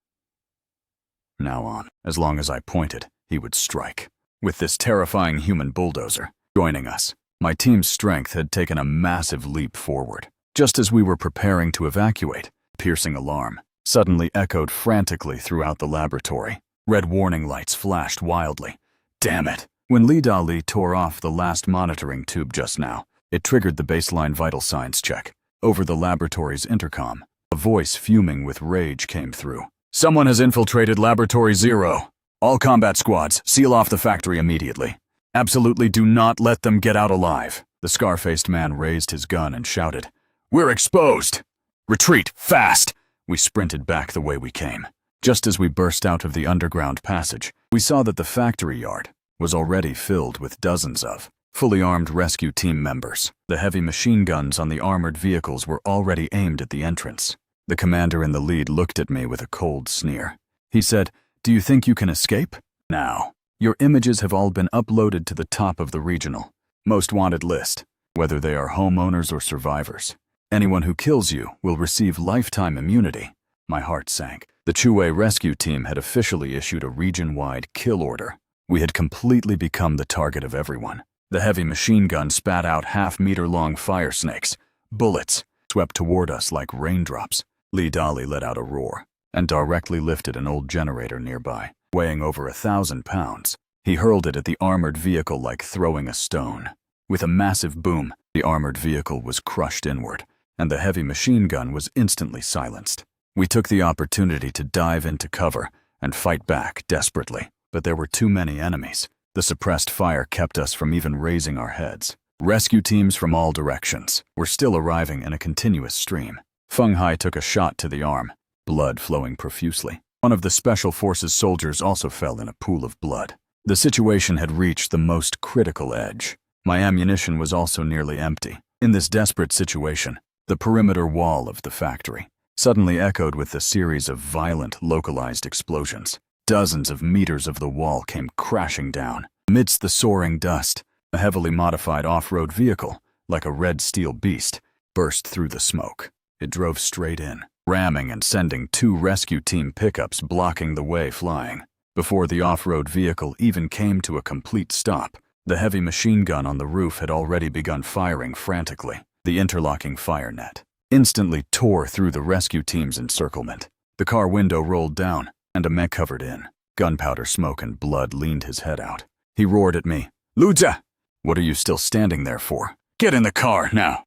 Now on, as long as I pointed, he would strike. With this terrifying human bulldozer joining us, my team's strength had taken a massive leap forward. Just as we were preparing to evacuate, a piercing alarm suddenly echoed frantically throughout the laboratory. Red warning lights flashed wildly. Damn it! When Lee Dali tore off the last monitoring tube just now, it triggered the baseline vital signs check. Over the laboratory's intercom, a voice fuming with rage came through. "Someone has infiltrated Laboratory 0. All combat squads, seal off the factory immediately. Absolutely do not let them get out alive." The scar-faced man raised his gun and shouted, "We're exposed! Retreat, fast!" We sprinted back the way we came. Just as we burst out of the underground passage, we saw that the factory yard was already filled with dozens of fully armed rescue team members. The heavy machine guns on the armored vehicles were already aimed at the entrance. The commander in the lead looked at me with a cold sneer. He said, "Do you think you can escape? Now, your images have all been uploaded to the top of the regional most wanted list, whether they are homeowners or survivors. Anyone who kills you will receive lifetime immunity. My heart sank. The Chue rescue team had officially issued a region-wide kill order. We had completely become the target of everyone. The heavy machine gun spat out half-meter-long fire snakes. Bullets swept toward us like raindrops. Lee Dali let out a roar and directly lifted an old generator nearby, weighing over 1,000 pounds. He hurled it at the armored vehicle like throwing a stone. With a massive boom, the armored vehicle was crushed inward, and the heavy machine gun was instantly silenced. We took the opportunity to dive into cover and fight back desperately, but there were too many enemies. The suppressed fire kept us from even raising our heads. Rescue teams from all directions were still arriving in a continuous stream. Feng Hai took a shot to the arm, blood flowing profusely. One of the Special Forces soldiers also fell in a pool of blood. The situation had reached the most critical edge. My ammunition was also nearly empty. In this desperate situation, the perimeter wall of the factory suddenly echoed with a series of violent, localized explosions. Dozens of meters of the wall came crashing down. Amidst the soaring dust, a heavily modified off-road vehicle, like a red steel beast, burst through the smoke. It drove straight in, ramming and sending 2 rescue team pickups blocking the way flying. Before the off-road vehicle even came to a complete stop, the heavy machine gun on the roof had already begun firing frantically. The interlocking fire net instantly tore through the rescue team's encirclement. The car window rolled down, and a mech covered in. Gunpowder smoke and blood leaned his head out. He roared at me, "Luja! What are you still standing there for? Get in the car, now!"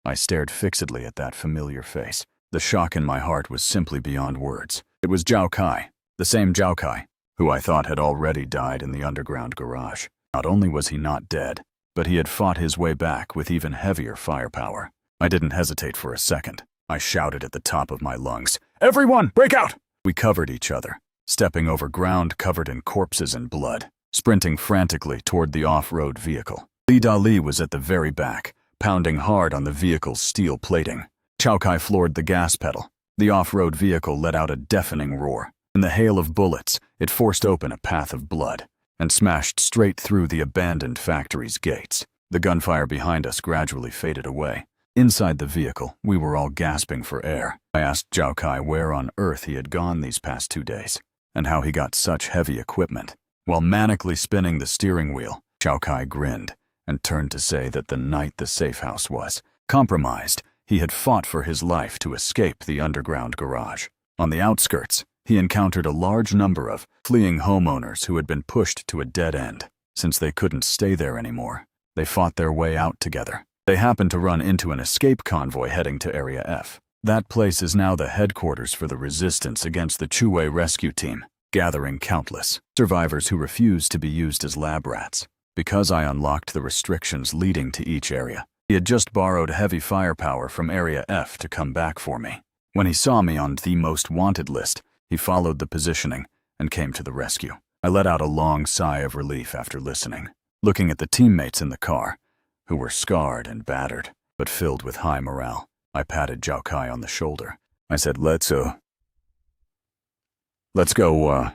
I stared fixedly at that familiar face. The shock in my heart was simply beyond words. It was Zhao Kai, the same Zhao Kai, who I thought had already died in the underground garage. Not only was he not dead, but he had fought his way back with even heavier firepower. I didn't hesitate for a second. I shouted at the top of my lungs, "Everyone, break out!" We covered each other, stepping over ground covered in corpses and blood, sprinting frantically toward the off-road vehicle. Li Dali was at the very back, pounding hard on the vehicle's steel plating. Chao Kai floored the gas pedal. The off-road vehicle let out a deafening roar. In the hail of bullets, it forced open a path of blood and smashed straight through the abandoned factory's gates. The gunfire behind us gradually faded away. Inside the vehicle, we were all gasping for air. I asked Zhao Kai where on earth he had gone these past 2 days, and how he got such heavy equipment. While manically spinning the steering wheel, Zhao Kai grinned and turned to say that the night the safe house was compromised, he had fought for his life to escape the underground garage. On the outskirts, he encountered a large number of fleeing homeowners who had been pushed to a dead end. Since they couldn't stay there anymore, they fought their way out together. They happened to run into an escape convoy heading to Area F. That place is now the headquarters for the resistance against the Chue rescue team, gathering countless survivors who refuse to be used as lab rats. Because I unlocked the restrictions leading to each area, he had just borrowed heavy firepower from Area F to come back for me. When he saw me on the most wanted list, he followed the positioning and came to the rescue. I let out a long sigh of relief after listening, looking at the teammates in the car, who were scarred and battered, but filled with high morale. I patted Zhao Kai on the shoulder. I said, Let's go,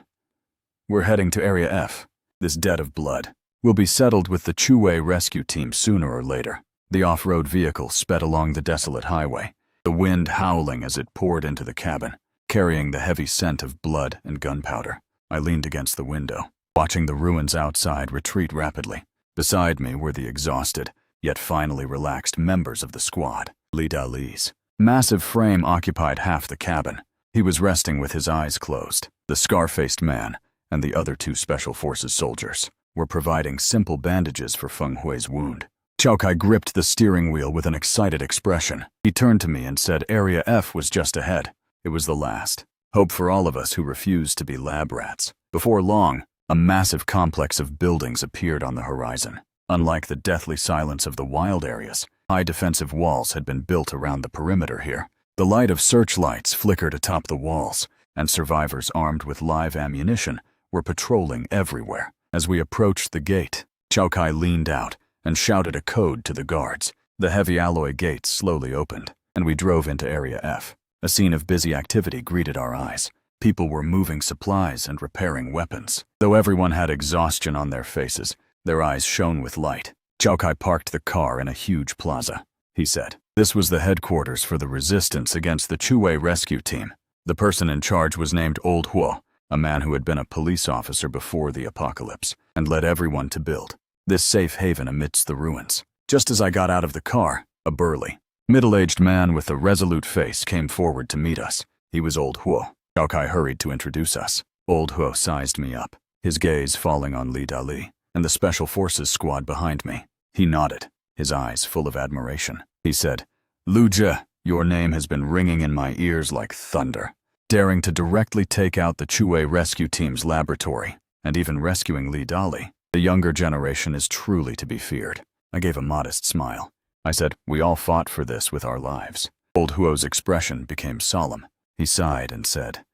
we're heading to Area F. This debt of blood will be settled with the Chue rescue team sooner or later." The off-road vehicle sped along the desolate highway, the wind howling as it poured into the cabin, carrying the heavy scent of blood and gunpowder. I leaned against the window, watching the ruins outside retreat rapidly. Beside me were the exhausted, yet finally relaxed members of the squad. Li Dali's massive frame occupied half the cabin. He was resting with his eyes closed. The scar-faced man and the other 2 Special Forces soldiers were providing simple bandages for Feng Hui's wound. Chao Kai gripped the steering wheel with an excited expression. He turned to me and said Area F was just ahead. It was the last hope for all of us who refused to be lab rats. Before long, a massive complex of buildings appeared on the horizon. Unlike the deathly silence of the wild areas, high defensive walls had been built around the perimeter here. The light of searchlights flickered atop the walls, and survivors armed with live ammunition were patrolling everywhere. As we approached the gate, Chao Kai leaned out and shouted a code to the guards. The heavy alloy gates slowly opened, and we drove into Area F. A scene of busy activity greeted our eyes. People were moving supplies and repairing weapons. Though everyone had exhaustion on their faces, their eyes shone with light. Chao Kai parked the car in a huge plaza. He said, "This was the headquarters for the resistance against the Chuwei rescue team. The person in charge was named Old Huo, a man who had been a police officer before the apocalypse, and led everyone to build this safe haven amidst the ruins." Just as I got out of the car, a burly, middle-aged man with a resolute face came forward to meet us. He was Old Huo. Chao Kai hurried to introduce us. Old Huo sized me up, his gaze falling on Li Dali and the Special Forces squad behind me. He nodded, his eyes full of admiration. He said, "Lu Jie, your name has been ringing in my ears like thunder. Daring to directly take out the Chuwei rescue team's laboratory, and even rescuing Li Dali. The younger generation is truly to be feared." I gave a modest smile. I said, "We all fought for this with our lives." Old Huo's expression became solemn. He sighed and said,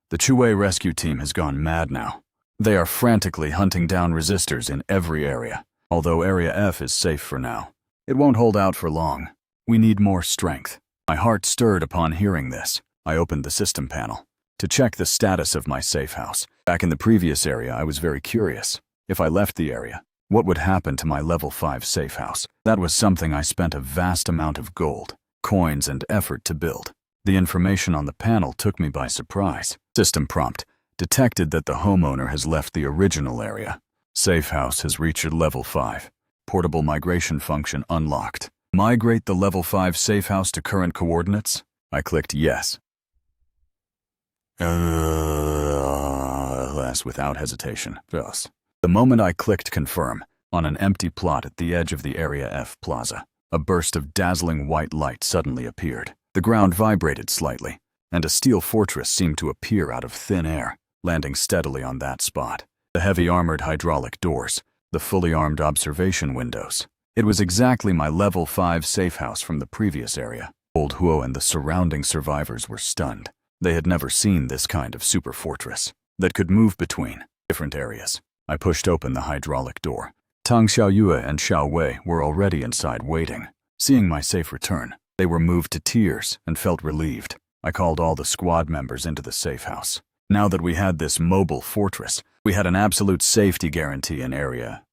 "The Chuwei rescue team has gone mad now. They are frantically hunting down resistors in every area. Although Area F is safe for now, it won't hold out for long. We need more strength." My heart stirred upon hearing this. I opened the system panel to check the status of my safe house. Back in the previous area, I was very curious. If I left the area, what would happen to my level 5 safe house? That was something I spent a vast amount of gold, coins, and effort to build. The information on the panel took me by surprise. System prompt detected that the homeowner has left the original area. Safe house has reached level 5. Portable migration function unlocked. Migrate the level 5 safe house to current coordinates? I clicked yes. Without hesitation. Yes. The moment I clicked confirm, on an empty plot at the edge of the Area F plaza, a burst of dazzling white light suddenly appeared. The ground vibrated slightly, and a steel fortress seemed to appear out of thin air, landing steadily on that spot. The heavy armored hydraulic doors, the fully armed observation windows. It was exactly my level 5 safe house from the previous area. Old Huo and the surrounding survivors were stunned. They had never seen this kind of super fortress that could move between different areas. I pushed open the hydraulic door. Tang Xiaoyue and Xiao Wei were already inside waiting. Seeing my safe return, they were moved to tears and felt relieved. I called all the squad members into the safe house. Now that we had this mobile fortress, we had an absolute safety guarantee in Area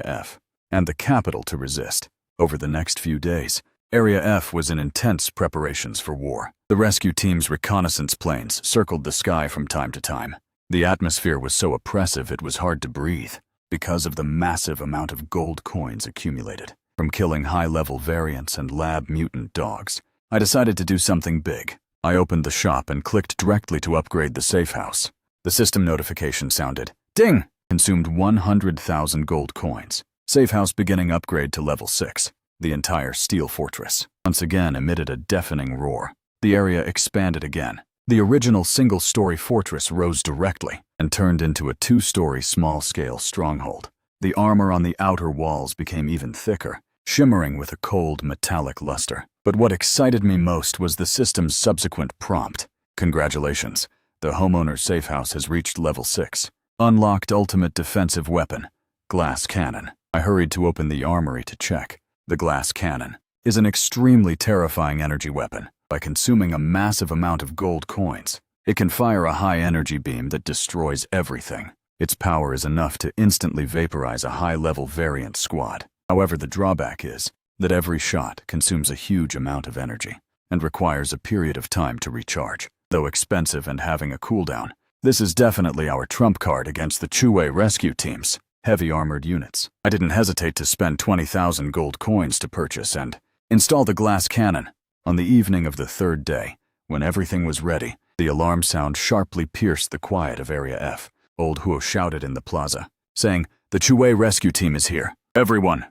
F, and the capital to resist. Over the next few days, Area F was in intense preparations for war. The rescue team's reconnaissance planes circled the sky from time to time. The atmosphere was so oppressive it was hard to breathe because of the massive amount of gold coins accumulated. From killing high-level variants and lab mutant dogs, I decided to do something big. I opened the shop and clicked directly to upgrade the safe house. The system notification sounded, "Ding!" Consumed 100,000 gold coins. Safe house beginning upgrade to level 6. The entire steel fortress once again emitted a deafening roar. The area expanded again. The original single-story fortress rose directly and turned into a 2-story small-scale stronghold. The armor on the outer walls became even thicker, shimmering with a cold metallic luster. But what excited me most was the system's subsequent prompt. "Congratulations, the homeowner's safe house has reached level 6. Unlocked ultimate defensive weapon, glass cannon." I hurried to open the armory to check. The glass cannon is an extremely terrifying energy weapon. By consuming a massive amount of gold coins, it can fire a high-energy beam that destroys everything. Its power is enough to instantly vaporize a high-level variant squad. However, the drawback is that every shot consumes a huge amount of energy and requires a period of time to recharge. Though expensive and having a cooldown, this is definitely our trump card against the Chuwei rescue team's heavy armored units. I didn't hesitate to spend 20,000 gold coins to purchase and install the glass cannon. On the evening of the 3rd day, when everything was ready, the alarm sound sharply pierced the quiet of Area F. Old Huo shouted in the plaza, saying, "The Chuwei rescue team is here. Everyone,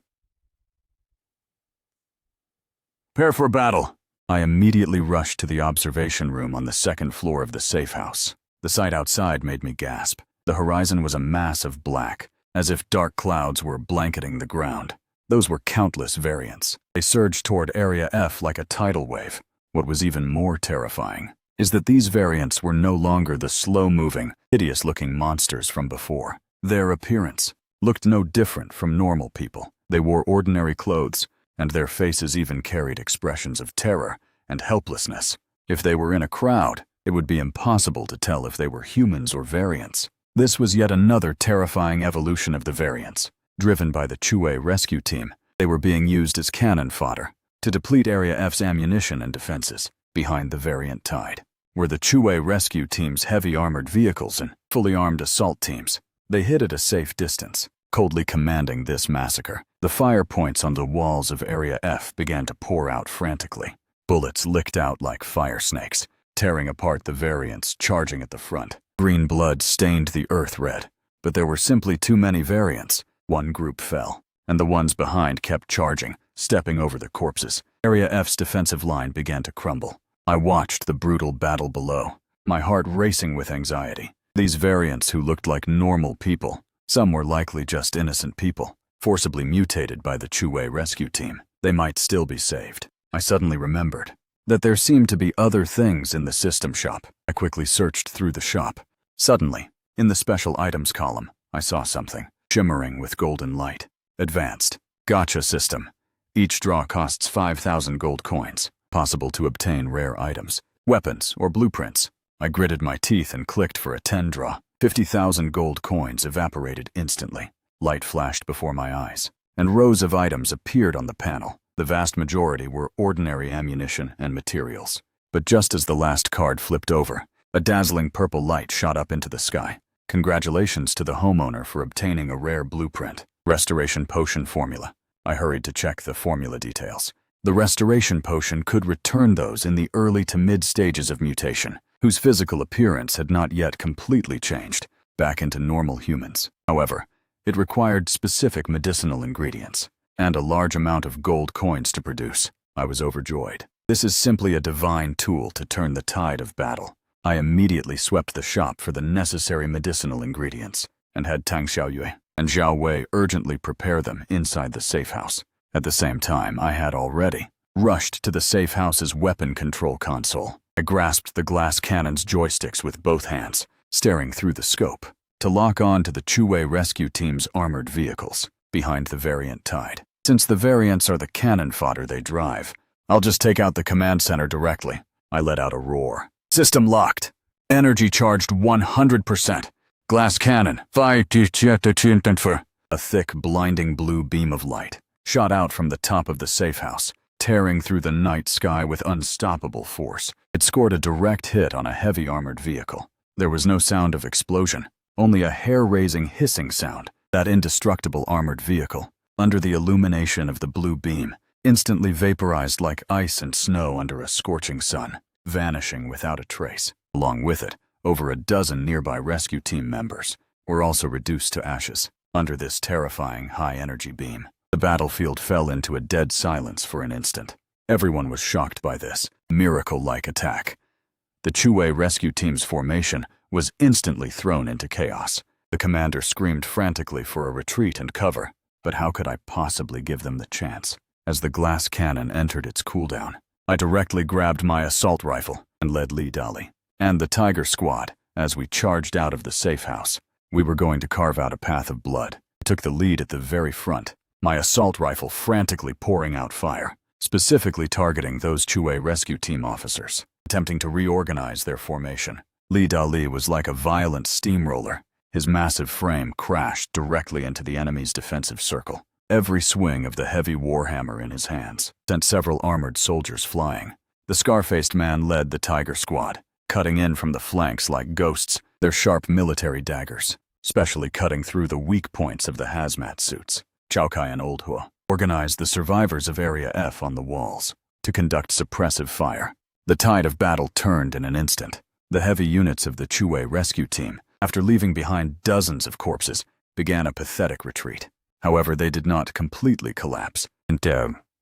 prepare for battle." I immediately rushed to the observation room on the 2nd floor of the safe house. The sight outside made me gasp. The horizon was a mass of black, as if dark clouds were blanketing the ground. Those were countless variants. They surged toward Area F like a tidal wave. What was even more terrifying is that these variants were no longer the slow-moving, hideous-looking monsters from before. Their appearance looked no different from normal people. They wore ordinary clothes, and their faces even carried expressions of terror and helplessness. If they were in a crowd, it would be impossible to tell if they were humans or variants. This was yet another terrifying evolution of the variants. Driven by the Chue rescue team, they were being used as cannon fodder to deplete Area F's ammunition and defenses. Behind the variant tide were the Chue rescue team's heavy armored vehicles and fully armed assault teams. They hid at a safe distance, coldly commanding this massacre. The fire points on the walls of Area F began to pour out frantically. Bullets licked out like fire snakes, tearing apart the variants charging at the front. Green blood stained the earth red, but there were simply too many variants. One group fell, and the ones behind kept charging, stepping over the corpses. Area F's defensive line began to crumble. I watched the brutal battle below, my heart racing with anxiety. These variants who looked like normal people, some were likely just innocent people, forcibly mutated by the Chue rescue team. They might still be saved. I suddenly remembered that there seemed to be other things in the system shop. I quickly searched through the shop. Suddenly, in the special items column, I saw something, shimmering with golden light. Advanced Gacha system. Each draw costs 5,000 gold coins. Possible to obtain rare items, weapons, or blueprints. I gritted my teeth and clicked for a 10 draw. 50,000 gold coins evaporated instantly. Light flashed before my eyes, and rows of items appeared on the panel. The vast majority were ordinary ammunition and materials. But just as the last card flipped over, a dazzling purple light shot up into the sky. Congratulations to the homeowner for obtaining a rare blueprint. Restoration potion formula. I hurried to check the formula details. The restoration potion could return those in the early to mid stages of mutation, whose physical appearance had not yet completely changed, back into normal humans. However, it required specific medicinal ingredients, and a large amount of gold coins to produce. I was overjoyed. This is simply a divine tool to turn the tide of battle. I immediately swept the shop for the necessary medicinal ingredients, and had Tang Xiaoyue and Zhao Wei urgently prepare them inside the safe house. At the same time, I had already rushed to the safe house's weapon control console. I grasped the glass cannon's joysticks with both hands, staring through the scope, to lock on to the Chue rescue team's armored vehicles behind the variant tide. Since the variants are the cannon fodder they drive, I'll just take out the command center directly. I let out a roar. System locked. Energy charged 100%. Glass cannon. A thick, blinding blue beam of light shot out from the top of the safe house, tearing through the night sky with unstoppable force. It scored a direct hit on a heavy armored vehicle. There was no sound of explosion, only a hair-raising hissing sound. That indestructible armored vehicle, under the illumination of the blue beam, instantly vaporized like ice and snow under a scorching sun, vanishing without a trace. Along with it, over a dozen nearby rescue team members were also reduced to ashes under this terrifying high-energy beam. The battlefield fell into a dead silence for an instant. Everyone was shocked by this miracle-like attack. The Chue rescue team's formation was instantly thrown into chaos. The commander screamed frantically for a retreat and cover, but how could I possibly give them the chance? As the glass cannon entered its cooldown, I directly grabbed my assault rifle and led Li Dali and the Tiger Squad as we charged out of the safe house. We were going to carve out a path of blood. I took the lead at the very front, my assault rifle frantically pouring out fire, specifically targeting those Chue rescue team officers, attempting to reorganize their formation. Li Dali was like a violent steamroller. His massive frame crashed directly into the enemy's defensive circle. Every swing of the heavy warhammer in his hands sent several armored soldiers flying. The scar-faced man led the Tiger Squad, cutting in from the flanks like ghosts, their sharp military daggers, specially cutting through the weak points of the hazmat suits. Chao Kai and Old Hua organized the survivors of Area F on the walls to conduct suppressive fire. The tide of battle turned in an instant. The heavy units of the Chue rescue team, after leaving behind dozens of corpses, began a pathetic retreat. However, they did not completely collapse.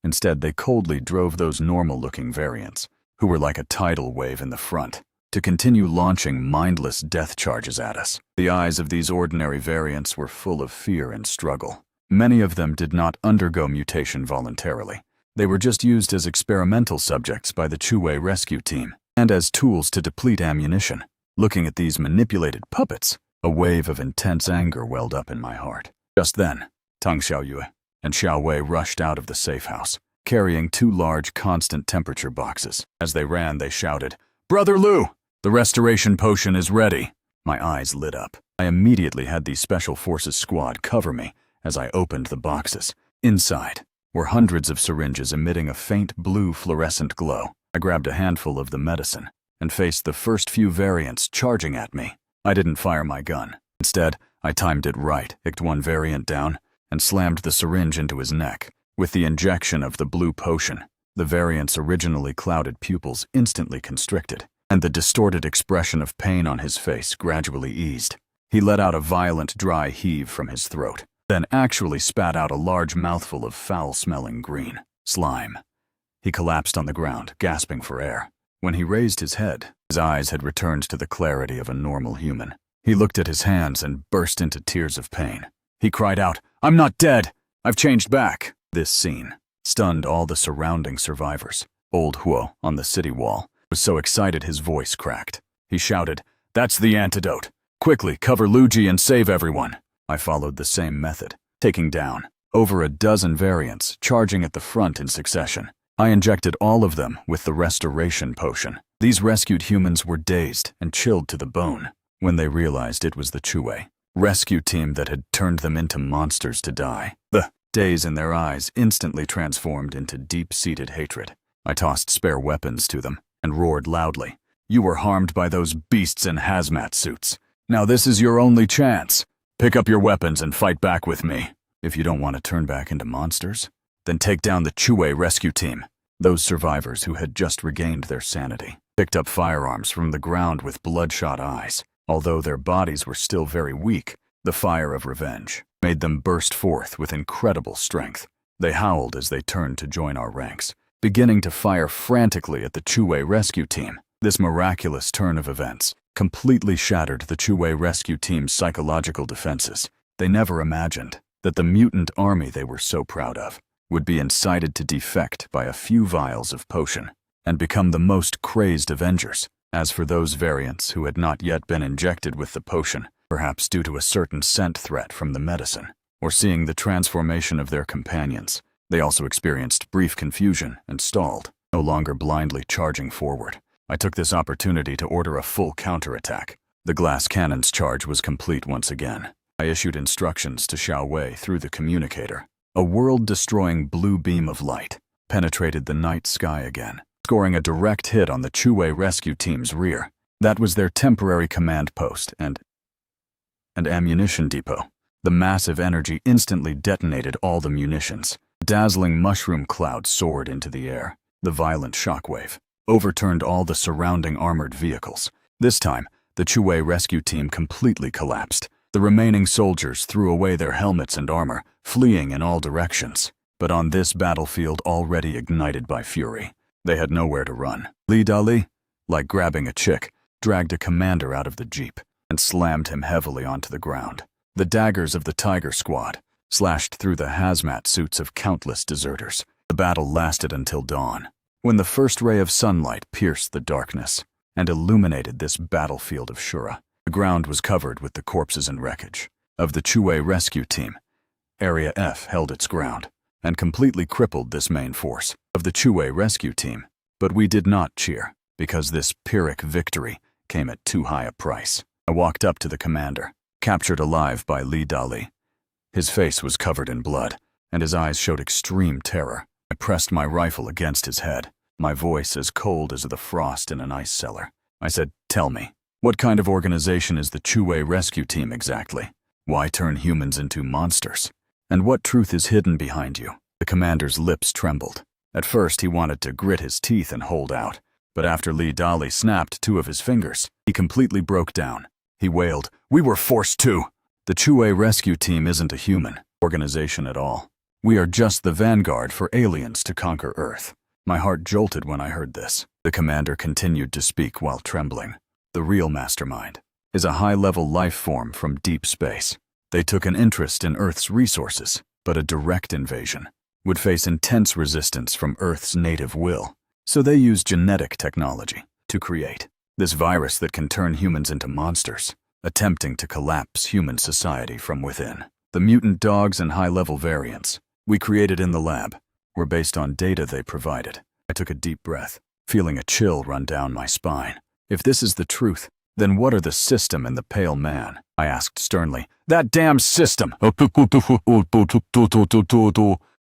Instead, they coldly drove those normal-looking variants, who were like a tidal wave in the front, to continue launching mindless death charges at us. The eyes of these ordinary variants were full of fear and struggle. Many of them did not undergo mutation voluntarily. They were just used as experimental subjects by the Chue rescue team, and as tools to deplete ammunition. Looking at these manipulated puppets, a wave of intense anger welled up in my heart. Just then, Tang Xiaoyue and Xiao Wei rushed out of the safe house. carrying 2 large constant temperature boxes. As they ran, they shouted, "Brother Lou, the restoration potion is ready." My eyes lit up. I immediately had the Special Forces squad cover me as I opened the boxes. Inside were hundreds of syringes emitting a faint blue fluorescent glow. I grabbed a handful of the medicine and faced the first few variants charging at me. I didn't fire my gun. Instead, I timed it right, kicked one variant down, and slammed the syringe into his neck. With the injection of the blue potion, the variant's originally clouded pupils instantly constricted, and the distorted expression of pain on his face gradually eased. He let out a violent dry heave from his throat, then actually spat out a large mouthful of foul-smelling green slime. He collapsed on the ground, gasping for air. When he raised his head, his eyes had returned to the clarity of a normal human. He looked at his hands and burst into tears of pain. He cried out, "I'm not dead! I've changed back!" This scene stunned all the surrounding survivors. Old Huo, on the city wall, was so excited his voice cracked. He shouted, "That's the antidote! Quickly, cover Luigi and save everyone!" I followed the same method, taking down over a dozen variants, charging at the front in succession. I injected all of them with the restoration potion. These rescued humans were dazed and chilled to the bone when they realized it was the Chue rescue team that had turned them into monsters to die. The daze in their eyes instantly transformed into deep-seated hatred. I tossed spare weapons to them and roared loudly, "You were harmed by those beasts in hazmat suits. Now this is your only chance. Pick up your weapons and fight back with me. If you don't want to turn back into monsters, then take down the Chue rescue team." Those survivors who had just regained their sanity picked up firearms from the ground with bloodshot eyes. Although their bodies were still very weak, the fire of revenge made them burst forth with incredible strength. They howled as they turned to join our ranks, beginning to fire frantically at the Chue rescue team. This miraculous turn of events completely shattered the Chue rescue team's psychological defenses. They never imagined that the mutant army they were so proud of would be incited to defect by a few vials of potion and become the most crazed avengers. As for those variants who had not yet been injected with the potion, perhaps due to a certain scent threat from the medicine, or seeing the transformation of their companions, they also experienced brief confusion and stalled, no longer blindly charging forward. I took this opportunity to order a full counterattack. The glass cannon's charge was complete once again. I issued instructions to Xiao Wei through the communicator. A world-destroying blue beam of light penetrated the night sky again, scoring a direct hit on the Chue rescue team's rear. That was their temporary command post and ammunition depot. The massive energy instantly detonated all the munitions. A dazzling mushroom cloud soared into the air. The violent shockwave overturned all the surrounding armored vehicles. This time, the Chue rescue team completely collapsed. The remaining soldiers threw away their helmets and armor, fleeing in all directions. But on this battlefield already ignited by fury, they had nowhere to run. Li Dali, like grabbing a chick, dragged a commander out of the jeep and slammed him heavily onto the ground. The daggers of the Tiger Squad slashed through the hazmat suits of countless deserters. The battle lasted until dawn, when the first ray of sunlight pierced the darkness and illuminated this battlefield of Shura. The ground was covered with the corpses and wreckage of the Chue rescue team. Area F held its ground and completely crippled this main force of the Chue rescue team. But we did not cheer, because this Pyrrhic victory came at too high a price. I walked up to the commander, captured alive by Li Dali. His face was covered in blood, and his eyes showed extreme terror. I pressed my rifle against his head, my voice as cold as the frost in an ice cellar. I said, "Tell me, what kind of organization is the Chue rescue team exactly? Why turn humans into monsters? And what truth is hidden behind you?" The commander's lips trembled. At first, he wanted to grit his teeth and hold out, but after Li Dali snapped 2 of his fingers, he completely broke down. He wailed, "We were forced to. The Chue rescue team isn't a human organization at all. We are just the vanguard for aliens to conquer Earth." My heart jolted when I heard this. The commander continued to speak while trembling. "The real mastermind is a high-level life form from deep space. They took an interest in Earth's resources, but a direct invasion would face intense resistance from Earth's native will. So they used genetic technology to create this virus that can turn humans into monsters, attempting to collapse human society from within. The mutant dogs and high-level variants we created in the lab were based on data they provided. I took a deep breath, feeling a chill run down my spine. If this is the truth, then what are the system and the pale man? I asked sternly. That damn system!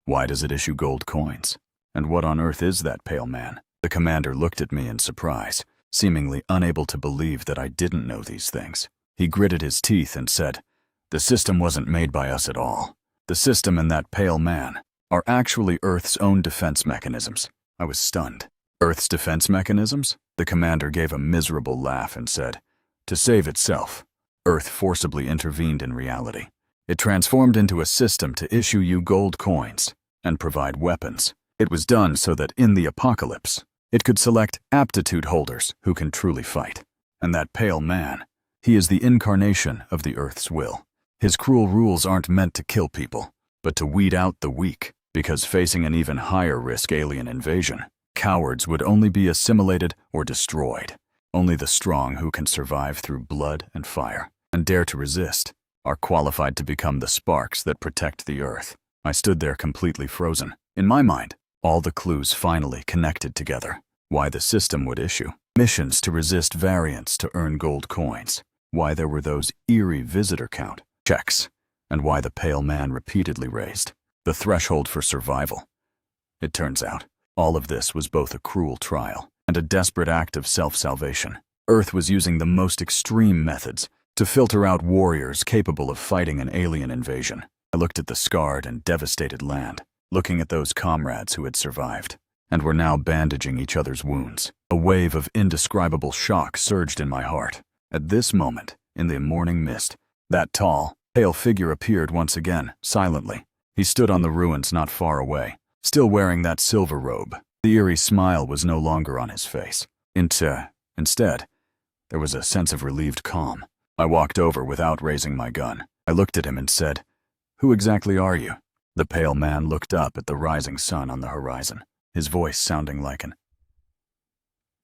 Why does it issue gold coins? And what on earth is that pale man? The commander looked at me in surprise, seemingly unable to believe that I didn't know these things. He gritted his teeth and said, "The system wasn't made by us at all. The system and that pale man are actually Earth's own defense mechanisms." I was stunned. Earth's defense mechanisms? The commander gave a miserable laugh and said, "To save itself, Earth forcibly intervened in reality. It transformed into a system to issue you gold coins and provide weapons. It was done so that in the apocalypse, it could select aptitude holders who can truly fight. And that pale man, he is the incarnation of the Earth's will. His cruel rules aren't meant to kill people, but to weed out the weak, because facing an even higher risk alien invasion, cowards would only be assimilated or destroyed. Only the strong who can survive through blood and fire, and dare to resist, are qualified to become the sparks that protect the Earth." I stood there completely frozen. In my mind, all the clues finally connected together. Why the system would issue missions to resist variants to earn gold coins, why there were those eerie visitor count checks, and why the pale man repeatedly raised the threshold for survival. It turns out, all of this was both a cruel trial and a desperate act of self-salvation. Earth was using the most extreme methods to filter out warriors capable of fighting an alien invasion. I looked at the scarred and devastated land, looking at those comrades who had survived, and were now bandaging each other's wounds. A wave of indescribable shock surged in my heart. At this moment, in the morning mist, that tall, pale figure appeared once again, silently. He stood on the ruins not far away, still wearing that silver robe. The eerie smile was no longer on his face. Instead, there was a sense of relieved calm. I walked over without raising my gun. I looked at him and said, "Who exactly are you?" The pale man looked up at the rising sun on the horizon, his voice sounding like an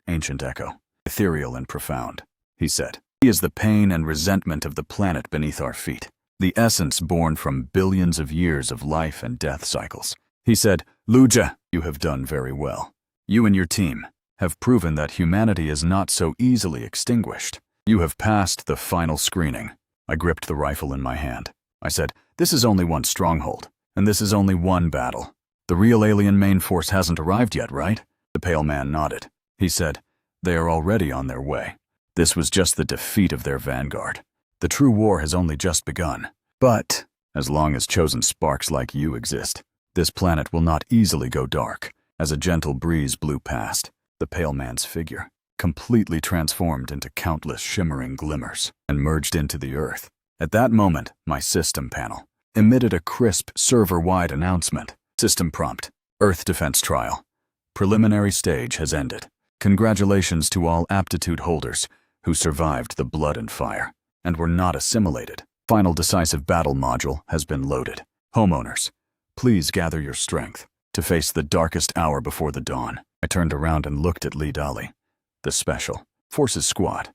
ancient echo, ethereal and profound. He said, "He is the pain and resentment of the planet beneath our feet, the essence born from billions of years of life and death cycles." He said, "Luja, you have done very well. You and your team have proven that humanity is not so easily extinguished. You have passed the final screening." I gripped the rifle in my hand. I said, "This is only one stronghold, and this is only one battle. The real alien main force hasn't arrived yet, right?" The pale man nodded. He said, "They are already on their way. This was just the defeat of their vanguard. The true war has only just begun. But, as long as chosen sparks like you exist, this planet will not easily go dark." As a gentle breeze blew past, the pale man's figure completely transformed into countless shimmering glimmers and merged into the Earth. At that moment, my system panel emitted a crisp server-wide announcement. System prompt: Earth defense trial. Preliminary stage has ended. Congratulations to all aptitude holders who survived the blood and fire and were not assimilated. Final decisive battle module has been loaded. Homeowners, please gather your strength to face the darkest hour before the dawn. I turned around and looked at Li Dali, the Special Forces Squad,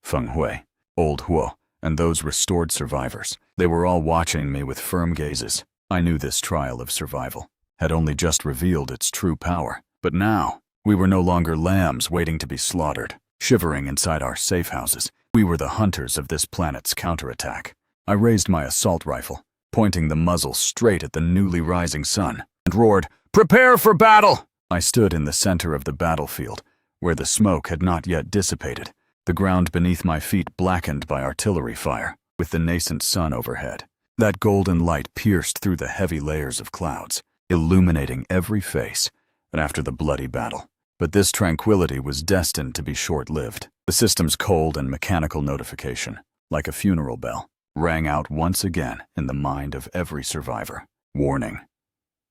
Feng Hui, Old Huo, and those restored survivors. They were all watching me with firm gazes. I knew this trial of survival had only just revealed its true power. But now, we were no longer lambs waiting to be slaughtered, shivering inside our safe houses. We were the hunters of this planet's counterattack. I raised my assault rifle, pointing the muzzle straight at the newly rising sun, and roared, "Prepare for battle!" I stood in the center of the battlefield, where the smoke had not yet dissipated, the ground beneath my feet blackened by artillery fire, with the nascent sun overhead. That golden light pierced through the heavy layers of clouds, illuminating every face after the bloody battle. But this tranquility was destined to be short-lived. The system's cold and mechanical notification, like a funeral bell, rang out once again in the mind of every survivor. Warning: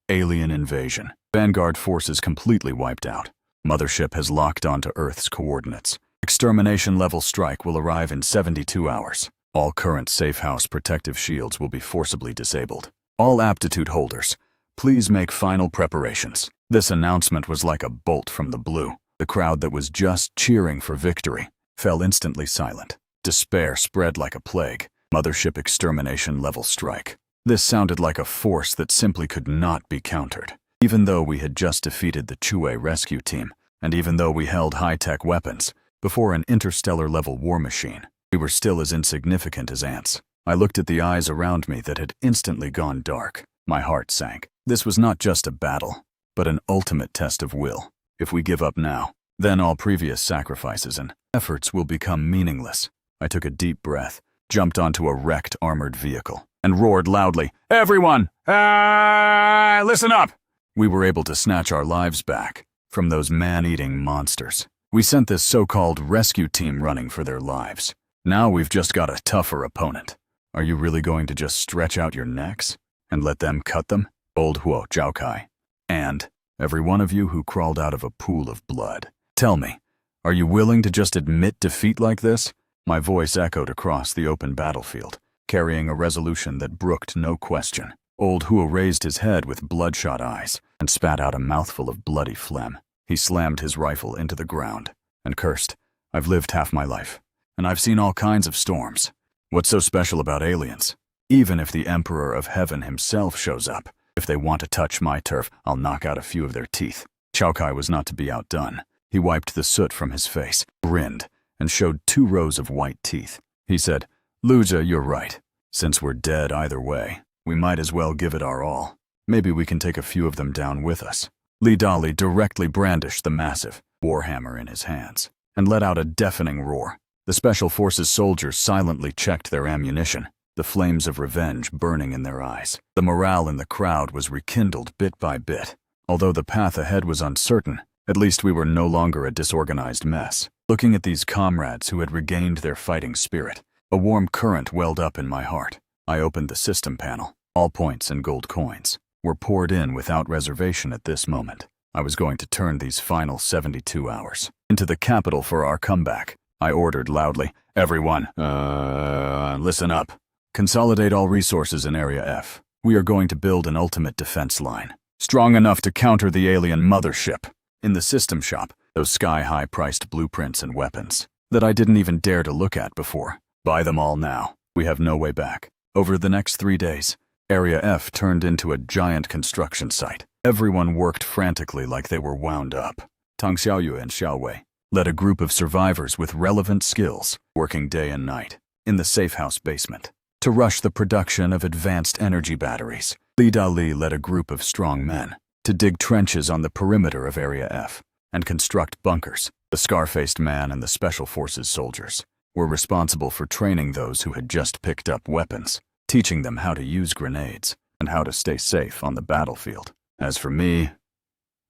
alien invasion. Vanguard forces completely wiped out. Mothership has locked onto Earth's coordinates. Extermination-level strike will arrive in 72 hours. All current safe house protective shields will be forcibly disabled. All aptitude holders, please make final preparations. This announcement was like a bolt from the blue. The crowd that was just cheering for victory fell instantly silent. Despair spread like a plague. Mothership extermination level strike. This sounded like a force that simply could not be countered. Even though we had just defeated the Chue rescue team, and even though we held high-tech weapons before an interstellar-level war machine, we were still as insignificant as ants. I looked at the eyes around me that had instantly gone dark. My heart sank. This was not just a battle, but an ultimate test of will. If we give up now, then all previous sacrifices and efforts will become meaningless. I took a deep breath, jumped onto a wrecked armored vehicle, and roared loudly, "Everyone! Listen up!" We were able to snatch our lives back from those man-eating monsters. We sent this so-called rescue team running for their lives. Now we've just got a tougher opponent. Are you really going to just stretch out your necks and let them cut them? Old Huo Zhaokai. And every one of you who crawled out of a pool of blood. Tell me, are you willing to just admit defeat like this? My voice echoed across the open battlefield, carrying a resolution that brooked no question. Old Huo raised his head with bloodshot eyes and spat out a mouthful of bloody phlegm. He slammed his rifle into the ground and cursed, "I've lived half my life, and I've seen all kinds of storms. What's so special about aliens? Even if the Emperor of Heaven himself shows up, if they want to touch my turf, I'll knock out a few of their teeth." Zhaokai was not to be outdone. He wiped the soot from his face, grinned, and showed 2 rows of white teeth. He said, "Luja, you're right. Since we're dead either way, we might as well give it our all. Maybe we can take a few of them down with us." Li Dali directly brandished the massive warhammer in his hands and let out a deafening roar. The Special Forces soldiers silently checked their ammunition, the flames of revenge burning in their eyes. The morale in the crowd was rekindled bit by bit. Although the path ahead was uncertain, at least we were no longer a disorganized mess. Looking at these comrades who had regained their fighting spirit, a warm current welled up in my heart. I opened the system panel. All points and gold coins were poured in without reservation at this moment. I was going to turn these final 72 hours into the capital for our comeback. I ordered loudly, "Everyone, listen up. Consolidate all resources in Area F. We are going to build an ultimate defense line, strong enough to counter the alien mothership." In the system shop, those sky-high priced blueprints and weapons that I didn't even dare to look at before. Buy them all now. We have no way back. Over the next 3 days, Area F turned into a giant construction site. Everyone worked frantically like they were wound up. Tang Xiaoyu and Xiaowei led a group of survivors with relevant skills, working day and night, in the safe house basement, to rush the production of advanced energy batteries. Li Dali led a group of strong men to dig trenches on the perimeter of Area F and construct bunkers. The scar-faced man and the Special Forces soldiers were responsible for training those who had just picked up weapons, teaching them how to use grenades and how to stay safe on the battlefield. As for me,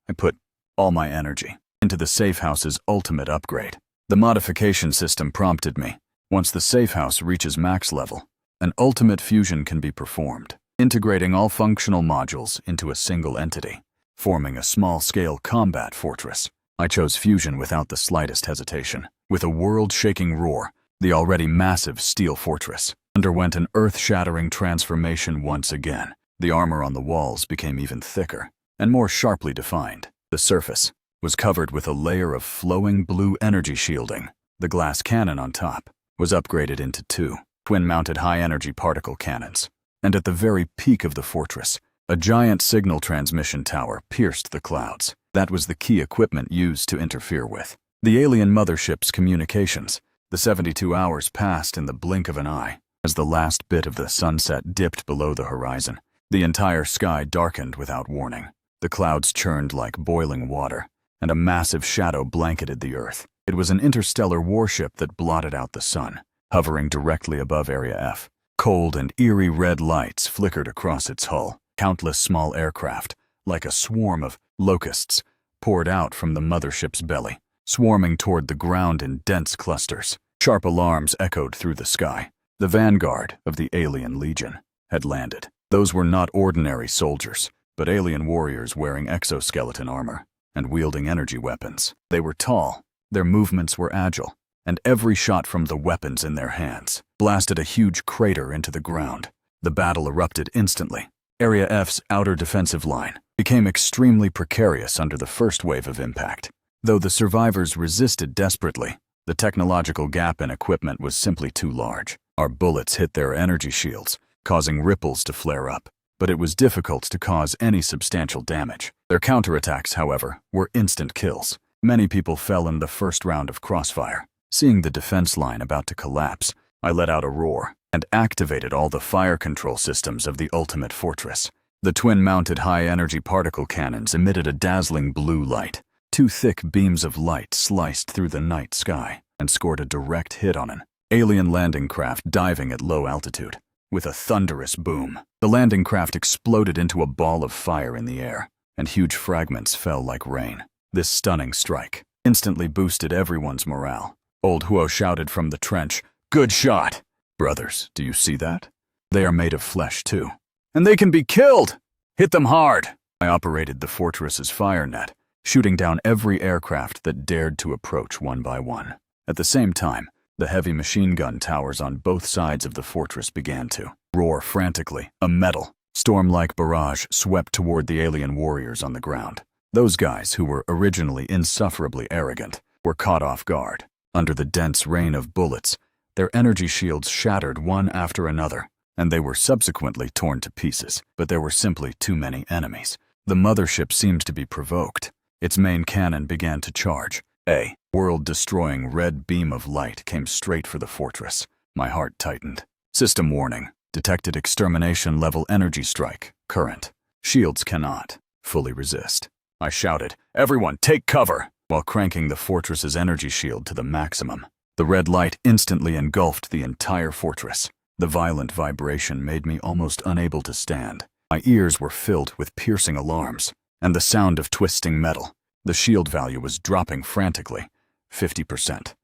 I put all my energy into the safe house's ultimate upgrade. The modification system prompted me. Once the safe house reaches max level, an ultimate fusion can be performed, integrating all functional modules into a single entity, forming a small-scale combat fortress. I chose fusion without the slightest hesitation. With a world-shaking roar, the already massive steel fortress underwent an earth-shattering transformation once again. The armor on the walls became even thicker and more sharply defined. The surface was covered with a layer of flowing blue energy shielding. The glass cannon on top was upgraded into 2 twin-mounted high-energy particle cannons. And at the very peak of the fortress, a giant signal transmission tower pierced the clouds. That was the key equipment used to interfere with the alien mothership's communications. The 72 hours passed in the blink of an eye. As the last bit of the sunset dipped below the horizon, the entire sky darkened without warning. The clouds churned like boiling water, and a massive shadow blanketed the earth. It was an interstellar warship that blotted out the sun, hovering directly above Area F. Cold and eerie red lights flickered across its hull. Countless small aircraft, like a swarm of locusts, poured out from the mothership's belly, swarming toward the ground in dense clusters. Sharp alarms echoed through the sky. The vanguard of the alien legion had landed. Those were not ordinary soldiers, but alien warriors wearing exoskeleton armor and wielding energy weapons. They were tall, their movements were agile, and every shot from the weapons in their hands blasted a huge crater into the ground. The battle erupted instantly. Area F's outer defensive line became extremely precarious under the first wave of impact. Though the survivors resisted desperately, the technological gap in equipment was simply too large. Our bullets hit their energy shields, causing ripples to flare up. but it was difficult to cause any substantial damage. Their counterattacks, however, were instant kills. Many people fell in the first round of crossfire. Seeing the defense line about to collapse, I let out a roar and activated all the fire control systems of the ultimate fortress. The twin-mounted high-energy particle cannons emitted a dazzling blue light. Two thick beams of light sliced through the night sky and scored a direct hit on an alien landing craft diving at low altitude. With a thunderous boom, the landing craft exploded into a ball of fire in the air, and huge fragments fell like rain. This stunning strike instantly boosted everyone's morale. Old Huo shouted from the trench, "Good shot!" "Brothers, do you see that? They are made of flesh too. And they can be killed! Hit them hard!" I operated the fortress's fire net, shooting down every aircraft that dared to approach one by one. At the same time, the heavy machine gun towers on both sides of the fortress began to roar frantically. A metal, storm-like barrage swept toward the alien warriors on the ground. Those guys, who were originally insufferably arrogant, were caught off guard. Under the dense rain of bullets, their energy shields shattered one after another, and they were subsequently torn to pieces. But there were simply too many enemies. The mothership seemed to be provoked. Its main cannon began to charge. A world-destroying red beam of light came straight for the fortress. My heart tightened. System warning. Detected extermination-level energy strike. Current. Shields cannot fully resist. I shouted, "Everyone, take cover!" while cranking the fortress's energy shield to the maximum. The red light instantly engulfed the entire fortress. The violent vibration made me almost unable to stand. My ears were filled with piercing alarms, and the sound of twisting metal. The shield value was dropping frantically. 50%,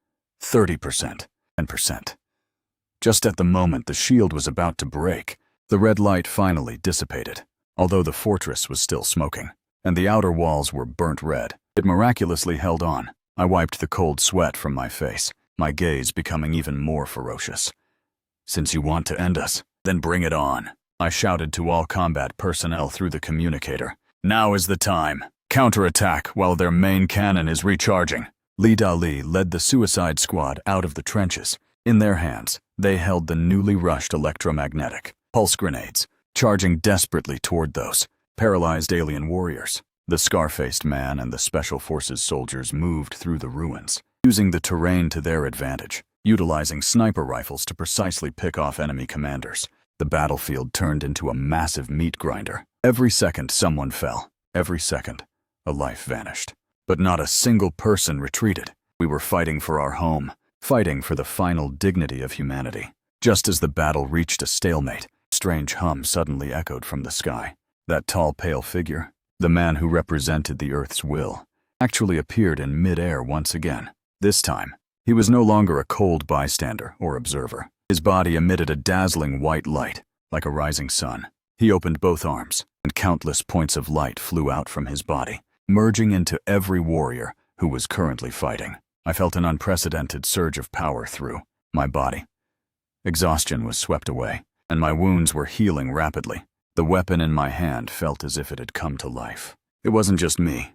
30%, 10%. Just at the moment the shield was about to break, the red light finally dissipated. Although the fortress was still smoking, and the outer walls were burnt red, it miraculously held on. I wiped the cold sweat from my face, my gaze becoming even more ferocious. "Since you want to end us, then bring it on," I shouted to all combat personnel through the communicator. "Now is the time. Counterattack while their main cannon is recharging." Li Dali led the suicide squad out of the trenches. In their hands, they held the newly rushed electromagnetic pulse grenades, charging desperately toward those paralyzed alien warriors. The scar-faced man and the Special Forces soldiers moved through the ruins, using the terrain to their advantage, utilizing sniper rifles to precisely pick off enemy commanders. The battlefield turned into a massive meat grinder. Every second someone fell. Every second, a life vanished. But not a single person retreated. We were fighting for our home, fighting for the final dignity of humanity. Just as the battle reached a stalemate, a strange hum suddenly echoed from the sky. That tall, pale figure, the man who represented the Earth's will, actually appeared in mid-air once again. This time, he was no longer a cold bystander or observer. His body emitted a dazzling white light, like a rising sun. He opened both arms, and countless points of light flew out from his body, merging into every warrior who was currently fighting. I felt an unprecedented surge of power through my body. Exhaustion was swept away, and my wounds were healing rapidly. The weapon in my hand felt as if it had come to life. It wasn't just me.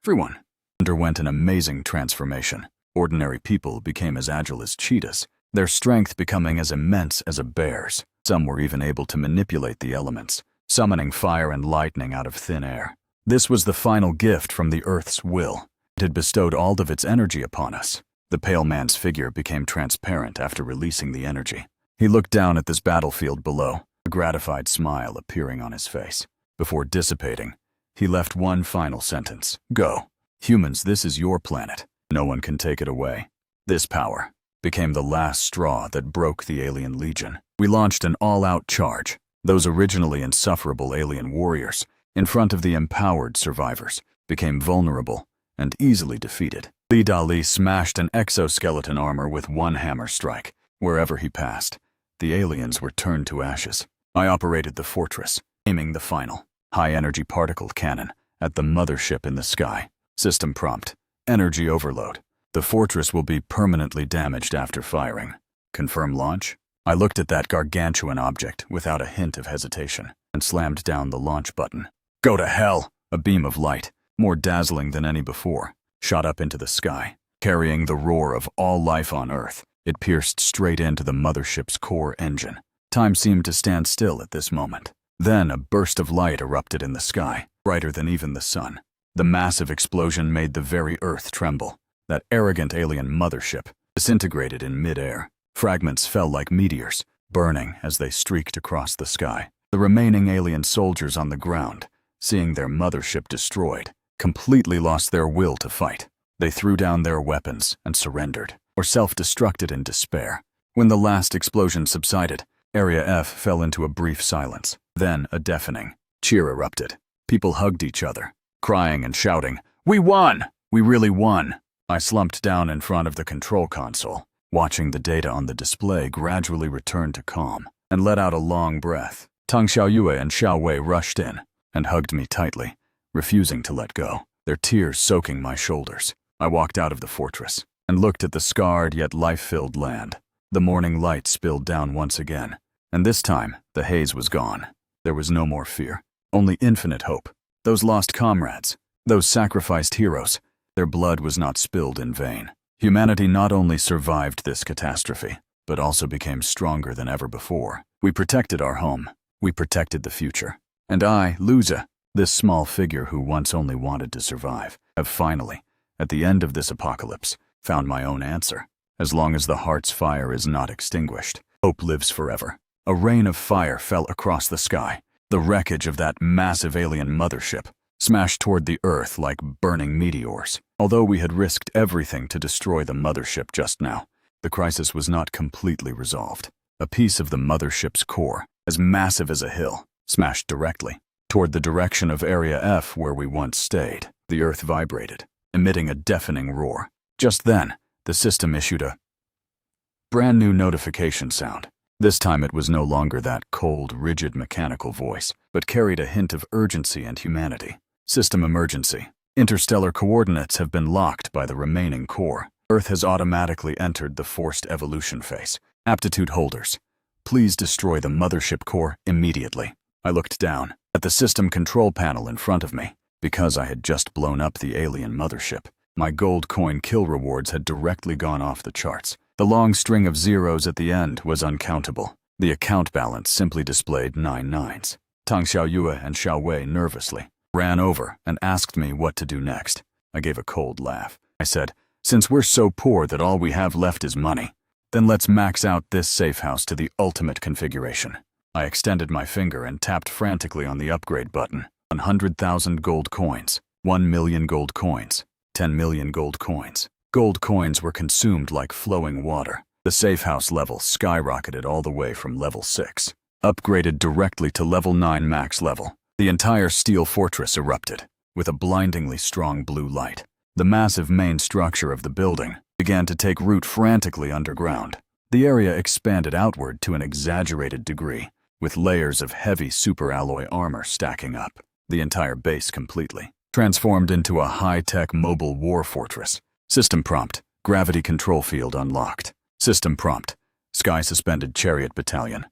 Everyone underwent an amazing transformation. Ordinary people became as agile as cheetahs, their strength becoming as immense as a bear's. Some were even able to manipulate the elements, summoning fire and lightning out of thin air. This was the final gift from the Earth's will. It had bestowed all of its energy upon us. The pale man's figure became transparent after releasing the energy. He looked down at this battlefield below, a gratified smile appearing on his face. Before dissipating, he left one final sentence. "Go. Humans, this is your planet. No one can take it away." This power became the last straw that broke the alien legion. We launched an all-out charge. Those originally insufferable alien warriors, in front of the empowered survivors, became vulnerable and easily defeated. Li Dali smashed an exoskeleton armor with one hammer strike. Wherever he passed, the aliens were turned to ashes. I operated the fortress, aiming the final high-energy particle cannon at the mothership in the sky. System prompt: energy overload. The fortress will be permanently damaged after firing. Confirm launch? I looked at that gargantuan object without a hint of hesitation and slammed down the launch button. Go to hell! A beam of light, more dazzling than any before, shot up into the sky, carrying the roar of all life on Earth. It pierced straight into the mothership's core engine. Time seemed to stand still at this moment. Then a burst of light erupted in the sky, brighter than even the sun. The massive explosion made the very earth tremble. That arrogant alien mothership disintegrated in mid-air. Fragments fell like meteors, burning as they streaked across the sky. The remaining alien soldiers on the ground, seeing their mothership destroyed, completely lost their will to fight. They threw down their weapons and surrendered, or self-destructed in despair. When the last explosion subsided, Area F fell into a brief silence. Then a deafening cheer erupted. People hugged each other, crying and shouting, "We won! We really won!" I slumped down in front of the control console, watching the data on the display gradually return to calm, and let out a long breath. Tang Xiaoyue and Xiao Wei rushed in and hugged me tightly, refusing to let go, their tears soaking my shoulders. I walked out of the fortress and looked at the scarred yet life-filled land. The morning light spilled down once again, and this time the haze was gone. There was no more fear, only infinite hope. Those lost comrades, those sacrificed heroes, their blood was not spilled in vain. Humanity not only survived this catastrophe, but also became stronger than ever before. We protected our home. We protected the future. And I, Luza, this small figure who once only wanted to survive, have finally, at the end of this apocalypse, found my own answer. As long as the heart's fire is not extinguished, hope lives forever. A rain of fire fell across the sky. The wreckage of that massive alien mothership smashed toward the earth like burning meteors. Although we had risked everything to destroy the mothership just now, the crisis was not completely resolved. A piece of the mothership's core, as massive as a hill, smashed directly toward the direction of Area F where we once stayed. The earth vibrated, emitting a deafening roar. Just then, the system issued a brand new notification sound. This time it was no longer that cold, rigid mechanical voice, but carried a hint of urgency and humanity. System emergency. Interstellar coordinates have been locked by the remaining core. Earth has automatically entered the forced evolution phase. Aptitude holders, please destroy the mothership core immediately. I looked down at the system control panel in front of me. Because I had just blown up the alien mothership, my gold coin kill rewards had directly gone off the charts. The long string of zeros at the end was uncountable. The account balance simply displayed 9 nines. Tang Xiaoyue and Xiao Wei nervously ran over and asked me what to do next. I gave a cold laugh. I said, "Since we're so poor that all we have left is money, then let's max out this safe house to the ultimate configuration." I extended my finger and tapped frantically on the upgrade button. 100,000 gold coins, 1 million gold coins, 10 million gold coins. Gold coins were consumed like flowing water. The safe house level skyrocketed all the way from level 6, upgraded directly to level 9 max level. The entire steel fortress erupted with a blindingly strong blue light. The massive main structure of the building began to take root frantically underground. The area expanded outward to an exaggerated degree, with layers of heavy superalloy armor stacking up. The entire base completely transformed into a high-tech mobile war fortress. System prompt, gravity control field unlocked. System prompt, sky-suspended chariot battalion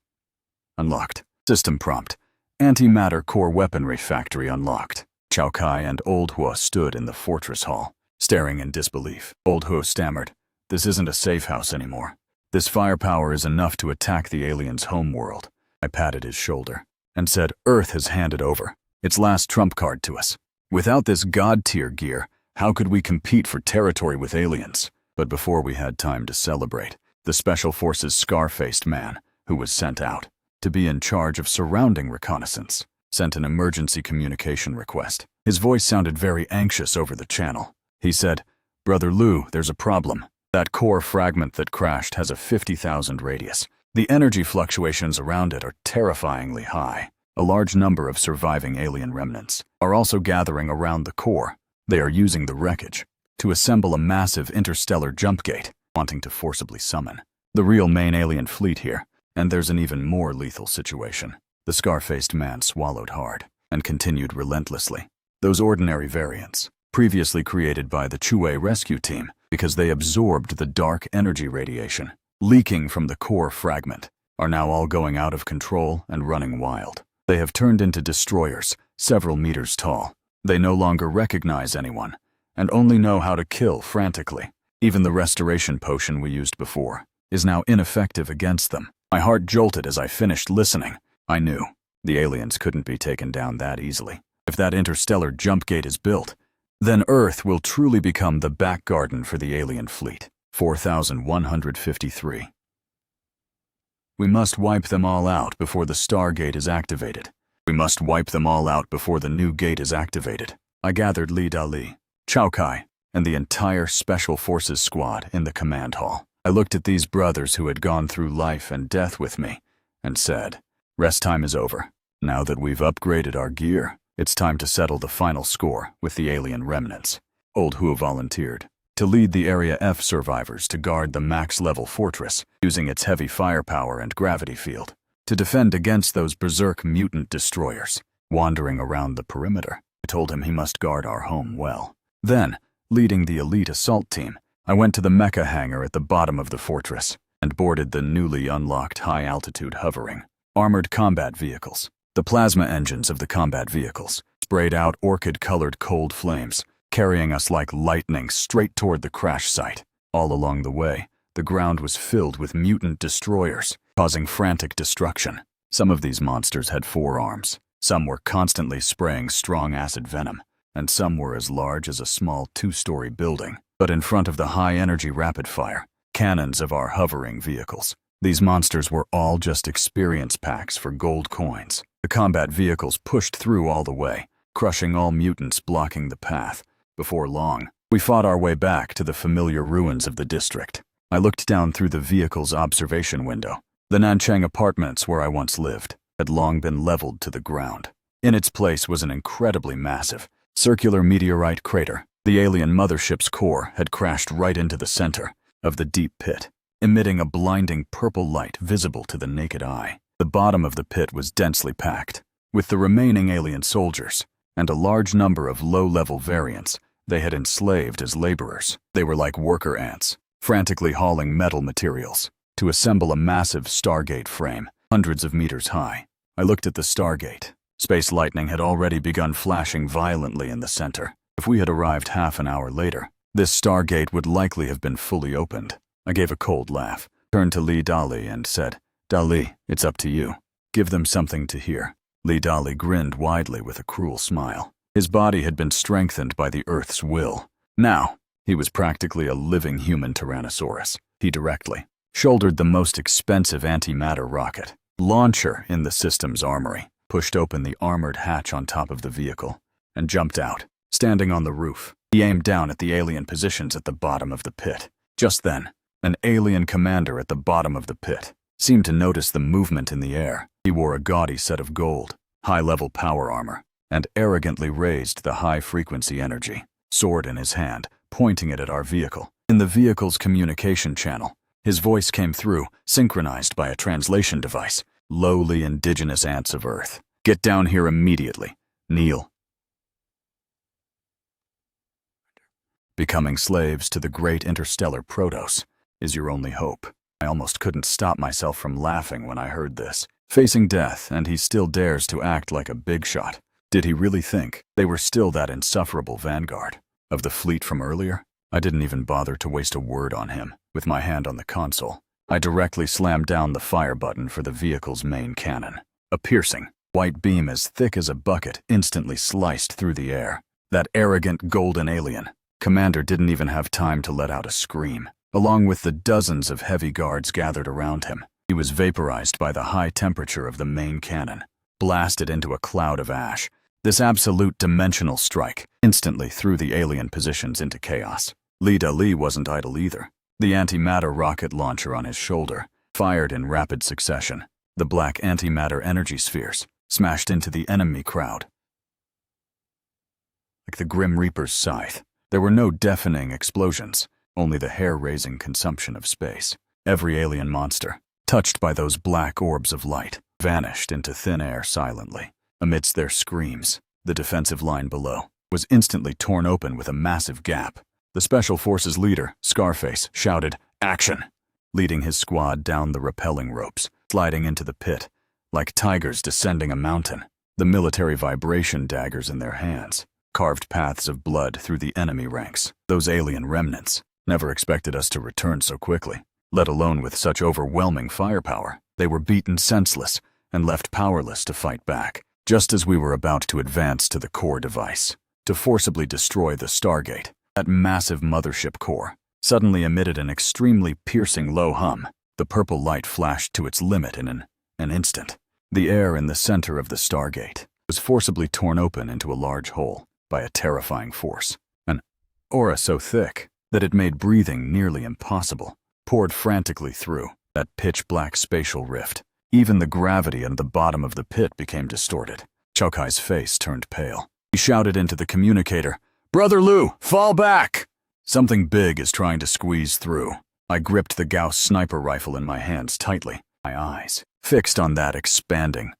unlocked. System prompt, antimatter core weaponry factory unlocked. Chao Kai and Old Hua stood in the fortress hall, staring in disbelief. Old Hua stammered, "This isn't a safe house anymore. This firepower is enough to attack the aliens' homeworld." I patted his shoulder and said, "Earth has handed over its last trump card to us. Without this god-tier gear, how could we compete for territory with aliens?" But before we had time to celebrate, the Special Forces scar-faced man, who was sent out to be in charge of surrounding reconnaissance, sent an emergency communication request. His voice sounded very anxious over the channel. He said, "Brother Lu, there's a problem. That core fragment that crashed has a 50,000 radius. The energy fluctuations around it are terrifyingly high. A large number of surviving alien remnants are also gathering around the core. They are using the wreckage to assemble a massive interstellar jump gate, wanting to forcibly summon the real main alien fleet here. And there's an even more lethal situation." The scar-faced man swallowed hard and continued relentlessly. "Those ordinary variants, previously created by the Chue rescue team because they absorbed the dark energy radiation leaking from the core fragment, are now all going out of control and running wild. They have turned into destroyers several meters tall. They no longer recognize anyone and only know how to kill frantically. Even the restoration potion we used before is now ineffective against them. My heart jolted as I finished listening. I knew the aliens couldn't be taken down that easily. If that interstellar jump gate is built, then Earth will truly become the back garden for the alien fleet. 4153. We must wipe them all out before the Stargate is activated. We must wipe them all out before the new gate is activated. I gathered Li Dali, Chao Kai, and the entire Special Forces squad in the command hall. I looked at these brothers who had gone through life and death with me and said, "Rest time is over. Now that we've upgraded our gear, it's time to settle the final score with the alien remnants." Old Hu volunteered to lead the Area F survivors to guard the max-level fortress, using its heavy firepower and gravity field, to defend against those berserk mutant destroyers wandering around the perimeter. I told him he must guard our home well. Then, leading the elite assault team, I went to the mecha hangar at the bottom of the fortress and boarded the newly unlocked high-altitude hovering armored combat vehicles. The plasma engines of the combat vehicles sprayed out orchid-colored cold flames, carrying us like lightning straight toward the crash site. All along the way, the ground was filled with mutant destroyers, causing frantic destruction. Some of these monsters had 4 arms. Some were constantly spraying strong acid venom, and some were as large as a small 2-story building. But in front of the high-energy rapid-fire cannons of our hovering vehicles, these monsters were all just experience packs for gold coins. The combat vehicles pushed through all the way, crushing all mutants blocking the path. Before long, we fought our way back to the familiar ruins of the district. I looked down through the vehicle's observation window. The Nanchang apartments where I once lived had long been leveled to the ground. In its place was an incredibly massive, circular meteorite crater. The alien mothership's core had crashed right into the center of the deep pit, emitting a blinding purple light visible to the naked eye. The bottom of the pit was densely packed with the remaining alien soldiers and a large number of low-level variants they had enslaved as laborers. They were like worker ants, frantically hauling metal materials to assemble a massive Stargate frame, hundreds of meters high. I looked at the Stargate. Space lightning had already begun flashing violently in the center. If we had arrived half an hour later, this Stargate would likely have been fully opened. I gave a cold laugh, turned to Li Dali and said, "Dali, it's up to you. Give them something to hear." Li Dali grinned widely with a cruel smile. His body had been strengthened by the Earth's will. Now, he was practically a living human Tyrannosaurus. He directly shouldered the most expensive antimatter rocket launcher in the system's armory, pushed open the armored hatch on top of the vehicle, and jumped out. Standing on the roof, he aimed down at the alien positions at the bottom of the pit. Just then, an alien commander at the bottom of the pit seemed to notice the movement in the air. He wore a gaudy set of gold, high-level power armor, and arrogantly raised the high-frequency energy, sword in his hand, pointing it at our vehicle. In the vehicle's communication channel, his voice came through, synchronized by a translation device. "Lowly indigenous ants of Earth, get down here immediately. Kneel. Becoming slaves to the great interstellar Protos is your only hope." I almost couldn't stop myself from laughing when I heard this. Facing death, and he still dares to act like a big shot. Did he really think they were still that insufferable vanguard of the fleet from earlier? I didn't even bother to waste a word on him. With my hand on the console, I directly slammed down the fire button for the vehicle's main cannon. A piercing, white beam as thick as a bucket instantly sliced through the air. That arrogant golden alien commander didn't even have time to let out a scream. Along with the dozens of heavy guards gathered around him, he was vaporized by the high temperature of the main cannon, blasted into a cloud of ash. This absolute dimensional strike instantly threw the alien positions into chaos. Li Dali wasn't idle either. The antimatter rocket launcher on his shoulder fired in rapid succession. The black antimatter energy spheres smashed into the enemy crowd like the Grim Reaper's scythe. There were no deafening explosions, only the hair-raising consumption of space. Every alien monster, touched by those black orbs of light, vanished into thin air silently. Amidst their screams, the defensive line below was instantly torn open with a massive gap. The Special Forces leader, Scarface, shouted, "Action!" leading his squad down the rappelling ropes, sliding into the pit, like tigers descending a mountain. The military vibration daggers in their hands carved paths of blood through the enemy ranks. Those alien remnants never expected us to return so quickly. let alone with such overwhelming firepower. They were beaten senseless and left powerless to fight back, just as we were about to advance to the core device, to forcibly destroy the Stargate. That massive mothership core suddenly emitted an extremely piercing low hum. The purple light flashed to its limit in an instant. The air in the center of the Stargate was forcibly torn open into a large hole by a terrifying force. An aura so thick that it made breathing nearly impossible poured frantically through that pitch-black spatial rift. Even the gravity at the bottom of the pit became distorted. Chokai's face turned pale. He shouted into the communicator, "Brother Liu, fall back! Something big is trying to squeeze through." I gripped the Gauss sniper rifle in my hands tightly, my eyes fixed on that expanding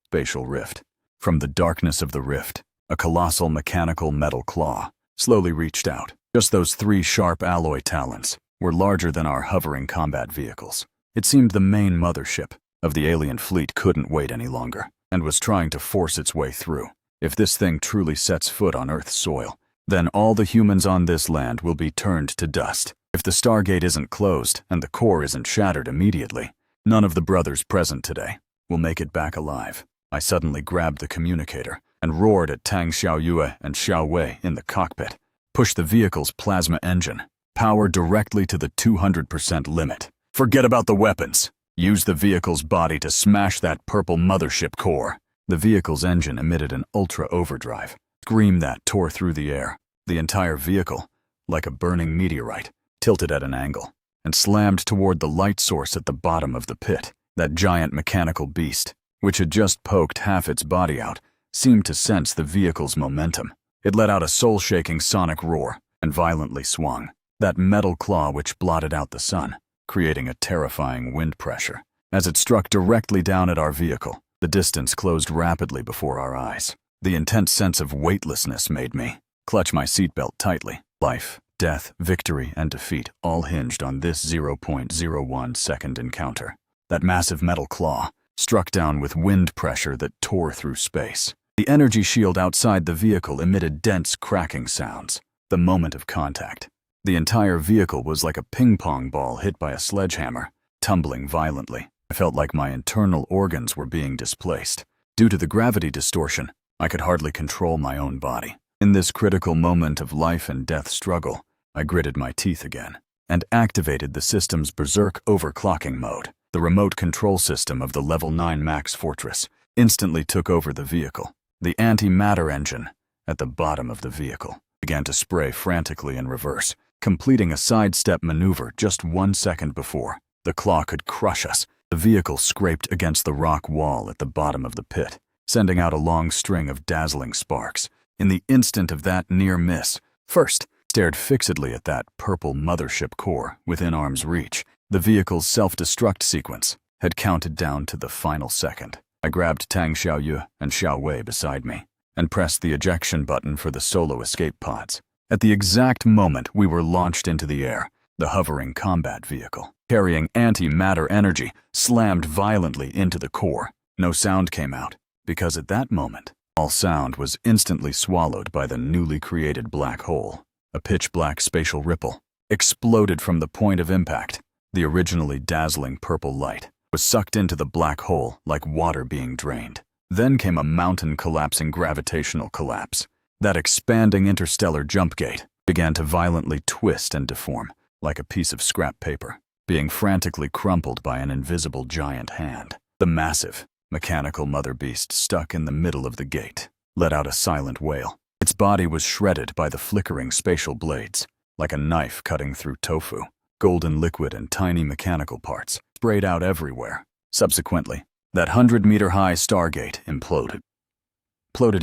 spatial rift. From the darkness of the rift, a colossal mechanical metal claw slowly reached out. Just those 3 sharp alloy talons were larger than our hovering combat vehicles. It seemed the main mothership of the alien fleet couldn't wait any longer and was trying to force its way through. If this thing truly sets foot on Earth's soil, then all the humans on this land will be turned to dust. If the Stargate isn't closed and the core isn't shattered immediately, none of the brothers present today will make it back alive. I suddenly grabbed the communicator and roared at Tang Xiaoyue and Xiao Wei in the cockpit. Push the vehicle's plasma engine, power directly to the 200% limit. Forget about the weapons. Use the vehicle's body to smash that purple mothership core. The vehicle's engine emitted an ultra-overdrive scream that tore through the air. The entire vehicle, like a burning meteorite, tilted at an angle and slammed toward the light source at the bottom of the pit. That giant mechanical beast, which had just poked half its body out, seemed to sense the vehicle's momentum. It let out a soul-shaking sonic roar and violently swung, that metal claw which blotted out the sun, creating a terrifying wind pressure. As it struck directly down at our vehicle, the distance closed rapidly before our eyes. The intense sense of weightlessness made me clutch my seatbelt tightly. Life, death, victory, and defeat all hinged on this 0.01-second encounter. That massive metal claw struck down with wind pressure that tore through space. The energy shield outside the vehicle emitted dense cracking sounds. The moment of contact, the entire vehicle was like a ping-pong ball hit by a sledgehammer, tumbling violently. I felt like my internal organs were being displaced. Due to the gravity distortion, I could hardly control my own body. In this critical moment of life and death struggle, I gritted my teeth again and activated the system's berserk overclocking mode. The remote control system of the Level 9 Max Fortress instantly took over the vehicle. The antimatter engine at the bottom of the vehicle began to spray frantically in reverse, completing a sidestep maneuver just 1 second before the claw could crush us. The vehicle scraped against the rock wall at the bottom of the pit, sending out a long string of dazzling sparks. In the instant of that near miss, first stared fixedly at that purple mothership core within arm's reach. The vehicle's self-destruct sequence had counted down to the final second. I grabbed Tang Xiaoyu and Xiao Wei beside me and pressed the ejection button for the solo escape pods. At the exact moment we were launched into the air, the hovering combat vehicle, carrying antimatter energy, slammed violently into the core. No sound came out, because at that moment, all sound was instantly swallowed by the newly created black hole. A pitch-black spatial ripple exploded from the point of impact. The originally dazzling purple light was sucked into the black hole like water being drained. Then came a mountain-collapsing gravitational collapse. That expanding interstellar jump gate began to violently twist and deform, like a piece of scrap paper, being frantically crumpled by an invisible giant hand. The massive, mechanical mother beast stuck in the middle of the gate let out a silent wail. Its body was shredded by the flickering spatial blades, like a knife cutting through tofu. Golden liquid and tiny mechanical parts sprayed out everywhere. Subsequently, that 100-meter-high Stargate imploded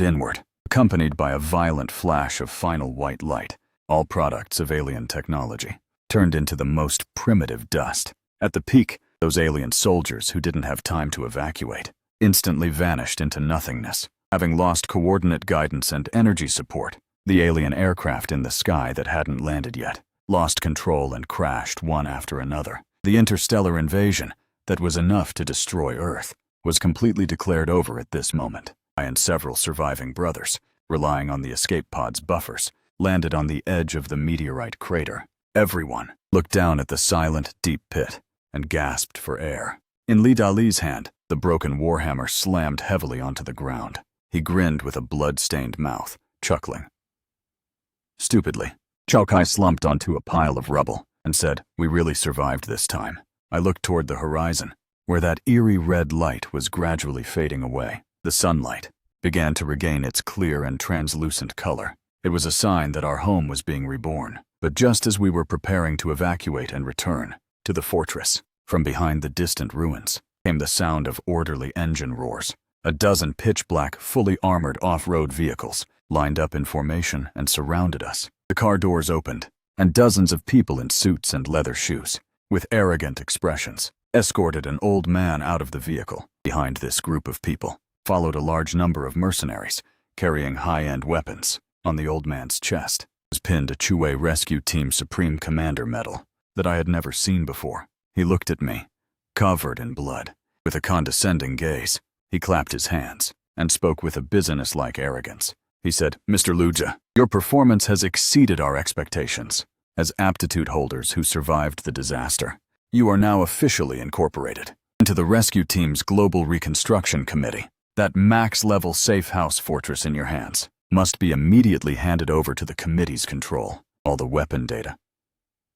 inward, accompanied by a violent flash of final white light. All products of alien technology turned into the most primitive dust. At the peak, those alien soldiers who didn't have time to evacuate instantly vanished into nothingness, having lost coordinate guidance and energy support. The alien aircraft in the sky that hadn't landed yet lost control and crashed one after another. The interstellar invasion that was enough to destroy Earth was completely declared over at this moment. I and several surviving brothers, relying on the escape pod's buffers, landed on the edge of the meteorite crater. Everyone looked down at the silent, deep pit and gasped for air. In Li Dali's hand, the broken warhammer slammed heavily onto the ground. He grinned with a blood-stained mouth, chuckling. Stupidly, Chao Kai slumped onto a pile of rubble and said, "We really survived this time." I looked toward the horizon, where that eerie red light was gradually fading away. The sunlight began to regain its clear and translucent color. It was a sign that our home was being reborn. But just as we were preparing to evacuate and return to the fortress, from behind the distant ruins came the sound of orderly engine roars. A dozen pitch-black, fully armored off-road vehicles lined up in formation and surrounded us. The car doors opened, and dozens of people in suits and leather shoes, with arrogant expressions, escorted an old man out of the vehicle. Behind this group of people followed a large number of mercenaries, carrying high-end weapons. On the old man's chest was pinned a Chue Rescue Team Supreme Commander medal that I had never seen before. He looked at me, covered in blood, with a condescending gaze. He clapped his hands and spoke with a business-like arrogance. He said, "Mr. Luja, your performance has exceeded our expectations. As aptitude holders who survived the disaster, you are now officially incorporated into the rescue team's Global Reconstruction Committee. That max-level safe house fortress in your hands must be immediately handed over to the committee's control. All the weapon data,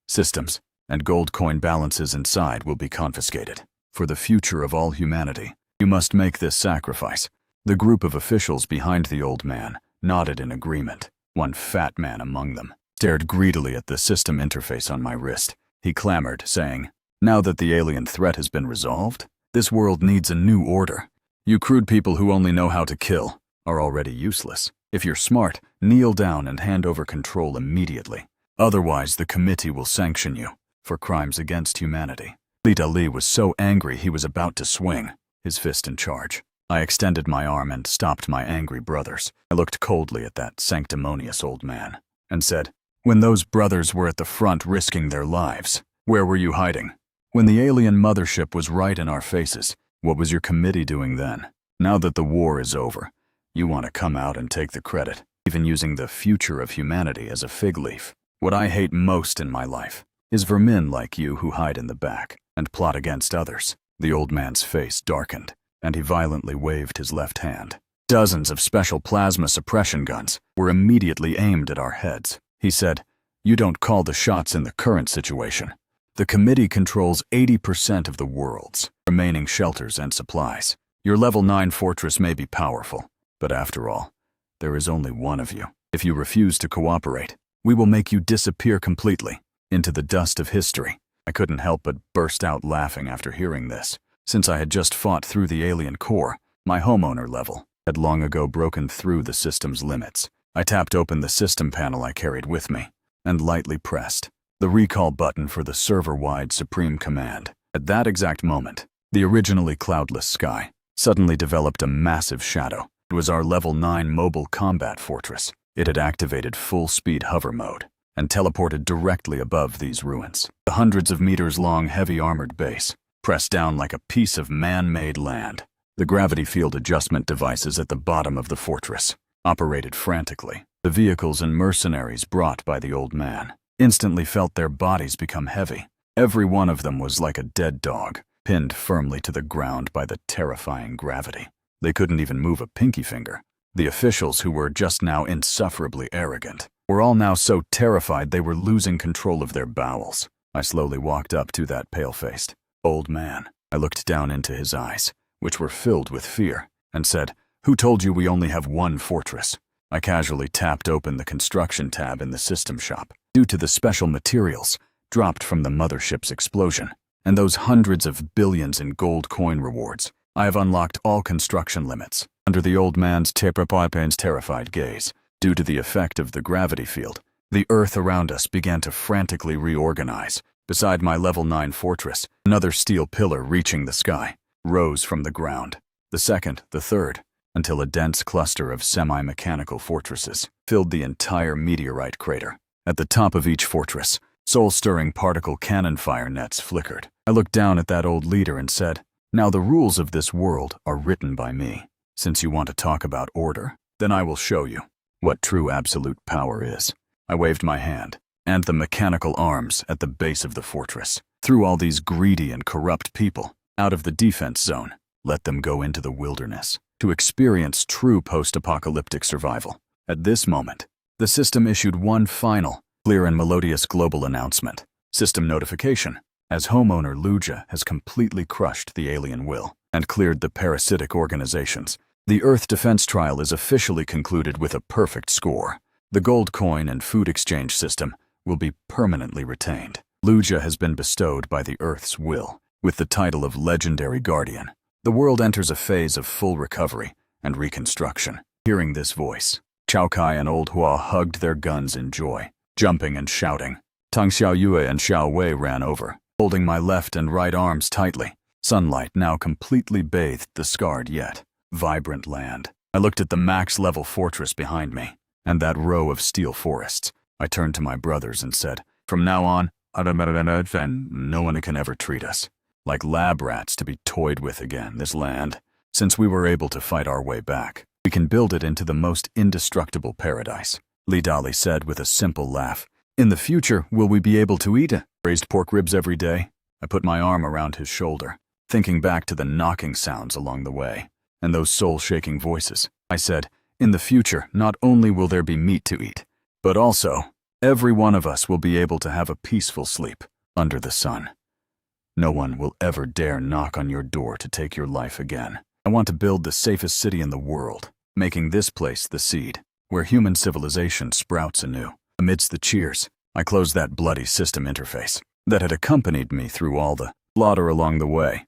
systems, and gold coin balances inside will be confiscated. For the future of all humanity, you must make this sacrifice." The group of officials behind the old man nodded in agreement. One fat man among them stared greedily at the system interface on my wrist. He clamored, saying, "Now that the alien threat has been resolved, this world needs a new order. You crude people who only know how to kill are already useless. If you're smart, kneel down and hand over control immediately. Otherwise, the committee will sanction you for crimes against humanity." Li Dali was so angry he was about to swing, his fist in charge. I extended my arm and stopped my angry brothers. I looked coldly at that sanctimonious old man and said, "When those brothers were at the front risking their lives, where were you hiding? When the alien mothership was right in our faces, what was your committee doing then? Now that the war is over, you want to come out and take the credit, even using the future of humanity as a fig leaf. What I hate most in my life is vermin like you who hide in the back and plot against others." The old man's face darkened, and he violently waved his left hand. Dozens of special plasma suppression guns were immediately aimed at our heads. He said, "You don't call the shots in the current situation. The committee controls 80% of the world's remaining shelters and supplies. Your level 9 fortress may be powerful, but after all, there is only one of you. If you refuse to cooperate, we will make you disappear completely into the dust of history." I couldn't help but burst out laughing after hearing this. Since I had just fought through the alien core, my homeowner level had long ago broken through the system's limits. I tapped open the system panel I carried with me and lightly pressed the recall button for the server-wide Supreme Command. At that exact moment, the originally cloudless sky suddenly developed a massive shadow. It was our level 9 mobile combat fortress. It had activated full-speed hover mode and teleported directly above these ruins. The hundreds of meters-long heavy armored base pressed down like a piece of man-made land. The gravity field adjustment devices at the bottom of the fortress operated frantically. The vehicles and mercenaries brought by the old man instantly felt their bodies become heavy. Every one of them was like a dead dog, pinned firmly to the ground by the terrifying gravity. They couldn't even move a pinky finger. The officials, who were just now insufferably arrogant, were all now so terrified they were losing control of their bowels. I slowly walked up to that pale-faced old man. I looked down into his eyes, which were filled with fear, and said, "Who told you we only have one fortress?" I casually tapped open the construction tab in the system shop. Due to the special materials dropped from the mothership's explosion and those hundreds of billions in gold coin rewards, I have unlocked all construction limits. Under the old man's terrified gaze, due to the effect of the gravity field, the earth around us began to frantically reorganize. Beside my level 9 fortress, another steel pillar reaching the sky rose from the ground. The second, the third, until a dense cluster of semi-mechanical fortresses filled the entire meteorite crater. At the top of each fortress, soul-stirring particle cannon fire nets flickered. I looked down at that old leader and said, "Now the rules of this world are written by me. Since you want to talk about order, then I will show you what true absolute power is." I waved my hand, and the mechanical arms at the base of the fortress. Threw all these greedy and corrupt people out of the defense zone, let them go into the wilderness to experience true post-apocalyptic survival. At this moment, the system issued one final, clear and melodious global announcement. System notification, as homeowner Luja has completely crushed the alien will and cleared the parasitic organizations. The Earth defense trial is officially concluded with a perfect score. The gold coin and food exchange system will be permanently retained. Luja has been bestowed by the Earth's will with the title of Legendary Guardian. The world enters a phase of full recovery and reconstruction. Hearing this voice, Chao Kai and Old Hua hugged their guns in joy, jumping and shouting. Tang Xiaoyue and Xiao Wei ran over, holding my left and right arms tightly. Sunlight now completely bathed the scarred yet vibrant land. I looked at the max-level fortress behind me and that row of steel forests. I turned to my brothers and said, "From now on, no one can ever treat us like lab rats to be toyed with again. This land, since we were able to fight our way back, we can build it into the most indestructible paradise." Li Dali said with a simple laugh. "In the future, will we be able to eat braised pork ribs every day?" I put my arm around his shoulder, thinking back to the knocking sounds along the way and those soul-shaking voices. I said, "In the future, not only will there be meat to eat, but also every one of us will be able to have a peaceful sleep under the sun. No one will ever dare knock on your door to take your life again. I want to build the safest city in the world, making this place the seed where human civilization sprouts anew." Amidst the cheers, I closed that bloody system interface that had accompanied me through all the slaughter along the way.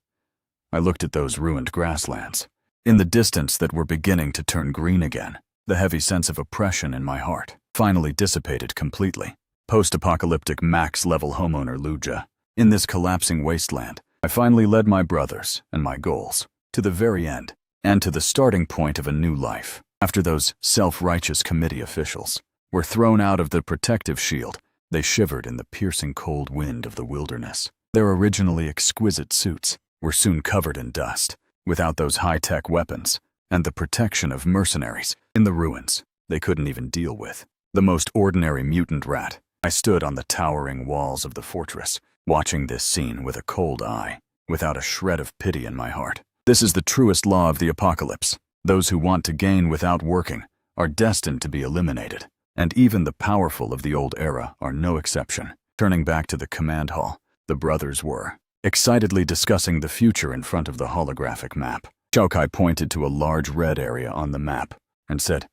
I looked at those ruined grasslands in the distance that were beginning to turn green again. The heavy sense of oppression in my heart finally dissipated completely. Post-apocalyptic max-level homeowner Luja. In this collapsing wasteland, I finally led my brothers and my goals to the very end and to the starting point of a new life. After those self-righteous committee officials were thrown out of the protective shield, they shivered in the piercing cold wind of the wilderness. Their originally exquisite suits were soon covered in dust. Without those high-tech weapons and the protection of mercenaries in the ruins, they couldn't even deal with the most ordinary mutant rat. I stood on the towering walls of the fortress, watching this scene with a cold eye, without a shred of pity in my heart. This is the truest law of the apocalypse. Those who want to gain without working are destined to be eliminated, and even the powerful of the old era are no exception. Turning back to the command hall, the brothers were excitedly discussing the future in front of the holographic map. Chao Kai pointed to a large red area on the map and said,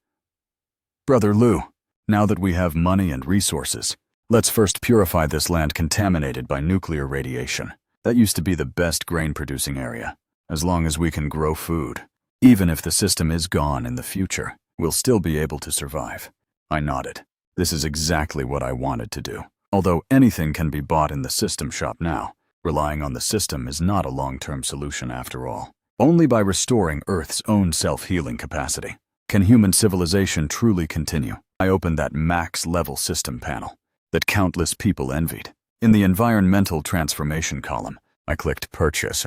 "Brother Lu, now that we have money and resources, let's first purify this land contaminated by nuclear radiation. That used to be the best grain-producing area. As long as we can grow food, even if the system is gone in the future, we'll still be able to survive." I nodded. This is exactly what I wanted to do. Although anything can be bought in the system shop now, relying on the system is not a long-term solution after all. Only by restoring Earth's own self-healing capacity can human civilization truly continue. I opened that max-level system panel that countless people envied. In the environmental transformation column, I clicked Purchase.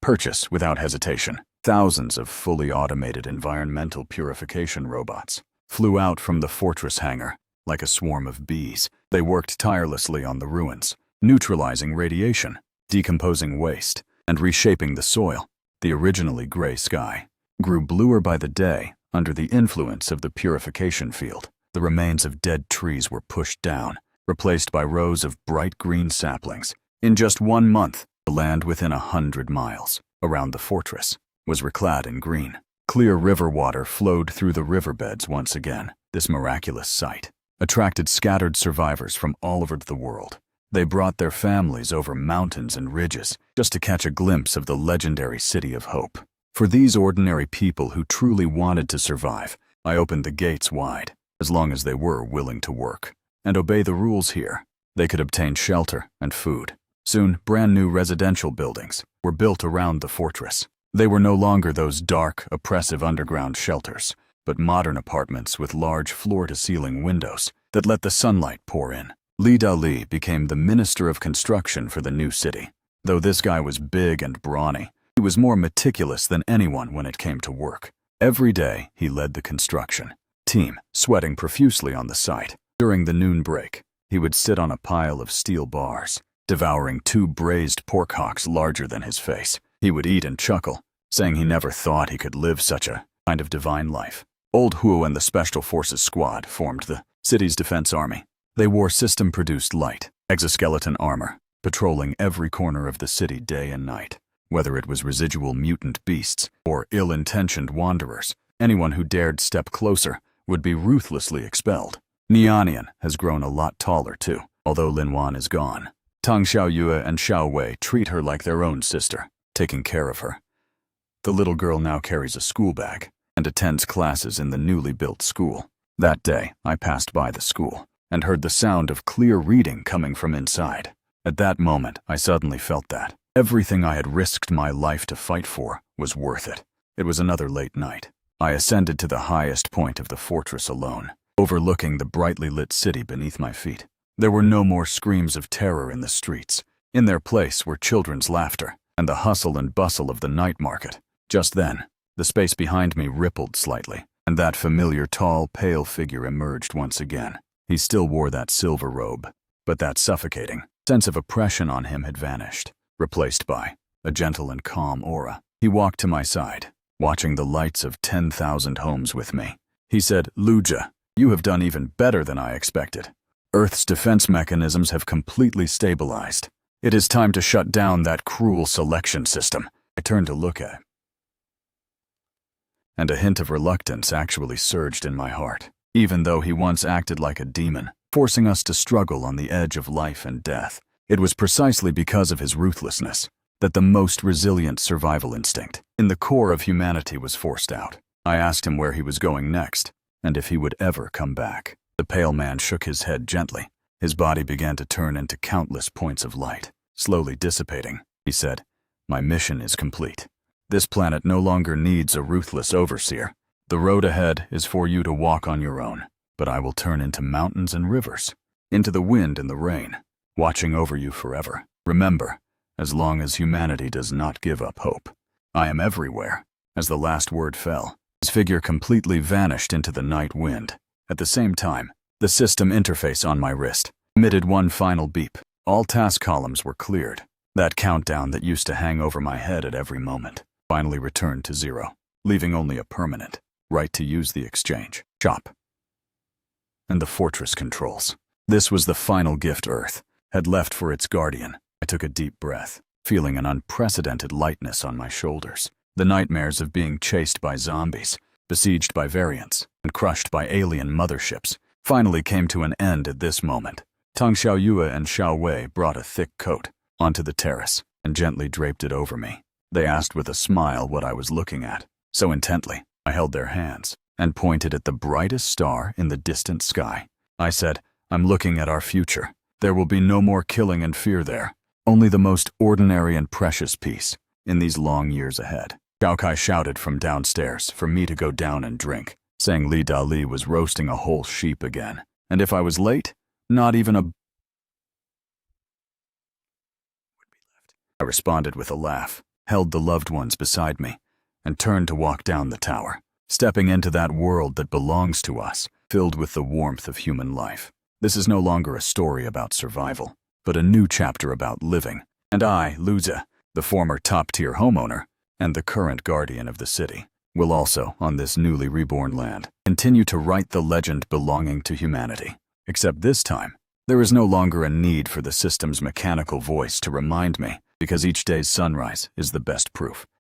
Purchase without hesitation. Thousands of fully automated environmental purification robots flew out from the fortress hangar like a swarm of bees. They worked tirelessly on the ruins, neutralizing radiation, decomposing waste, and reshaping the soil. The originally gray sky grew bluer by the day under the influence of the purification field. The remains of dead trees were pushed down, replaced by rows of bright green saplings. In just 1 month, the land within 100 miles around the fortress was reclad in green. Clear river water flowed through the riverbeds once again. This miraculous sight attracted scattered survivors from all over the world. They brought their families over mountains and ridges just to catch a glimpse of the legendary City of Hope. For these ordinary people who truly wanted to survive, I opened the gates wide. As long as they were willing to work and obey the rules here, they could obtain shelter and food. Soon, brand new residential buildings were built around the fortress. They were no longer those dark, oppressive underground shelters, but modern apartments with large floor-to-ceiling windows that let the sunlight pour in. Li Dali became the Minister of Construction for the new city. Though this guy was big and brawny, he was more meticulous than anyone when it came to work. Every day, he led the construction team, sweating profusely on the site. During the noon break, He would sit on a pile of steel bars, devouring 2 braised pork hocks larger than his face. He would eat and chuckle, saying he never thought he could live such a kind of divine life. Old Huo and the Special Forces Squad formed the city's defense army. They wore system-produced light, exoskeleton armor, patrolling every corner of the city day and night. Whether it was residual mutant beasts or ill-intentioned wanderers, anyone who dared step closer would be ruthlessly expelled. Nianian has grown a lot taller too, although Linwan is gone. Tang Xiaoyue and Xiao Wei treat her like their own sister, taking care of her. The little girl now carries a school bag and attends classes in the newly built school. That day, I passed by the school and heard the sound of clear reading coming from inside. At that moment, I suddenly felt that everything I had risked my life to fight for was worth it. It was another late night. I ascended to the highest point of the fortress alone, overlooking the brightly lit city beneath my feet. There were no more screams of terror in the streets. In their place were children's laughter and the hustle and bustle of the night market. Just then, the space behind me rippled slightly, and that familiar tall, pale figure emerged once again. He still wore that silver robe, but that suffocating sense of oppression on him had vanished, replaced by a gentle and calm aura. He walked to my side, watching the lights of 10,000 homes with me. He said, "Luja, you have done even better than I expected. Earth's defense mechanisms have completely stabilized. It is time to shut down that cruel selection system." I turned to look at him, and a hint of reluctance actually surged in my heart. Even though he once acted like a demon, forcing us to struggle on the edge of life and death, it was precisely because of his ruthlessness that the most resilient survival instinct in the core of humanity was forced out. I asked him where he was going next, and if he would ever come back. The pale man shook his head gently. His body began to turn into countless points of light, slowly dissipating. He said, "My mission is complete. This planet no longer needs a ruthless overseer. The road ahead is for you to walk on your own, but I will turn into mountains and rivers, into the wind and the rain, watching over you forever. Remember, as long as humanity does not give up hope, I am everywhere." As the last word fell, his figure completely vanished into the night wind. At the same time, the system interface on my wrist emitted one final beep. All task columns were cleared. That countdown that used to hang over my head at every moment finally returned to 0, leaving only a permanent right to use the exchange shop and the fortress controls. This was the final gift Earth had left for its guardian. I took a deep breath, feeling an unprecedented lightness on my shoulders. The nightmares of being chased by zombies, besieged by variants, and crushed by alien motherships finally came to an end at this moment. Tang Xiaoyue and Xiao Wei brought a thick coat onto the terrace and gently draped it over me. They asked with a smile what I was looking at. So intently, I held their hands and pointed at the brightest star in the distant sky. I said, "I'm looking at our future. There will be no more killing and fear there, only the most ordinary and precious peace in these long years ahead." Xiao Kai shouted from downstairs for me to go down and drink, saying Li Dali was roasting a whole sheep again, and if I was late, not even a would be left. I responded with a laugh, held the loved ones beside me, and turned to walk down the tower, stepping into that world that belongs to us, filled with the warmth of human life. This is no longer a story about survival, but a new chapter about living. And I, Luza, the former top-tier homeowner, and the current guardian of the city, will also, on this newly reborn land, continue to write the legend belonging to humanity. Except this time, there is no longer a need for the system's mechanical voice to remind me, because each day's sunrise is the best proof.